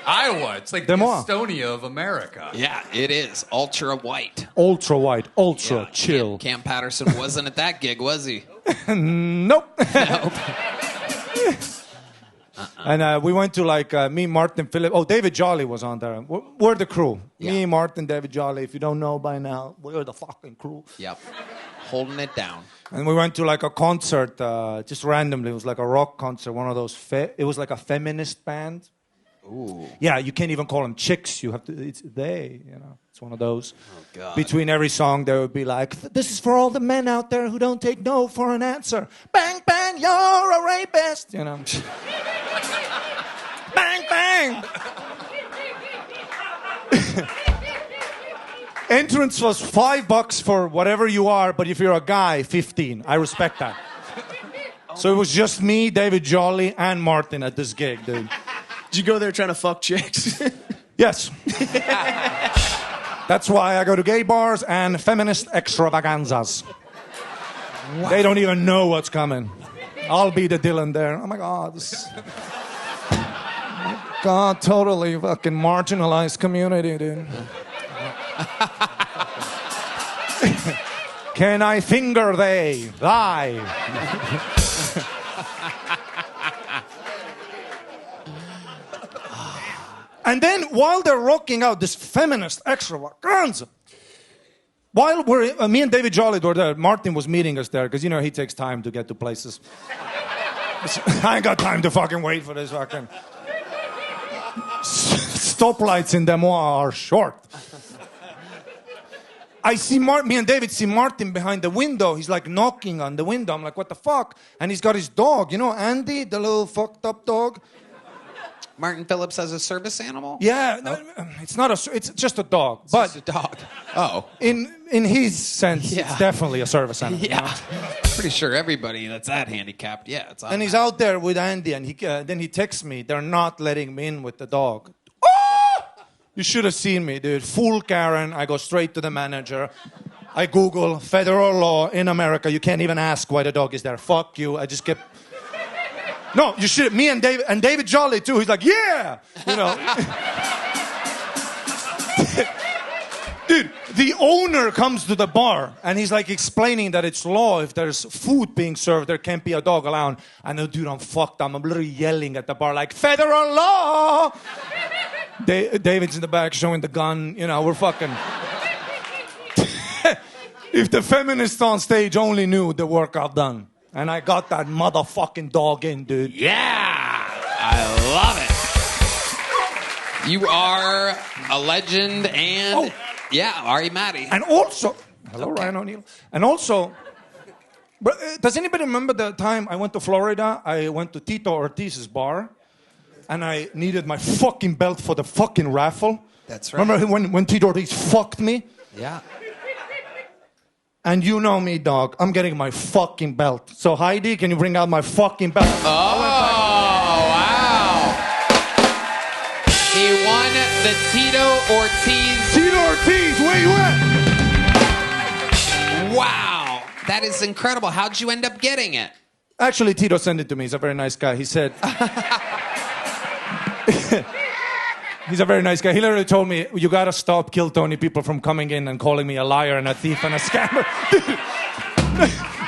Iowa. It's like Des the Moines. Estonia of America. Yeah, it is. Ultra white. Ultra white, ultra chill. Cam Patterson wasn't at that gig, was he? Nope. And we went to like me, Martin, Philip. Oh, David Jolly was on there. We're the crew. Me, Martin, David Jolly. If you don't know by now, we're the fucking crew. Yep. Holding it down. And we went to like a concert, just randomly. It was like a rock concert, one of those. It was like a feminist band. Ooh. Yeah, you can't even call them chicks. You have to. It's they. You know, it's one of those. Oh God. Between every song, there would be like, "This is for all the men out there who don't take no for an answer. Bang bang, you're a rapist." You know. Bang bang. Entrance was $5 for whatever you are, but if you're a guy, 15. I respect that. So it was just me, David Jolly, and Martin at this gig, dude. Did you go there trying to fuck chicks? Yes. That's why I go to gay bars and feminist extravaganzas. They don't even know what's coming. I'll be the Dylan there. Oh my God. God, totally fucking marginalized community, dude. Can I finger thy? And then while they're rocking out this feminist extravaganza, while me and David Jolly were there, Martin was meeting us there, because, you know, he takes time to get to places. I ain't got time to fucking wait for this fucking... Stoplights in Des Moines are short. I see me and David see Martin behind the window. He's like knocking on the window. I'm like, what the fuck? And he's got his dog, you know, Andy, the little fucked up dog. Martin Phillips has a service animal? Yeah, it's not it's just a dog. It's but just a dog. Oh. In his sense, it's definitely a service animal. Yeah. Pretty sure everybody that's that handicapped, it's on. And he's out there with Andy, and then he texts me, they're not letting me in with the dog. You should have seen me, dude. Full Karen. I go straight to the manager. I Google federal law in America. You can't even ask why the dog is there. Fuck you. I just kept... No, you should. Me and David Jolly too. He's like, yeah, you know. Dude, the owner comes to the bar and he's like explaining that it's law. If there's food being served, there can't be a dog allowed. I know, dude, I'm fucked. I'm literally yelling at the bar like, federal law. David's in the back showing the gun. You know, we're fucking. If the feminists on stage only knew the work I've done. And I got that motherfucking dog in, dude. Yeah! I love it. You are a legend and, Ari Matti. And also, hello, Ryan O'Neal. And also, does anybody remember the time I went to Florida? I went to Tito Ortiz's bar, and I needed my fucking belt for the fucking raffle. That's right. Remember when Tito Ortiz fucked me? Yeah. And you know me, dog. I'm getting my fucking belt. So, Heidi, can you bring out my fucking belt? Oh, wow. He won the Tito Ortiz. Tito Ortiz, where you at? Wow. That is incredible. How'd you end up getting it? Actually, Tito sent it to me. He's a very nice guy. He said... He's a very nice guy. He literally told me, you gotta stop Kill Tony people from coming in and calling me a liar and a thief and a scammer.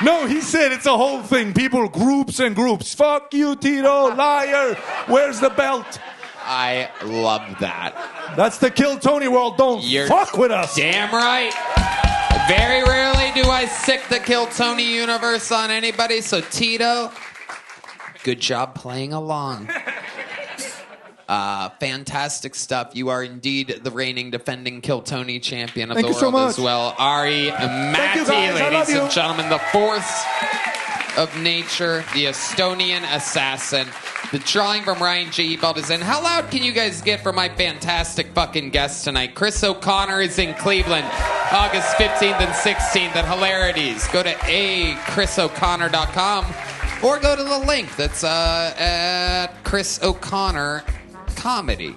No, he said it's a whole thing. People, groups and groups. Fuck you, Tito, liar. Where's the belt? I love that. That's the Kill Tony world. Don't fuck with us. Damn right. Very rarely do I sick the Kill Tony universe on anybody. So, Tito, good job playing along. Fantastic stuff. You are indeed the reigning defending Kill Tony champion of the world as well. Ari Matti, ladies and gentlemen, the force of nature, the Estonian assassin. The drawing from Ryan J. Ebelt is in. How loud can you guys get for my fantastic fucking guest tonight? Chris O'Connor is in Cleveland, August 15th and 16th at Hilarities. Go to chrisoconnor.com or go to the link that's at Chris O'Connor Comedy.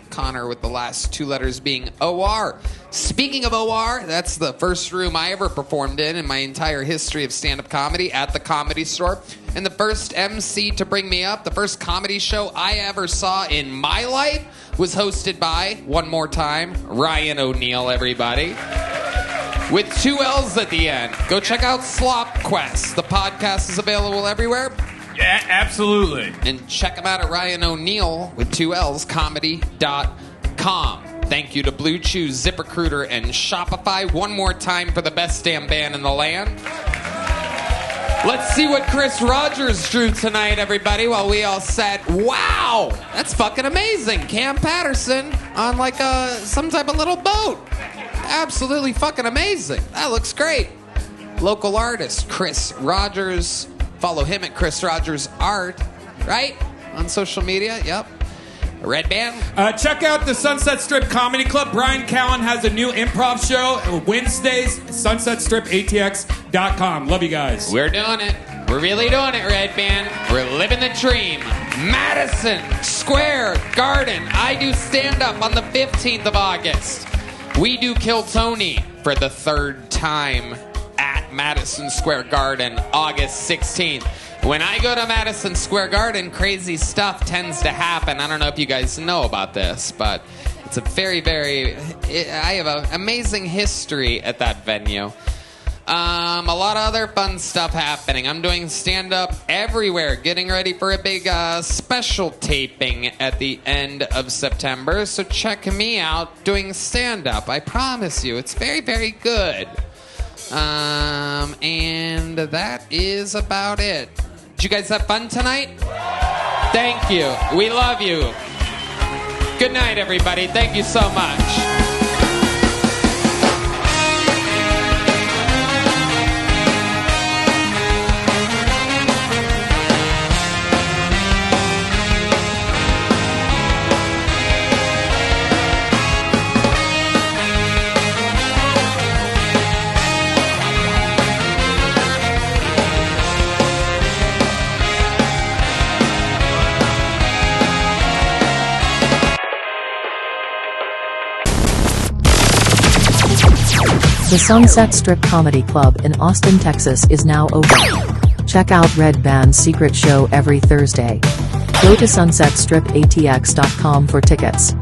Connor with the last two letters being O-R. Speaking of O-R, that's the first room I ever performed in my entire history of stand-up comedy, at the Comedy Store. And the first MC to bring me up, the first comedy show I ever saw in my life was hosted by, one more time, Ryan O'Neal, everybody. With 2 L's at the end. Go check out Slop Quest. The podcast is available everywhere. Yeah, absolutely. And check him out at Ryan O'Neal with 2 L's comedy.com. Thank you to Blue Chew, ZipRecruiter, and Shopify. One more time for the best damn band in the land. Let's see what Chris Rogers drew tonight, everybody, while we all said, wow, that's fucking amazing. Cam Patterson on like some type of little boat. Absolutely fucking amazing. That looks great. Local artist, Chris Rogers. Follow him at Chris Rogers Art, right? On social media, yep. Redban. Check out the Sunset Strip Comedy Club. Brian Callen has a new improv show Wednesdays, sunsetstripatx.com. Love you guys. We're doing it. We're really doing it, Redban. We're living the dream. Madison Square Garden. I do stand-up on the 15th of August. We do Kill Tony for the third time at Madison Square Garden, August 16th. When I go to Madison Square Garden, crazy stuff tends to happen. I don't know if you guys know about this, but it's a I have an amazing history at that venue. A lot of other fun stuff happening. I'm doing stand-up everywhere, getting ready for a big special taping at the end of September. So check me out doing stand-up. I promise you, it's very, very good. And that is about it. Did you guys have fun tonight? Thank you. We love you. Good night, everybody. Thank you so much. The Sunset Strip Comedy Club in Austin, Texas is now open. Check out Redban's secret show every Thursday. Go to sunsetstripatx.com for tickets.